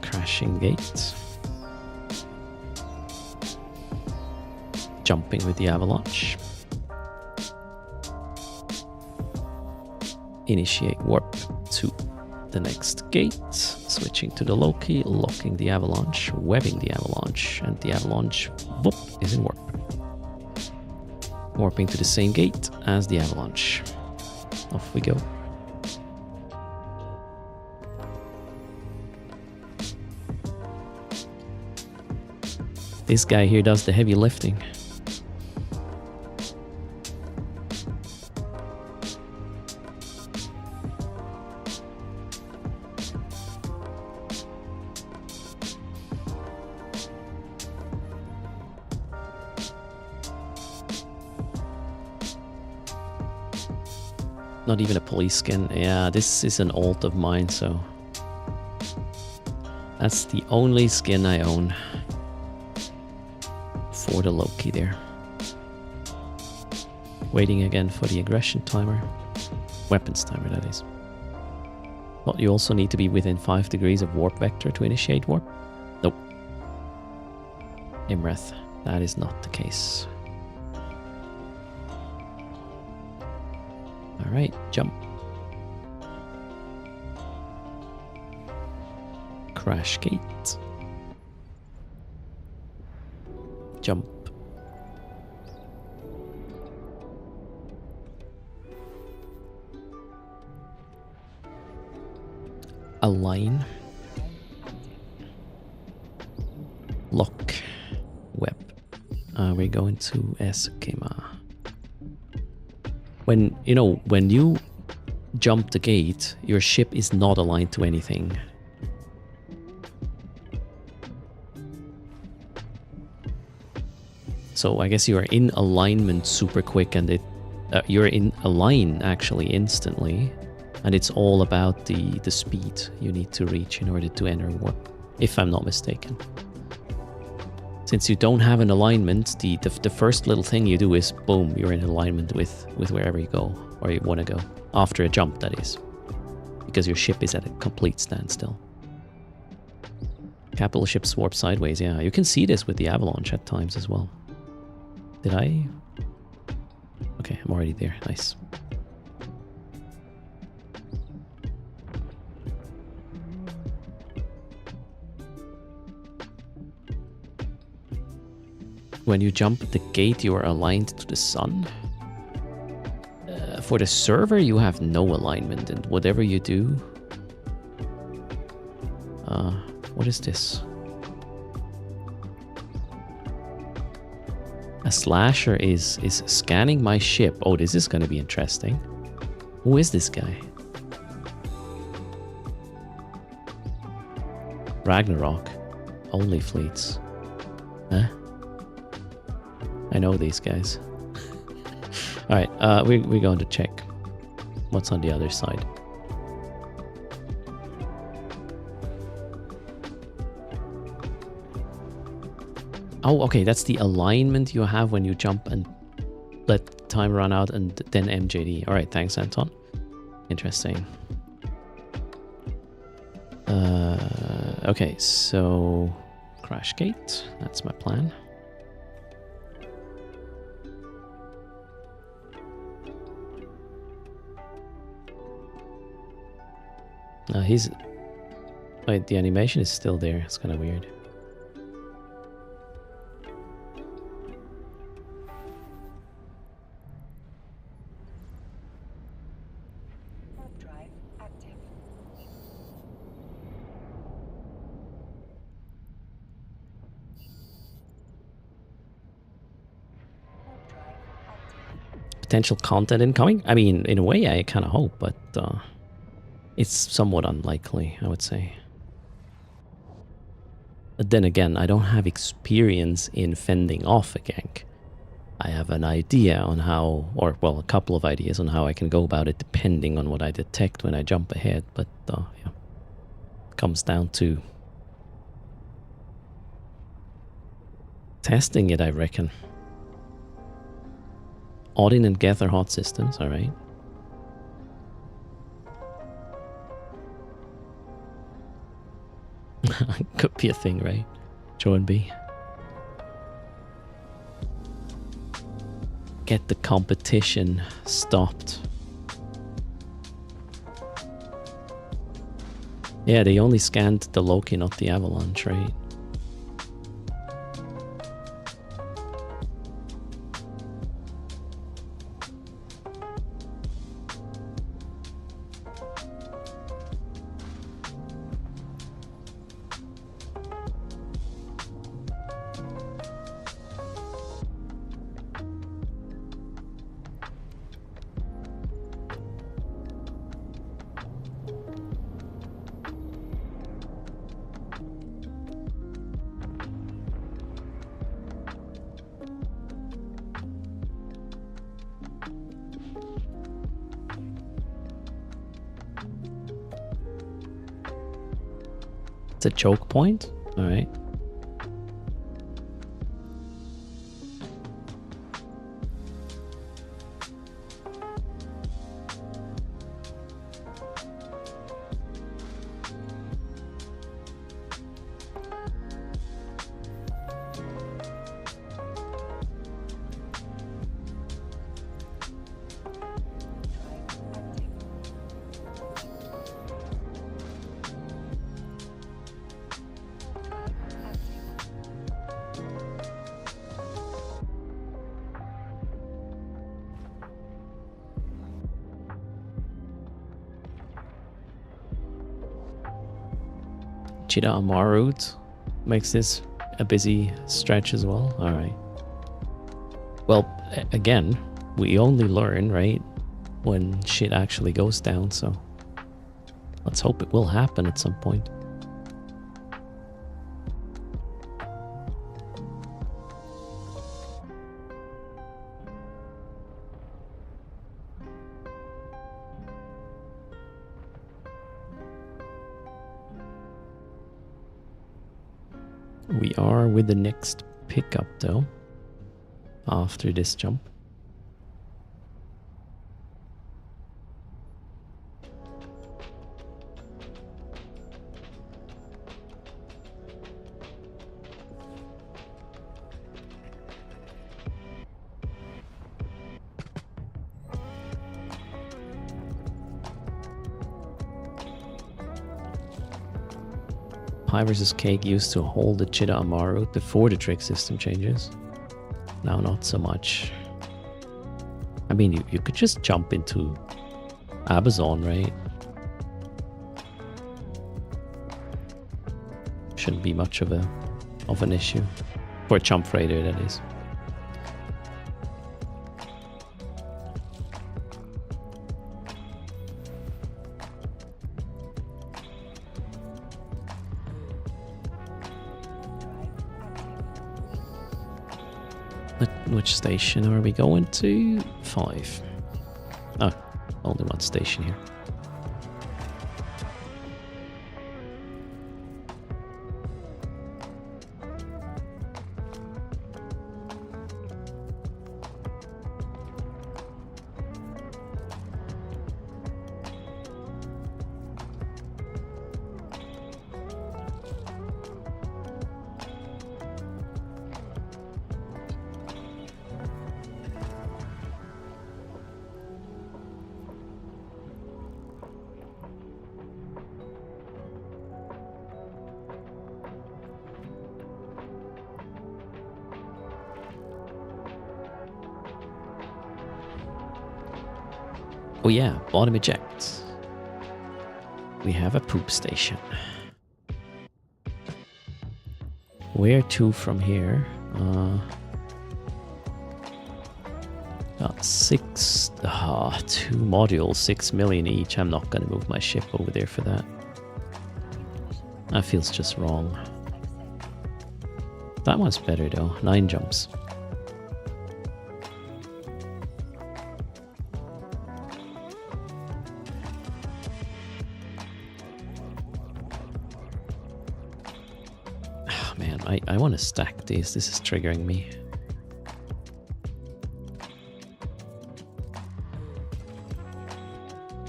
Crashing gate. Jumping with the avalanche. Initiate warp to the next gate, switching to the Loki, locking the avalanche, webbing the avalanche, and the avalanche, whoop, is in warp. Warping to the same gate as the avalanche. Off we go. This guy here does the heavy lifting. Not even a police skin. Yeah, this is an alt of mine, so that's the only skin I own for the Loki there. Waiting again for the aggression timer. Weapons timer, that is. But you also need to be within 5 degrees of warp vector to initiate warp. Nope. Imreth, that is not the case. Alright, jump. Crash gate. Jump. Align. Lock. Web. We're going to Eskima. When you jump the gate, your ship is not aligned to anything. So I guess you are in alignment super quick, and you're in align actually instantly, and it's all about the speed you need to reach in order to enter warp, if I'm not mistaken. Since you don't have an alignment, the first little thing you do is boom, you're in alignment with wherever you go, or you want to go after a jump, that is, because your ship is at a complete standstill. Capital ships warp sideways. Yeah, you can see this with the avalanche at times as well. Did I? Okay, I'm already there. Nice. When you jump the gate, you are aligned to the sun. For the server, you have no alignment, and whatever you do... what is this? A slasher is scanning my ship. Oh, this is going to be interesting. Who is this guy? Ragnarok. Only fleets. Huh? I know these guys. Alright, we're going to check what's on the other side. Oh, okay, that's the alignment you have when you jump and let time run out and then MJD. Alright, thanks, Anton. Interesting. Okay, so... Crash gate, that's my plan. He's... Wait, the animation is still there. It's kind of weird. Warp drive active. Warp drive active. Potential content incoming? I mean, in a way, I kind of hope, but it's somewhat unlikely, I would say. But then again, I don't have experience in fending off a gank. I have an idea on how, or well, a couple of ideas on how I can go about it depending on what I detect when I jump ahead, but yeah. It comes down to testing it, I reckon. Odin and Geth are hot systems, alright. Could be a thing, right? Joe and B. Get the competition stopped. Yeah, they only scanned the Loki, not the Avalanche, right? It's a choke point. All right. Cheetah Amar route makes this a busy stretch as well. All right. Well, again, we only learn, right, when shit actually goes down, so let's hope it will happen at some point. We are with the next pickup though, after this jump. Pie vs. Cake used to hold the Cheetah Amar route before the trick system changes. Now not so much. I mean, you could just jump into Amazon, right? Shouldn't be much of an issue. For a jump freighter, that is. Which station are we going to? 5. Oh, only one station here. Oh yeah, bottom eject. We have a poop station. Where to from here? Got 6, 2 modules, 6 million each. I'm not gonna move my ship over there for that. That feels just wrong. That one's better though, 9 jumps. Man, I want to stack these. This is triggering me.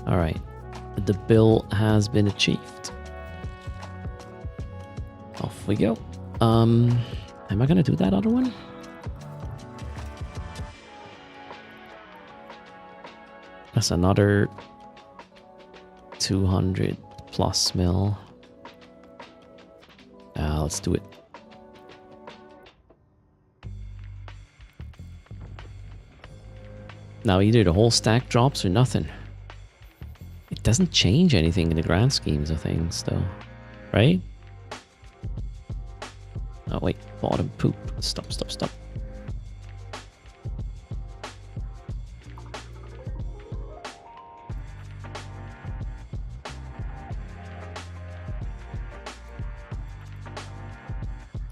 Alright. The bill has been achieved. Off we go. Am I going to do that other one? That's another 200 plus mil. Let's do it. Now either the whole stack drops or nothing. It doesn't change anything in the grand schemes of things though, right? Oh wait, bottom poop. Stop.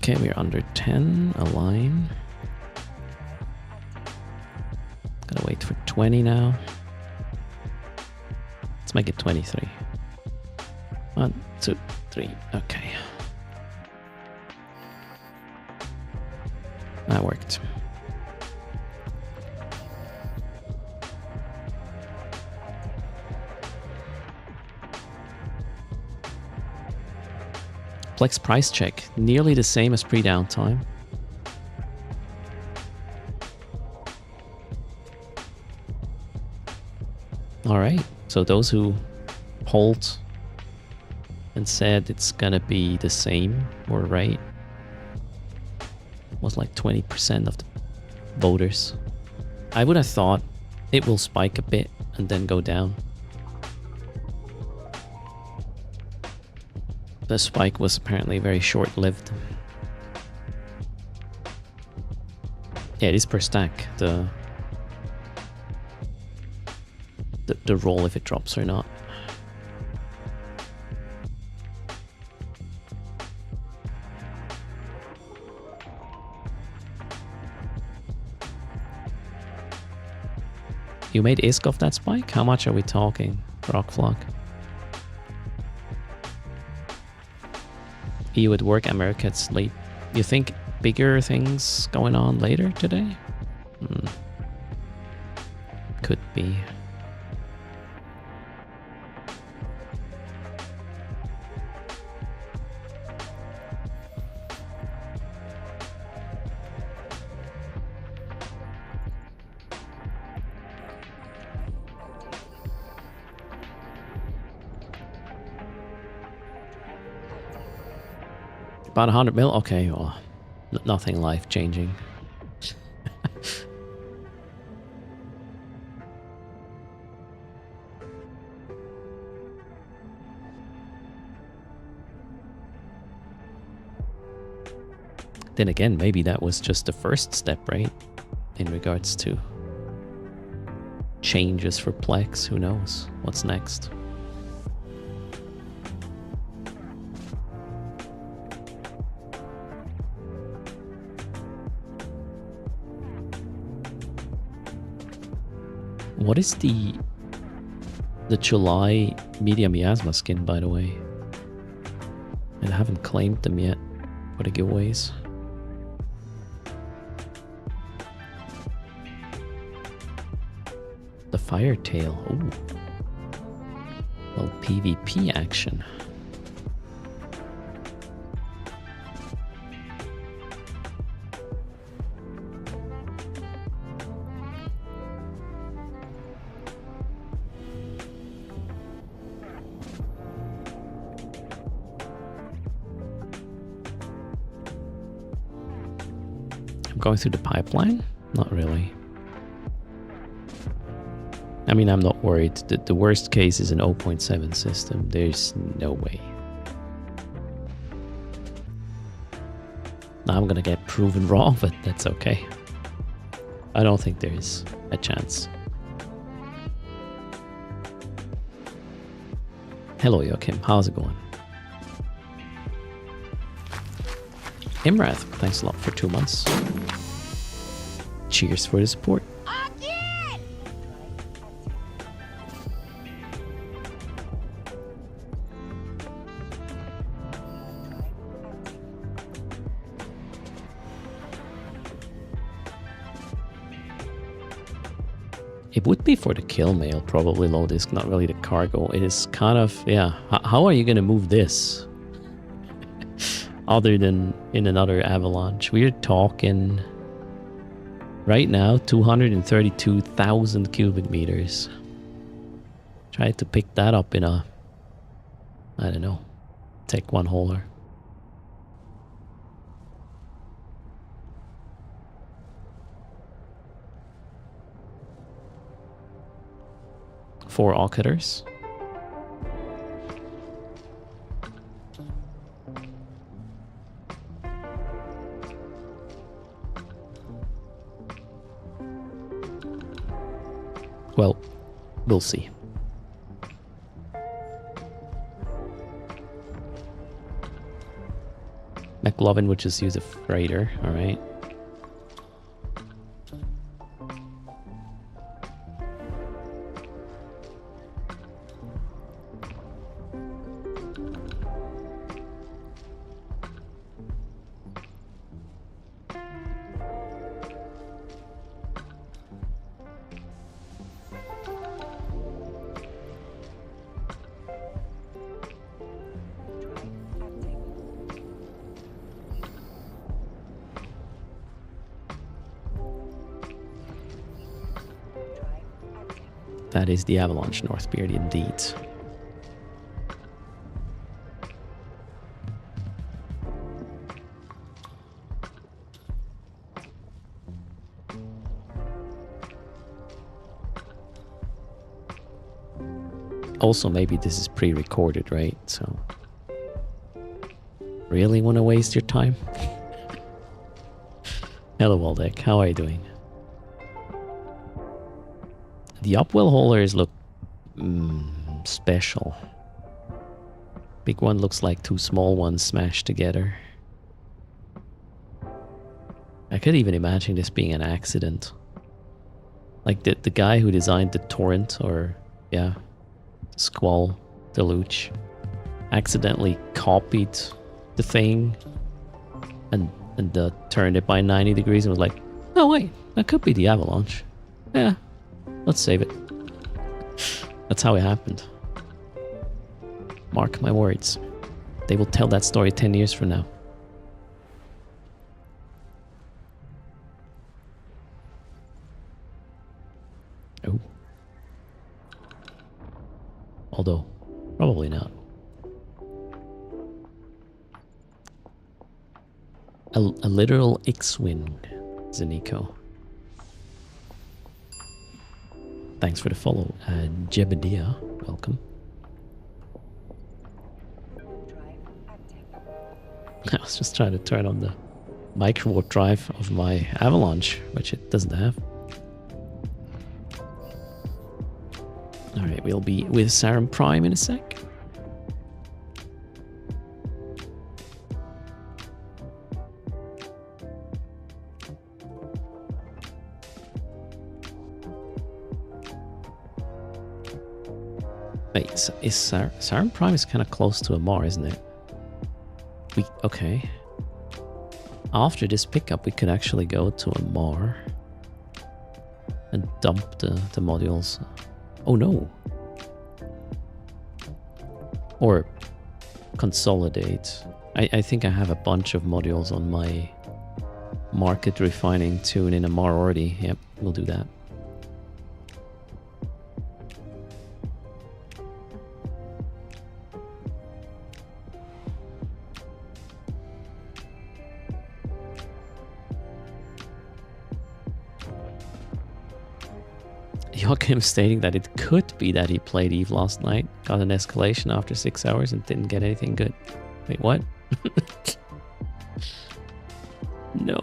Okay, we're under 10, align. Gotta wait for 20 now. Let's make it 23. 1, 2, 3. Okay. That worked. PLEX price check. Nearly the same as pre-downtime. Alright, so those who polled and said it's gonna be the same were right. Was like 20% of the voters. I would have thought it will spike a bit and then go down. The spike was apparently very short-lived. Yeah, it is per stack, the roll if it drops or not. You made ISK off that spike? How much are we talking, Rockflock? EU at work, America at sleep. You think bigger things going on later today? Could be. About 100 mil? Okay, well, nothing life-changing. Then again, maybe that was just the first step, right? In regards to changes for PLEX, who knows what's next? What is the July Media Miasma skin, by the way? I haven't claimed them yet for the giveaways. The Firetail. Ooh. Well, PvP action. Going through the pipeline? Not really. I mean, I'm not worried. The worst case is an 0.7 system. There's no way. Now I'm gonna get proven wrong, but that's okay. I don't think there's a chance. Hello, Joachim. How's it going? Imrath, thanks a lot for 2 months. Cheers for the support. It would be for the kill mail, probably low disk, not really the cargo. It is kind of, yeah. How are you going to move this? Other than in another avalanche. We're talking right now 232,000 cubic meters. Try to pick that up in a, I don't know, take one hauler. Four occupers. Well, we'll see. McLovin would just use a freighter, alright. That is the Avalanche Northbeard indeed. Also, maybe this is pre-recorded, right? So, really want to waste your time? Hello, Waldeck. How are you doing? The upwell haulers look special. Big one looks like two small ones smashed together. I could even imagine this being an accident. Like the guy who designed the Torrent, or yeah, Squall Deluge, accidentally copied the thing and turned it by 90 degrees and was like, oh wait, that could be the Avalanche. Yeah, let's save it. That's how it happened. Mark my words. They will tell that story 10 years from now. Oh. Although, probably not. A literal X-Wing, Zanico. Thanks for the follow. Jebediah, welcome. I was just trying to turn on the micro warp drive of my Avalanche, which it doesn't have. Alright, we'll be with Sarum Prime in a sec. Wait, is Sarum Prime is kind of close to Amar, isn't it? Okay. After this pickup, we could actually go to Amar and dump the modules. Oh no. Or consolidate. I think I have a bunch of modules on my market refining tune in Amar already. Yep, we'll do that. Joachim stating that it could be that he played Eve last night, got an escalation after 6 hours and didn't get anything good. Wait, what? No.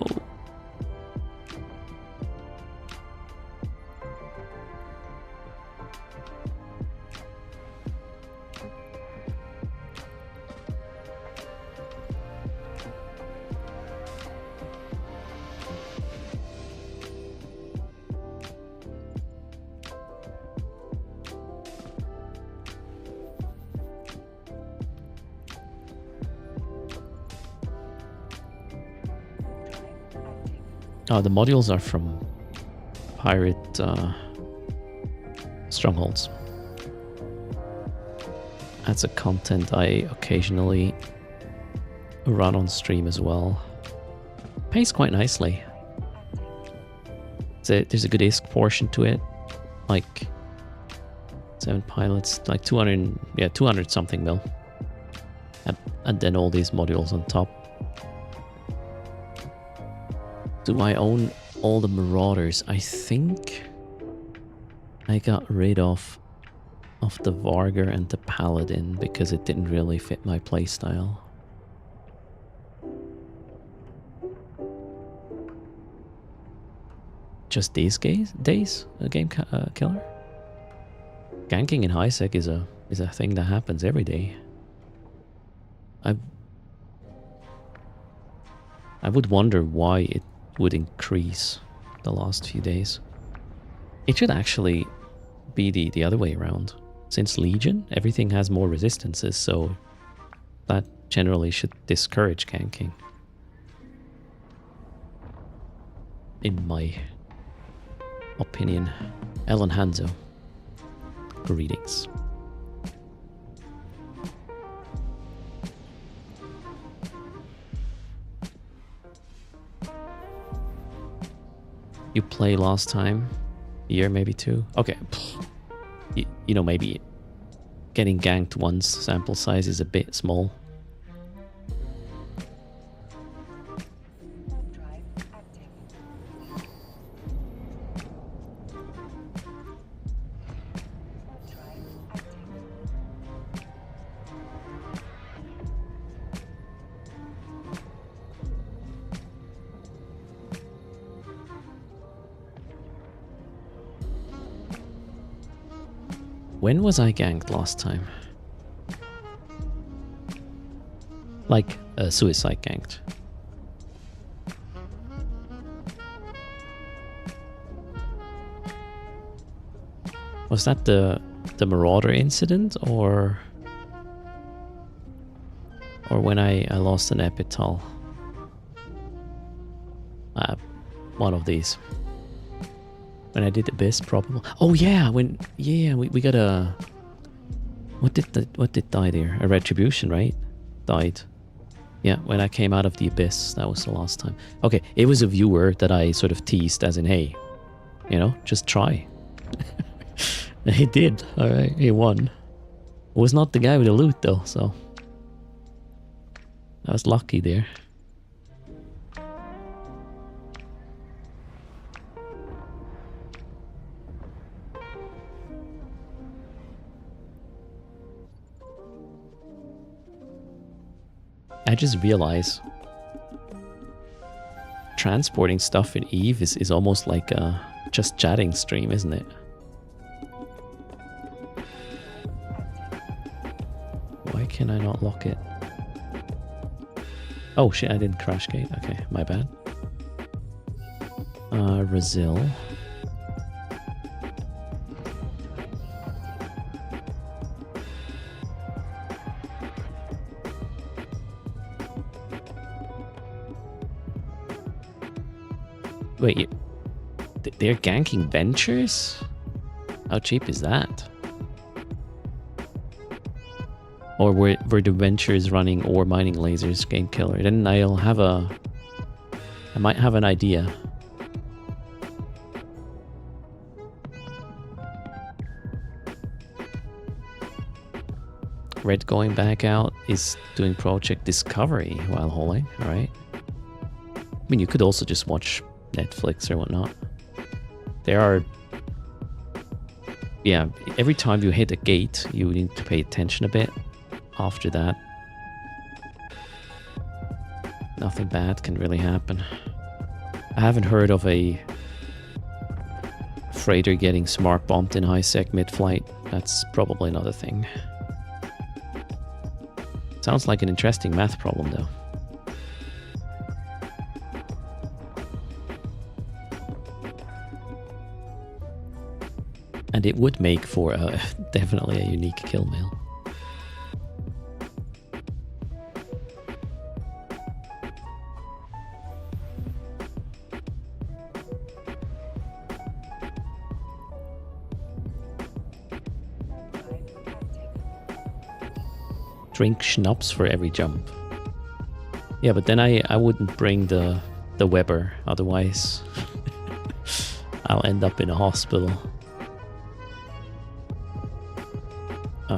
Oh, the modules are from pirate strongholds. That's a content I occasionally run on stream as well. Pays quite nicely. There's a good ISK portion to it, like 7 pilots, like 200, yeah, 200 something mil, and then all these modules on top. Do I own all the Marauders? I think I got rid of the Vargar and the Paladin because it didn't really fit my playstyle. Just these days, a game killer. Ganking in high sec is a thing that happens every day. I would wonder why it would increase the last few days. It should actually be the other way around. Since Legion, everything has more resistances, so that generally should discourage ganking. In my opinion. Ellen Hanzo, greetings. You play last time? A year, maybe 2? Okay. you know, maybe getting ganked once sample size is a bit small. Drive active. Drive active. When was I ganked last time? Like suicide ganked. Was that the Marauder incident, or when I lost an Epital? One of these. When I did Abyss, probably. Oh yeah, when we got a. What did die there? A Retribution, right? Died. Yeah, when I came out of the Abyss, that was the last time. Okay, it was a viewer that I sort of teased, as in, hey, you know, just try. He did. All right, he won. It was not the guy with the loot though, so I was lucky there. I just realize transporting stuff in Eve is almost like a just chatting stream, isn't it? Why can I not lock it? Oh shit, I didn't crash gate. Okay, my bad. Brazil. Wait, they're ganking Ventures? How cheap is that? Or were the Ventures running ore mining lasers game killer? Then I might have an idea. Red going back out is doing Project Discovery while hauling, alright. I mean, you could also just watch Netflix or whatnot. There are... Yeah, every time you hit a gate, you need to pay attention a bit. After that, nothing bad can really happen. I haven't heard of a freighter getting smart bombed in high sec mid-flight. That's probably another thing. Sounds like an interesting math problem though. And it would make for definitely a unique kill mail. Drink schnapps for every jump. Yeah, but then I wouldn't bring the Weber, otherwise I'll end up in a hospital.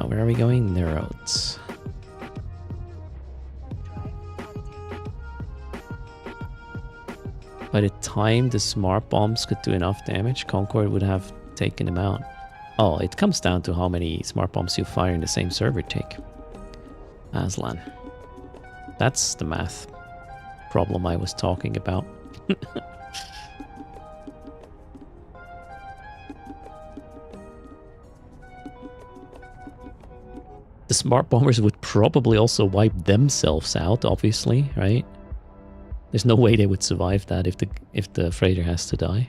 Where are we going? Narrows. By the time the smart bombs could do enough damage, Concord would have taken them out. Oh, it comes down to how many smart bombs you fire in the same server take. Aslan. That's the math problem I was talking about. The smart bombers would probably also wipe themselves out, obviously, right? There's no way they would survive that if the freighter has to die.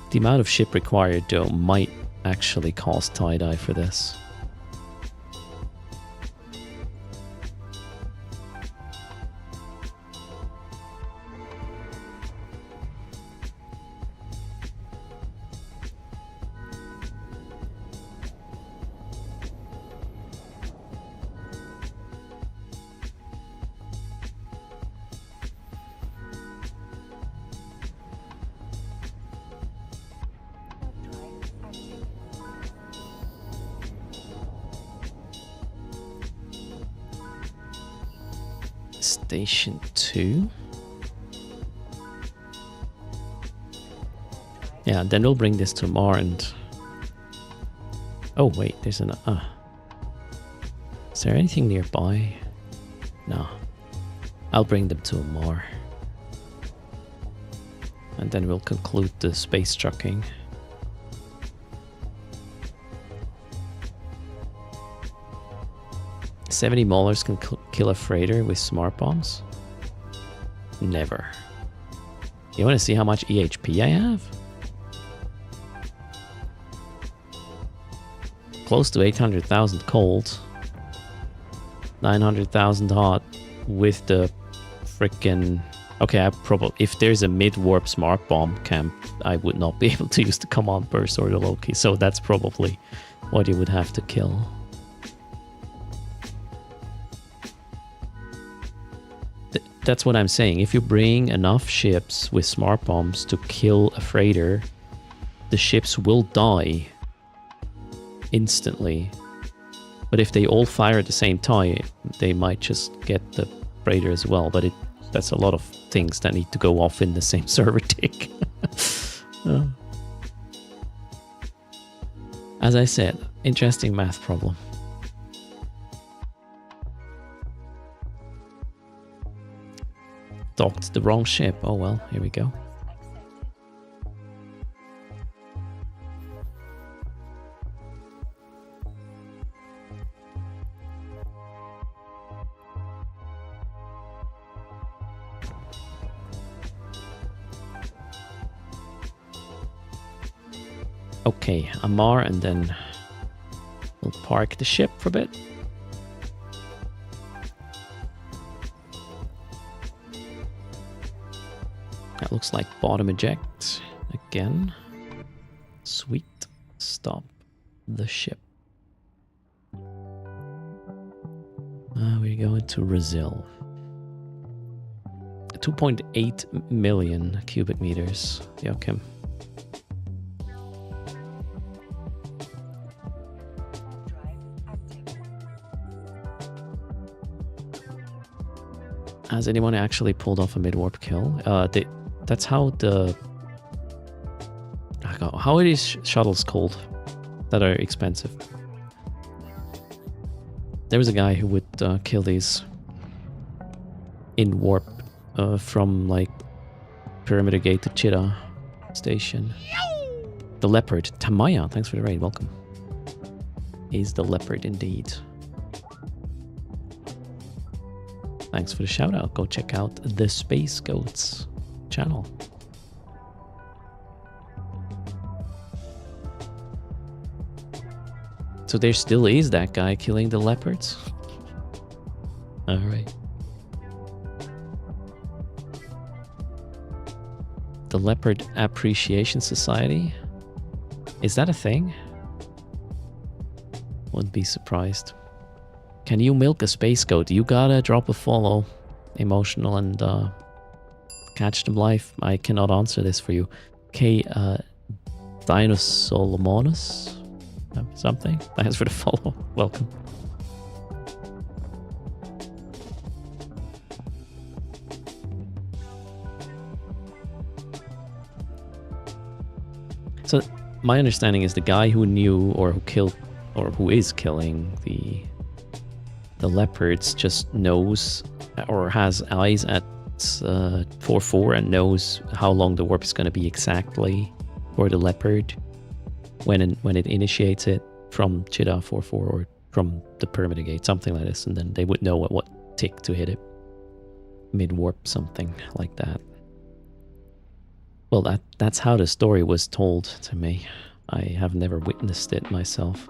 The amount of ship required, though, might actually cost tie-dye for this. Station 2. Yeah, then we'll bring this to Mar and... Oh wait, there's an... Is there anything nearby? No. I'll bring them to Mar. And then we'll conclude the space trucking. $70 Maulers can kill a freighter with smart bombs? Never. You want to see how much EHP I have? Close to 800,000 cold. 900,000 hot with the frickin'... Okay, I probably... If there's a mid-warp smart bomb camp, I would not be able to use the command burst or the Loki, so that's probably what you would have to kill. That's what I'm saying. If you bring enough ships with smart bombs to kill a freighter, the ships will die instantly. But if they all fire at the same time, they might just get the freighter as well. But that's a lot of things that need to go off in the same server tick. As I said, interesting math problem. Docked the wrong ship. Oh well, here we go. Okay, Amar, and then we'll park the ship for a bit. That looks like bottom eject again. Sweet. Stop the ship. We're going to Brazil. 2.8 million cubic meters. Yeah, okay. Has anyone actually pulled off a mid-warp kill? That's how the... How are these shuttles called that are expensive? There was a guy who would kill these in warp from like Perimeter Gate to Cheetah Station. The Leopard. Tamaya, thanks for the raid, welcome. Is the Leopard indeed. Thanks for the shout out. Go check out the Space Goats channel. So there still is that guy killing the leopards? Alright. The Leopard Appreciation Society? Is that a thing? Wouldn't be surprised. Can you milk a space goat? You gotta drop a follow. Emotional and catch them live. I cannot answer this for you. Okay, Dinosolomonus? Something? Thanks for the follow. Welcome. So my understanding is the guy who knew or who killed or who is killing the leopards just knows or has eyes at 4-4 and knows how long the warp is going to be exactly for the leopard when it initiates it from Cheetah 4-4 or from the Perimeter Gate, something like this, and then they would know at what tick to hit it. Mid-warp, something like that. Well, that's how the story was told to me. I have never witnessed it myself.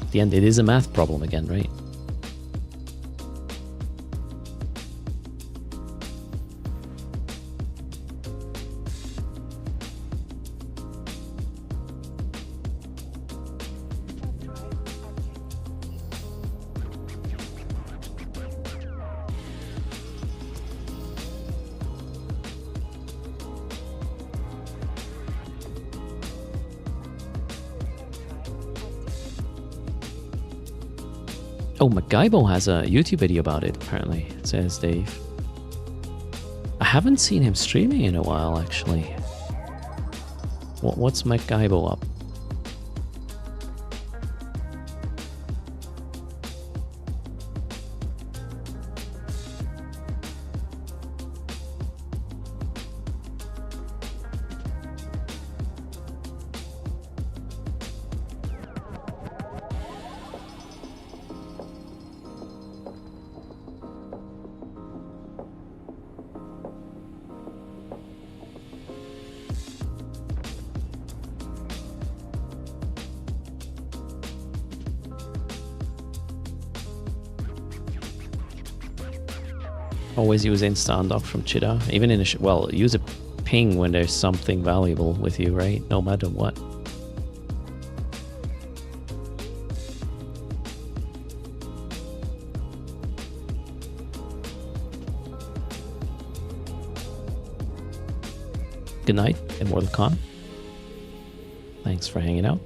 At the end, it is a math problem again, right? Oh, MacGybo has a YouTube video about it, apparently, says Dave. I haven't seen him streaming in a while, actually. What's MacGybo up? Always use Insta undock from Chida. Even in a well, use a ping when there's something valuable with you, right? No matter what. Good night, Immortal Khan. Thanks for hanging out.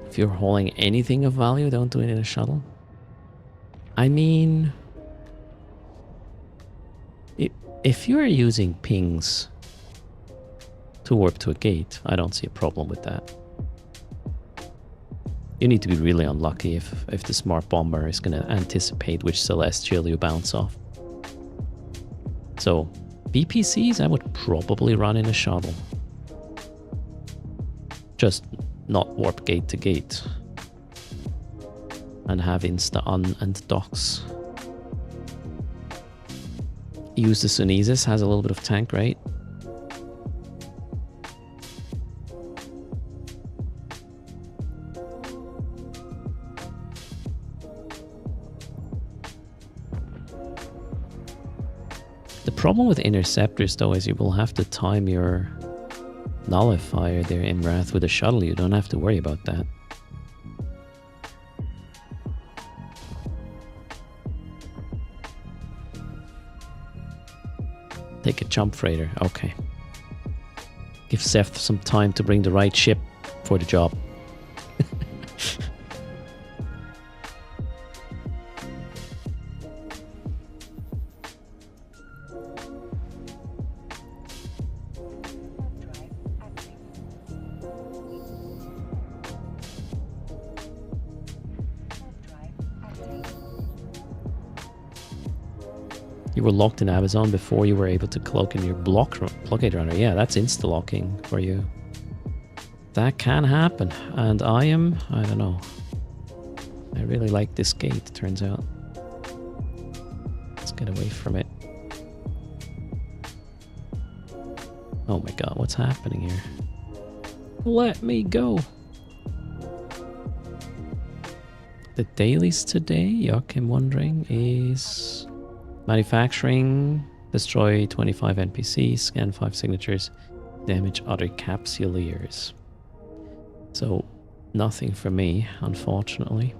If you're hauling anything of value, don't do it in a shuttle. I mean, if you're using pings to warp to a gate, I don't see a problem with that. You need to be really unlucky if the smart bomber is going to anticipate which celestial you bounce off. So, BPCs I would probably run in a shuttle. Just not warp gate to gate. And have insta on and docks. Use the Sunesis, has a little bit of tank, right? The problem with interceptors though is you will have to time your nullifier there in Wrath with a shuttle. You don't have to worry about that. Take a jump freighter. Okay. Give Seth some time to bring the right ship for the job. You were locked in Amazon before you were able to cloak in your blockade runner. Yeah, that's insta-locking for you. That can happen. And I don't know. I really like this gate, turns out. Let's get away from it. Oh my god, what's happening here? Let me go. The dailies today, Yuck, I'm wondering, is manufacturing, destroy 25 NPCs, scan 5 signatures, damage other capsuleers. So, nothing for me, unfortunately.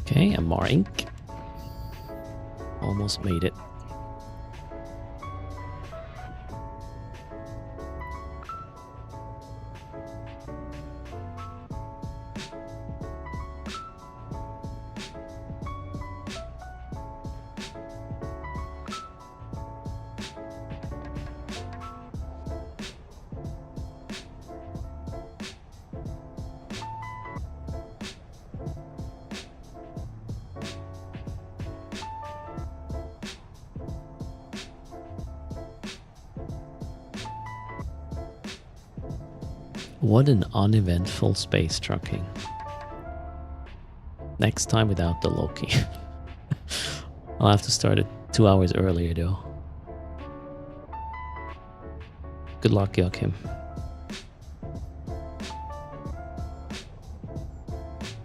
Okay, a Marink. Almost made it. What an uneventful space trucking. Next time without the Loki. I'll have to start it 2 hours earlier though. Good luck, Joachim.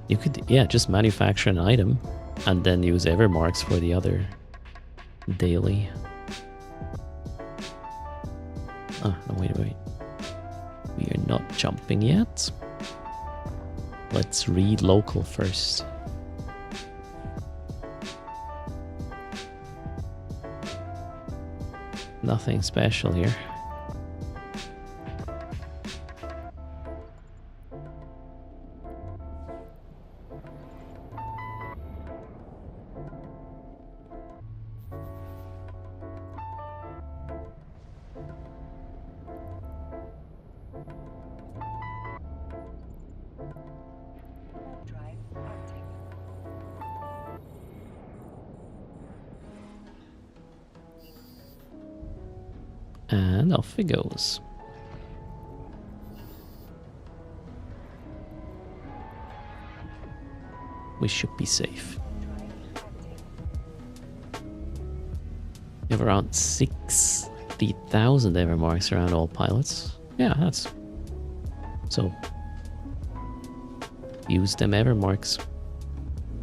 You could, yeah, just manufacture an item and then use Evermarks for the other daily. Ah, no, wait. We are not jumping yet. Let's read local first. Nothing special here. Drive active. And off it goes. We should be safe. Drive active. We have around 60,000 Evermarks around all pilots. Yeah, that's... So... use them Evermarks.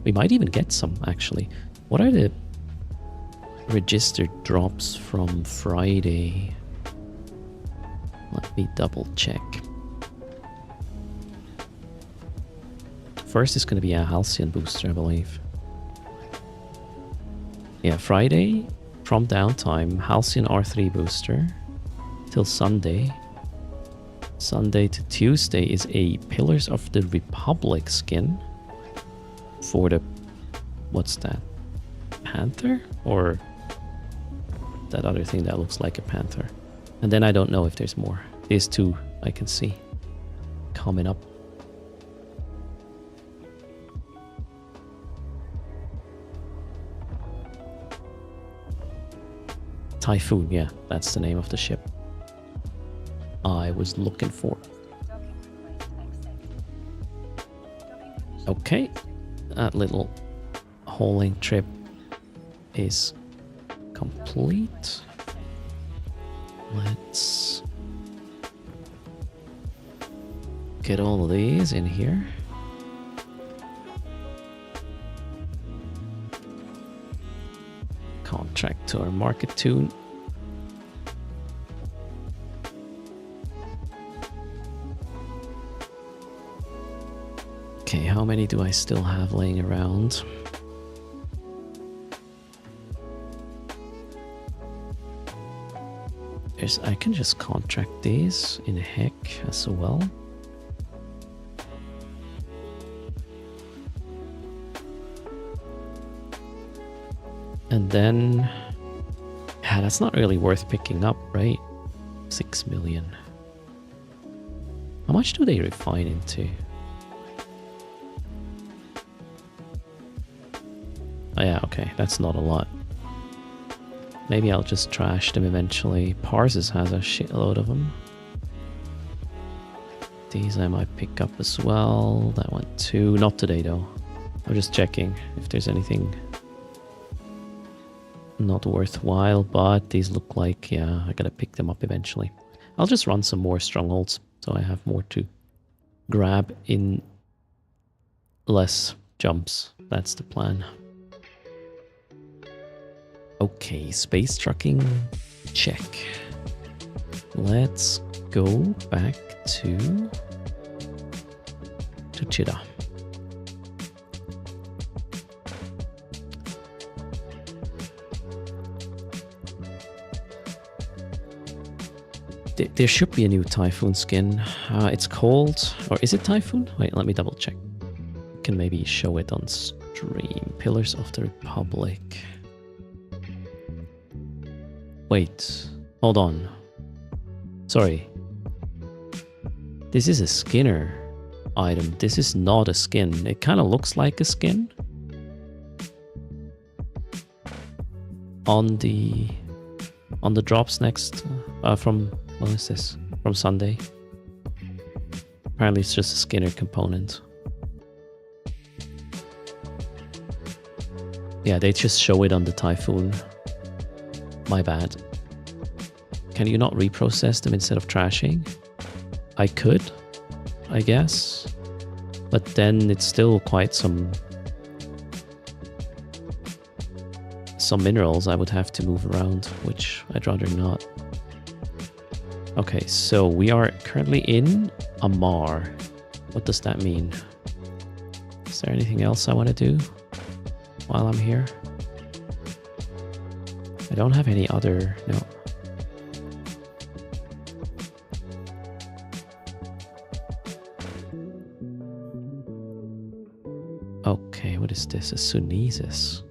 We might even get some, actually. What are the registered drops from Friday? Let me double check. First is going to be a Halcyon booster, I believe. Yeah, Friday, from downtime, Halcyon R3 booster till Sunday. Sunday to Tuesday is a Pillars of the Republic skin for the... what's that? Panther? Or that other thing that looks like a panther? And then I don't know if there's more. These two I can see coming up. Typhoon, yeah, that's the name of the ship I was looking for. Docking request accepted. Docking permission Okay, requested. that little hauling trip is complete. Let's get all of these in here. Contract to our market tune. Okay, how many do I still have laying around? I can just contract these in heck as well. And then, yeah, that's not really worth picking up, right? 6 million. How much do they refine into? Oh yeah, okay, that's not a lot. Maybe I'll just trash them eventually. Parses has a shitload of them. These I might pick up as well. That one too. Not today though. I'm just checking if there's anything not worthwhile, but these look like, yeah, I gotta pick them up eventually. I'll just run some more strongholds so I have more to grab in less jumps. That's the plan. Okay, space trucking, check. Let's go back to Cheetah. There should be a new Typhoon skin. It's called, or is it Typhoon? Wait, let me double check. Can maybe show it on stream. Pillars of the Republic. Wait, hold on. Sorry. This is a Skinner item. This is not a skin. It kind of looks like a skin. On the drops next from, what is this? From Sunday. Apparently it's just a Skinner component. Yeah, they just show it on the Typhoon. My bad. Can you not reprocess them instead of trashing? I could, I guess. But then it's still quite some minerals I would have to move around, which I'd rather not. Okay, so we are currently in Amar. What does that mean? Is there anything else I want to do while I'm here? I don't have any other... no. Okay, what is this? A Sunesis.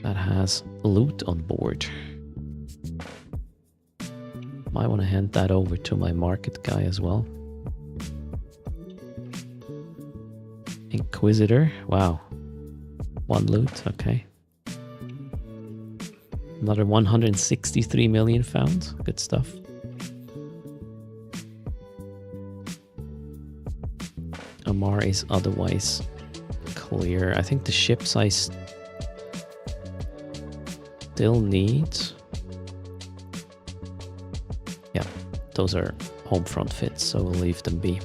That has loot on board. Might want to hand that over to my market guy as well. Inquisitor. Wow. One loot. Okay. Another 163 million found. Good stuff. Amar is otherwise clear. I think the ships I still need... yeah, those are home front fits, so we'll leave them be.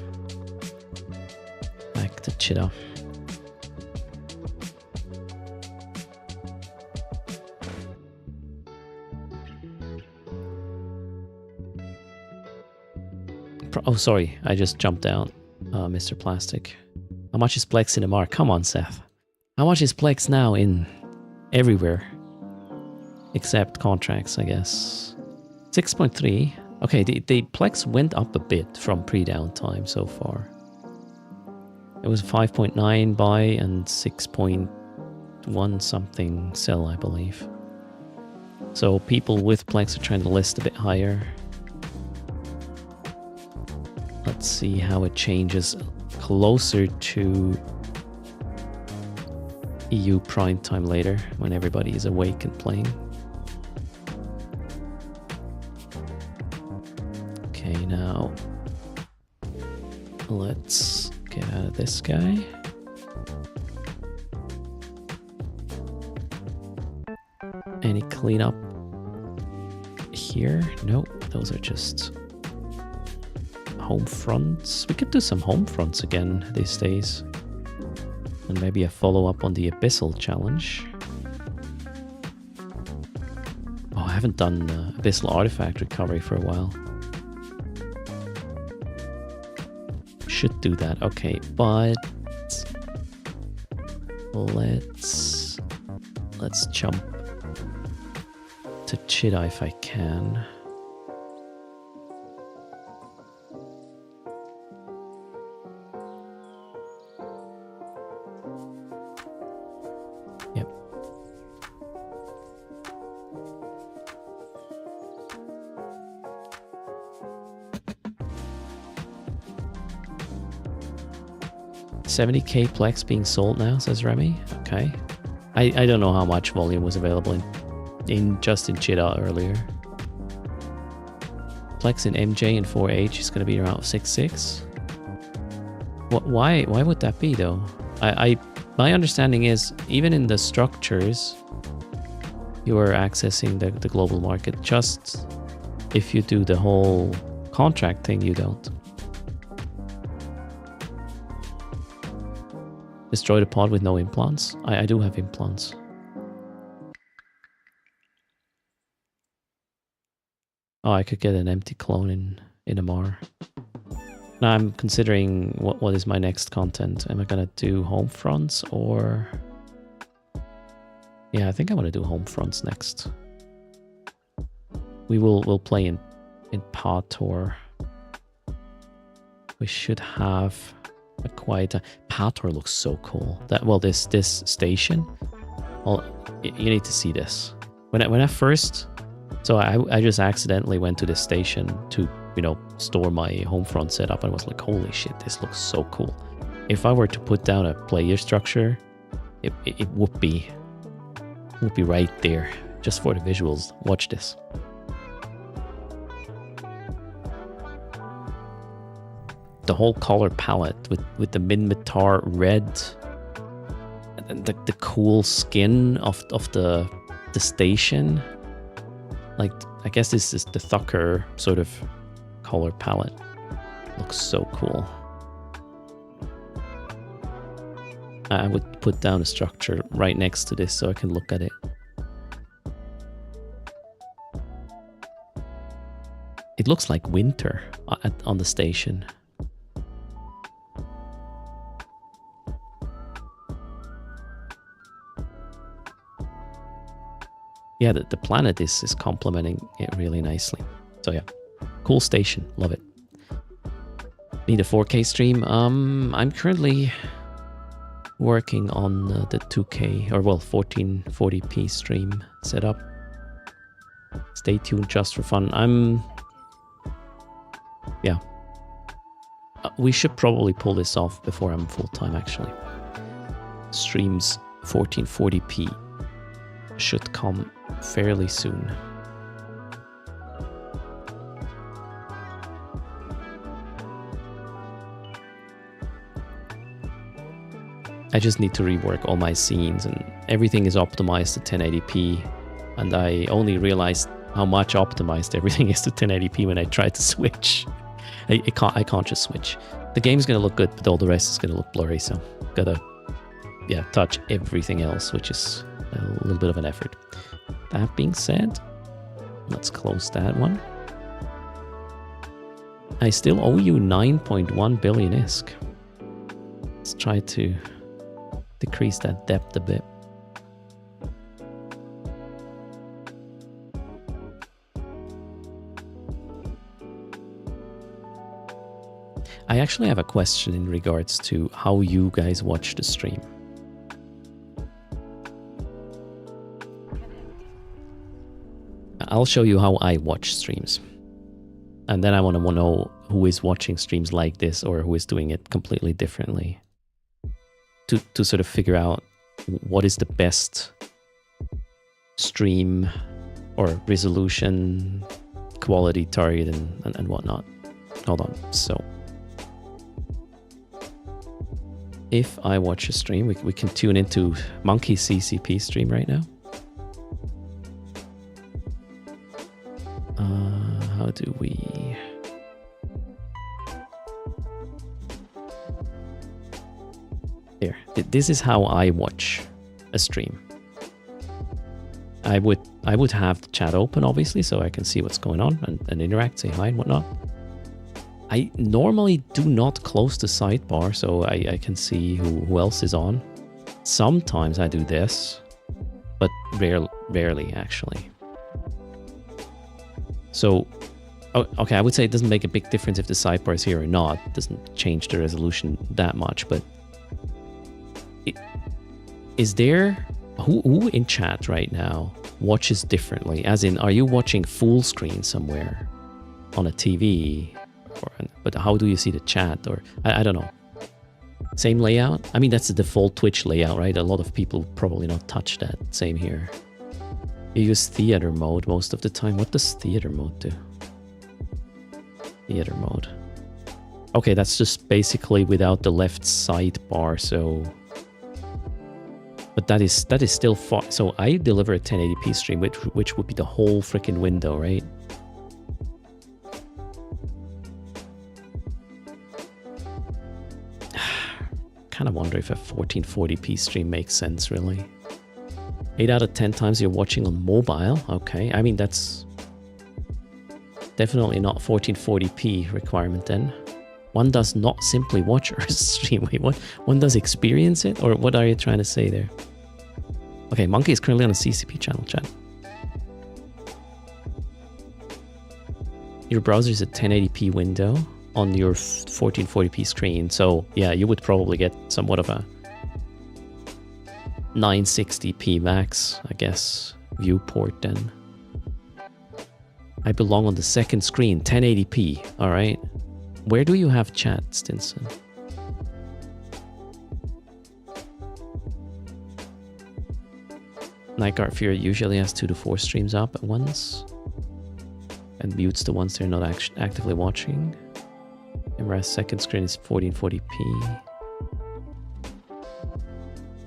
Back to Chita. Oh, sorry, I just jumped out, Mr. Plastic. How much is PLEX in Amar? Come on, Seth. How much is PLEX now in everywhere? Except contracts, I guess. 6.3. Okay, the PLEX went up a bit from pre-downtime so far. It was 5.9 buy and 6.1 something sell, I believe. So people with PLEX are trying to list a bit higher. Let's see how it changes closer to EU prime time later, when everybody is awake and playing. Okay, now let's get out of this guy. Any cleanup here? Nope, those are just home fronts. We could do some home fronts again these days. And maybe a follow-up on the Abyssal challenge. Oh, I haven't done Abyssal artifact recovery for a while. Should do that. Okay, but let's jump to Chita if I can. Yep. $70K PLEX being sold now, says Remy. Okay. I don't know how much volume was available in just in Chita earlier. PLEX in MJ and 4H is going to be around 6.6. Why would that be though? My understanding is even in the structures you are accessing the global market. Just if you do the whole contract thing, you don't. Destroy the pod with no implants. I do have implants. Oh, I could get an empty clone in Amar. Now I'm considering what is my next content. Am I gonna do home fronts or... yeah, I think I want to do home fronts next. We'll play in Pator. We should have a quiet... Pator looks so cool. This station. Well, you need to see this. When I first... so I just accidentally went to this station to, you know, store my home front setup. I was like, holy shit, this looks so cool. If I were to put down a player structure, it would be right there just for the visuals. Watch this. the whole color palette with the Minmatar red, and the cool skin of the station. Like, I guess this is the Thucker sort of color palette. Looks so cool. I would put down a structure right next to this so I can look at it. It looks like winter on the station. Yeah, the planet is complementing it really nicely. So yeah, cool station, love it. Need a 4K stream? I'm currently working on the 2K, or well, 1440p stream setup. Stay tuned just for fun. Yeah. We should probably pull this off before I'm full-time, actually. Streams 1440p should come fairly soon. I just need to rework all my scenes, and everything is optimized to 1080p, and I only realized how much optimized everything is to 1080p when I tried to switch. I can't just switch. The game's gonna look good, but all the rest is gonna look blurry, so gotta, yeah, touch everything else, which is a little bit of an effort. That being said, let's close that one. I still owe you 9.1 billion ISK. Let's try to decrease that depth a bit. I actually have a question in regards to how you guys watch the stream. I'll show you how I watch streams. And then I want to know who is watching streams like this or who is doing it completely differently. To sort of figure out what is the best stream or resolution, quality target, and whatnot. Hold on. So if I watch a stream, we can tune into Monkey CCP stream right now. How do we... There. This is how I watch a stream. I would have the chat open, obviously, so I can see what's going on and interact, say hi and whatnot. I normally do not close the sidebar, so I can see who else is on. Sometimes I do this, but rarely actually. So, okay, I would say it doesn't make a big difference if the sidebar is here or not. It doesn't change the resolution that much, but is there... Who in chat right now watches differently? As in, are you watching full screen somewhere on a TV? But how do you see the chat? Or I don't know. Same layout? I mean, that's the default Twitch layout, right? A lot of people probably not touch that. Same here. You use theater mode most of the time. What does theater mode do? Theater mode. Okay, that's just basically without the left sidebar, so... But that is still far. So I deliver a 1080p stream, which would be the whole freaking window, right? Kind of wonder if a 1440p stream makes sense, really. 8 out of 10 times you're watching on mobile. Okay, I mean, that's definitely not 1440p requirement then. One does not simply watch Earth's stream. Wait, what? One does experience it? Or what are you trying to say there? Okay, Monkey is currently on a CCP channel, chat. Your browser is a 1080p window on your 1440p screen. So yeah, you would probably get somewhat of a 960p max, I guess, viewport then. I belong on the second screen, 1080p, all right. Where do you have chat, Stinson? Nightguard Fear usually has 2 to 4 streams up at once and mutes the ones they're not actively watching. Imra's second screen is 1440p.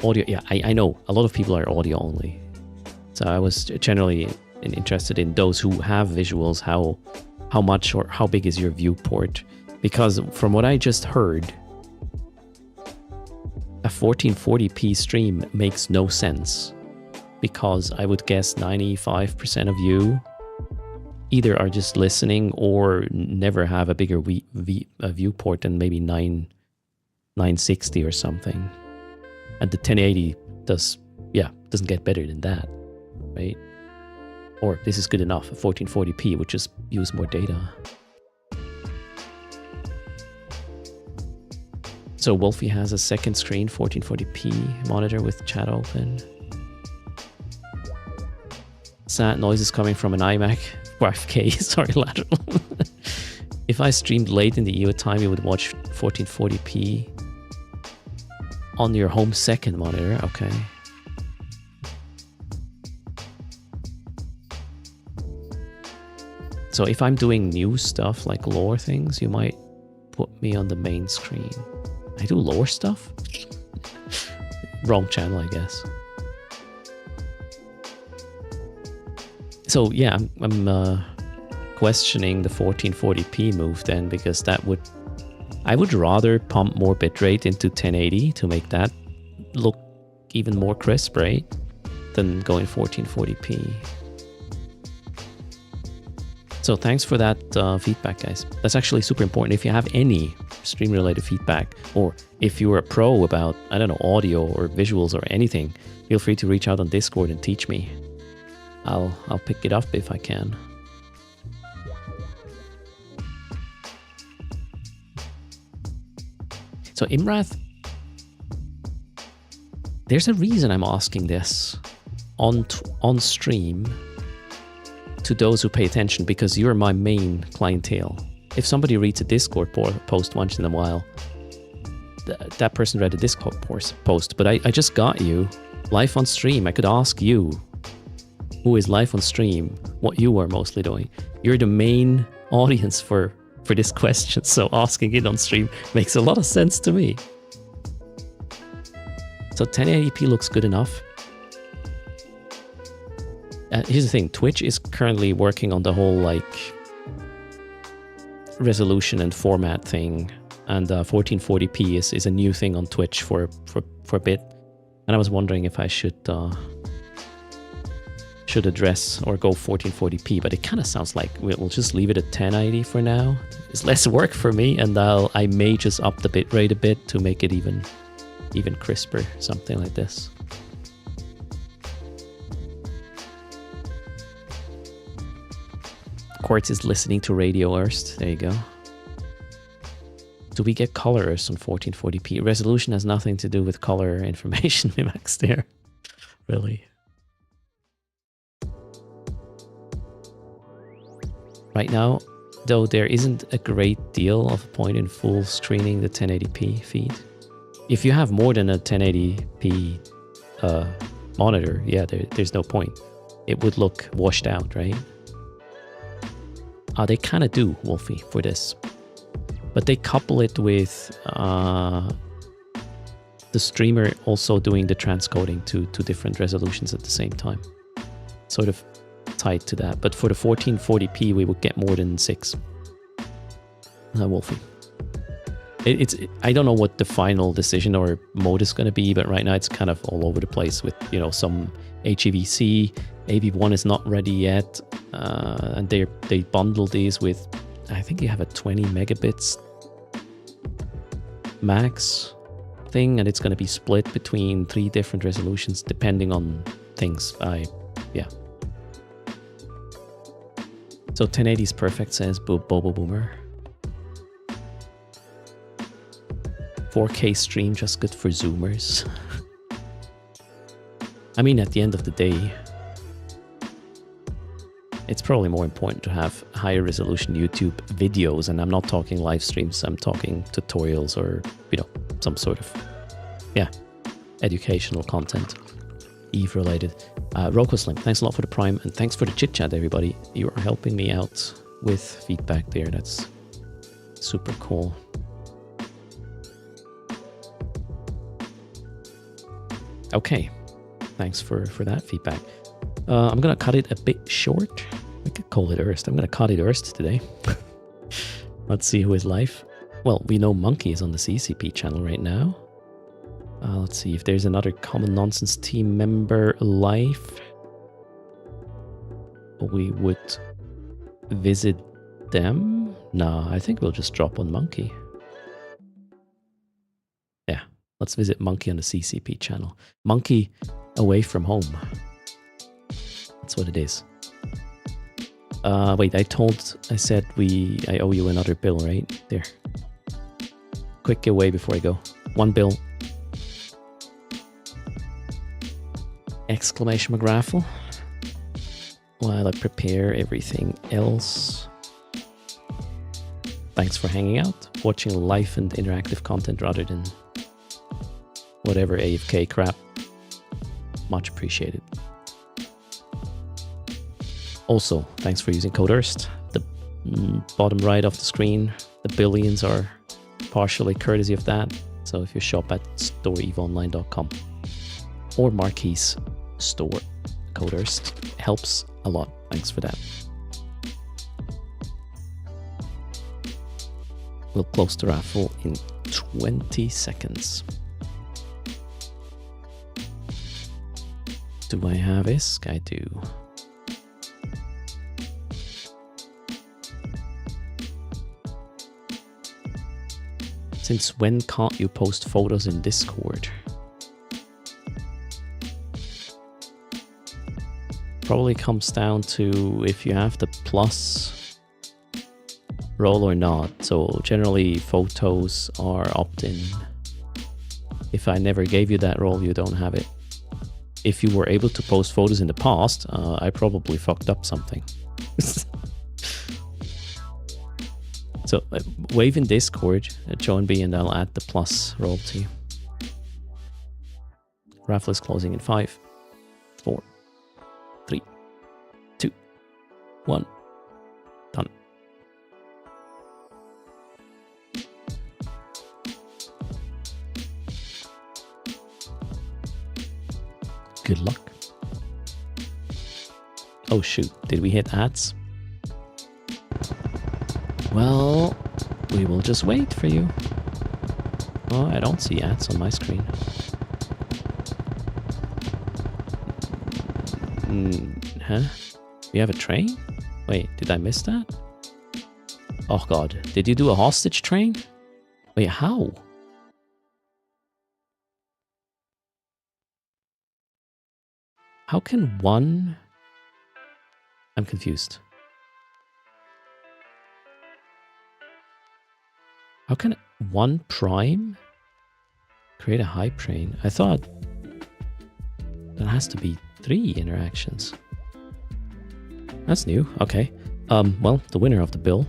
Audio, yeah, I know a lot of people are audio only. So I was generally interested in those who have visuals, how much or how big is your viewport? Because from what I just heard, a 1440p stream makes no sense. Because I would guess 95% of you either are just listening or never have a bigger viewport than maybe 960 or something. And the 1080 doesn't get better than that, right? Or this is good enough, 1440p would just use more data. So Wolfie has a second screen, 1440p monitor with chat open. Sad noise is coming from an iMac 5K, sorry, lateral. If I streamed late in the EU time, you would watch 1440p on your home second monitor, okay. So if I'm doing new stuff like lore things, you might put me on the main screen. I do lore stuff? Wrong channel, I guess. So yeah, I'm questioning the 1440p move then, because I would rather pump more bitrate into 1080 to make that look even more crisp, right? Than going 1440p. So thanks for that feedback, guys. That's actually super important. If you have any stream-related feedback, or if you're a pro about, I don't know, audio or visuals or anything, feel free to reach out on Discord and teach me. I'll pick it up if I can. So Imrath, there's a reason I'm asking this on stream to those who pay attention, because you're my main clientele. If somebody reads a Discord post once in a while, that person read a Discord post, but I just got you live on stream. I could ask you, who is live on stream, what you are mostly doing. You're the main audience for this question, so asking it on stream makes a lot of sense to me. So 1080p looks good enough. Here's the thing, Twitch is currently working on the whole like resolution and format thing, and 1440p is a new thing on Twitch for a bit, and I was wondering if I should address or go 1440p, but it kind of sounds like we'll just leave it at 1080 for now. It's less work for me, and I may just up the bitrate a bit to make it even crisper, something like this. Quartz is listening to Radio Erst. There you go. Do we get color Erst on 1440p? Resolution has nothing to do with color information, Mimax there. Really. Right now, though, there isn't a great deal of point in full screening the 1080p feed. If you have more than a 1080p monitor, yeah, there's no point. It would look washed out, right? They kind of do, Wolfie, for this. But they couple it with the streamer also doing the transcoding to different resolutions at the same time. Sort of tied to that. But for the 1440p, we would get more than 6. Wolfie. I don't know what the final decision or mode is going to be, but right now it's kind of all over the place with, you know, some HEVC. AV1 is not ready yet, and they bundle these with, I think you have a 20 megabits max thing, and it's going to be split between 3 different resolutions depending on things. Yeah. So 1080 is perfect, says Bobo Boomer. 4K stream just good for Zoomers. I mean, at the end of the day, it's probably more important to have higher resolution YouTube videos, and I'm not talking live streams, I'm talking tutorials or, you know, some sort of, educational content, Eve related. Roku Slim, thanks a lot for the Prime, and thanks for the chit chat, everybody. You are helping me out with feedback there. That's Super cool. Okay, thanks for that feedback. I'm gonna cut it a bit short. We could call it erst. I'm gonna cut it erst today. Let's see who is live. Well, we know Monkey is on the CCP channel right now. Let's see if there's another Common Nonsense team member live. We would visit them. Nah, I think we'll just drop on Monkey. Yeah, let's visit Monkey on the CCP channel. Monkey away from home. That's what it is. Wait, I said I owe you another bill, right? There. Quick away before I go. 1 bill. Exclamation mark raffle. While I prepare everything else. Thanks for hanging out, watching live and interactive content rather than whatever AFK crap. Much appreciated. Also, thanks for using code erst. The bottom right of the screen, the billions are partially courtesy of that. So if you shop at storeeveonline.com or Marquis store, code erst helps a lot. Thanks for that. We'll close the raffle in 20 seconds. Do I have ISK? I do. Since when can't you post photos in Discord? Probably comes down to if you have the plus role or not. So generally photos are opt-in. If I never gave you that role, you don't have it. If you were able to post photos in the past, I probably fucked up something. So wave in Discord, join B, and I'll add the plus role to you. Raffle is closing in 5, 4, 3, 2, 1. Done. Good luck. Oh shoot, did we hit ads? Well, we will just wait for you. Oh, I don't see ads on my screen. Huh? You have a train? Wait, did I miss that? Oh god, did you do a hostage train? Wait, how? How can one... I'm confused. How can one prime create a hype train? I thought there has to be 3 interactions. That's new. Okay. Well, the winner of the bill.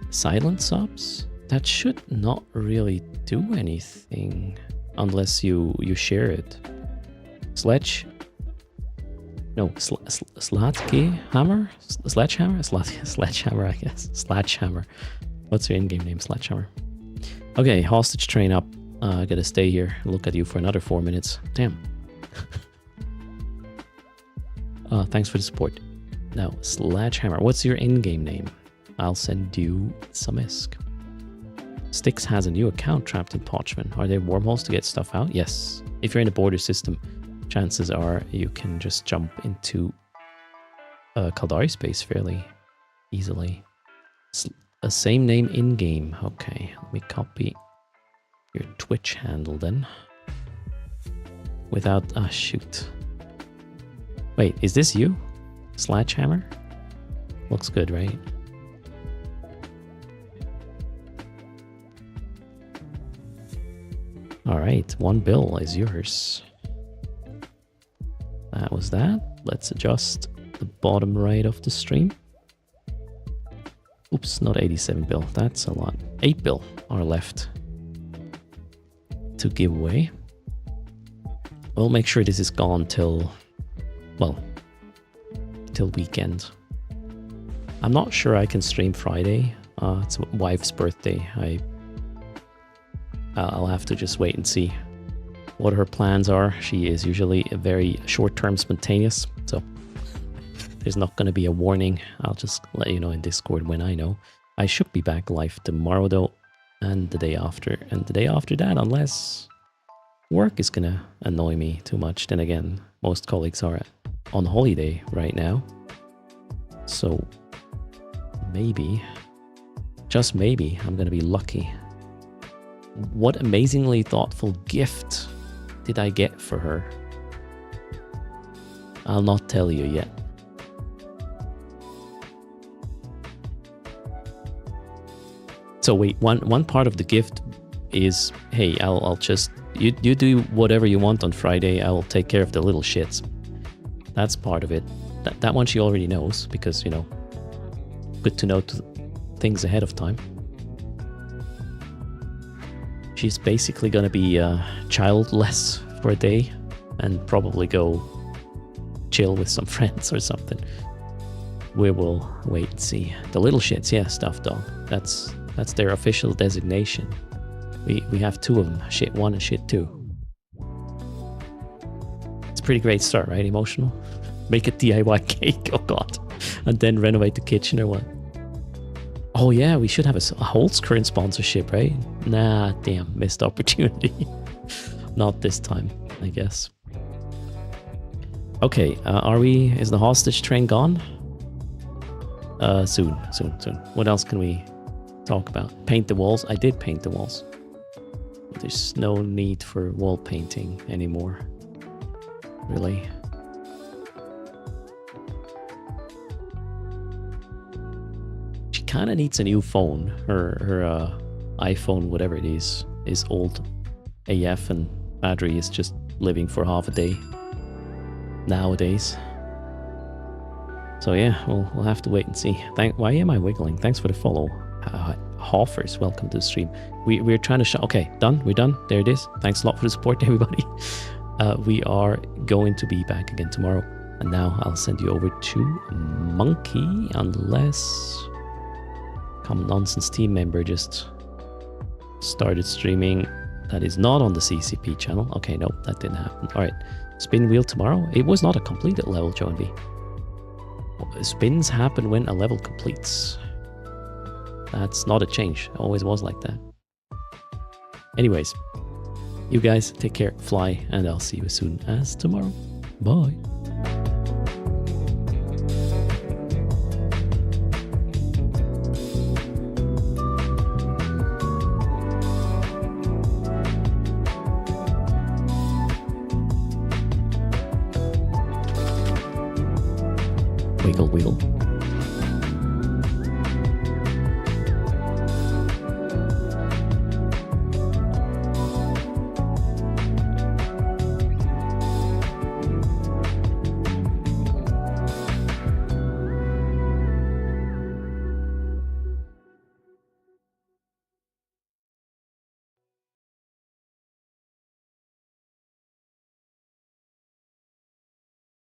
Silent subs? That should not really do anything unless you share it. Sledge? No, Slatke Hammer? Sledgehammer? Sledgehammer, I guess. Sledgehammer. What's your in-game name? Sledgehammer. Okay, hostage train up. I gotta stay here and look at you for another 4 minutes. Damn. Thanks for the support. Now, Sledgehammer. What's your in-game name? I'll send you some ISK. Styx has a new account trapped in Parchment. Are there wormholes to get stuff out? Yes. If you're in the border system, chances are you can just jump into Kaldari space fairly easily. Same name in-game. Okay, let me copy your Twitch handle then. Without... Ah, shoot. Wait, is this you? Sledgehammer? Looks good, right? Alright, 1 bill is yours. That was that. Let's adjust the bottom right of the stream. Oops, not 87 bill. That's a lot. 8 bill are left to give away. We'll make sure this is gone till, well, till weekend. I'm not sure I can stream Friday. It's wife's birthday. I'll have to just wait and see what her plans are. She is usually very short-term spontaneous, so there's not going to be a warning. I'll just let you know in Discord when I know. I should be back live tomorrow though, and the day after, and the day after that, unless work is going to annoy me too much. Then again, most colleagues are on holiday right now, so maybe, just maybe, I'm going to be lucky. What amazingly thoughtful gift did I get for her? I'll not tell you yet. So wait, one part of the gift is, hey, I'll just, you do whatever you want on Friday, I will take care of the little shits. That's part of it. That one she already knows, because, you know, good to know things ahead of time. She's basically gonna be childless for a day and probably go chill with some friends or something. We will wait and see. The little shits, yeah, stuffed dog. That's their official designation. We have two of them, shit 1 and shit 2. It's a pretty great start, right? Emotional. Make a DIY cake, oh god, and then renovate the kitchen or what? Oh yeah, we should have a Holzkern sponsorship, right? Nah, damn, missed opportunity. Not this time, I guess. Okay, is the hostage train gone? Soon. What else can we talk about? Paint the walls. I did paint the walls. There's no need for wall painting anymore. Really. She kind of needs a new phone. Her iPhone, whatever it is old AF, and battery is just living for half a day nowadays. So yeah, we'll have to wait and see. Why am I wiggling? Thanks for the follow. Hoffers, welcome to the stream. We're trying to show. Okay, done. We're done. There it is. Thanks a lot for the support, everybody. We are going to be back again tomorrow. And now I'll send you over to Monkey, unless Common Nonsense team member just started streaming. That is not on the CCP channel. Okay, nope, that didn't happen. All right, spin wheel tomorrow. It was not a completed level, Joan B. Spins happen when a level completes. That's not a change. It always was like that. Anyways, you guys take care, fly, and I'll see you as soon as tomorrow. Bye. Wiggle, wiggle.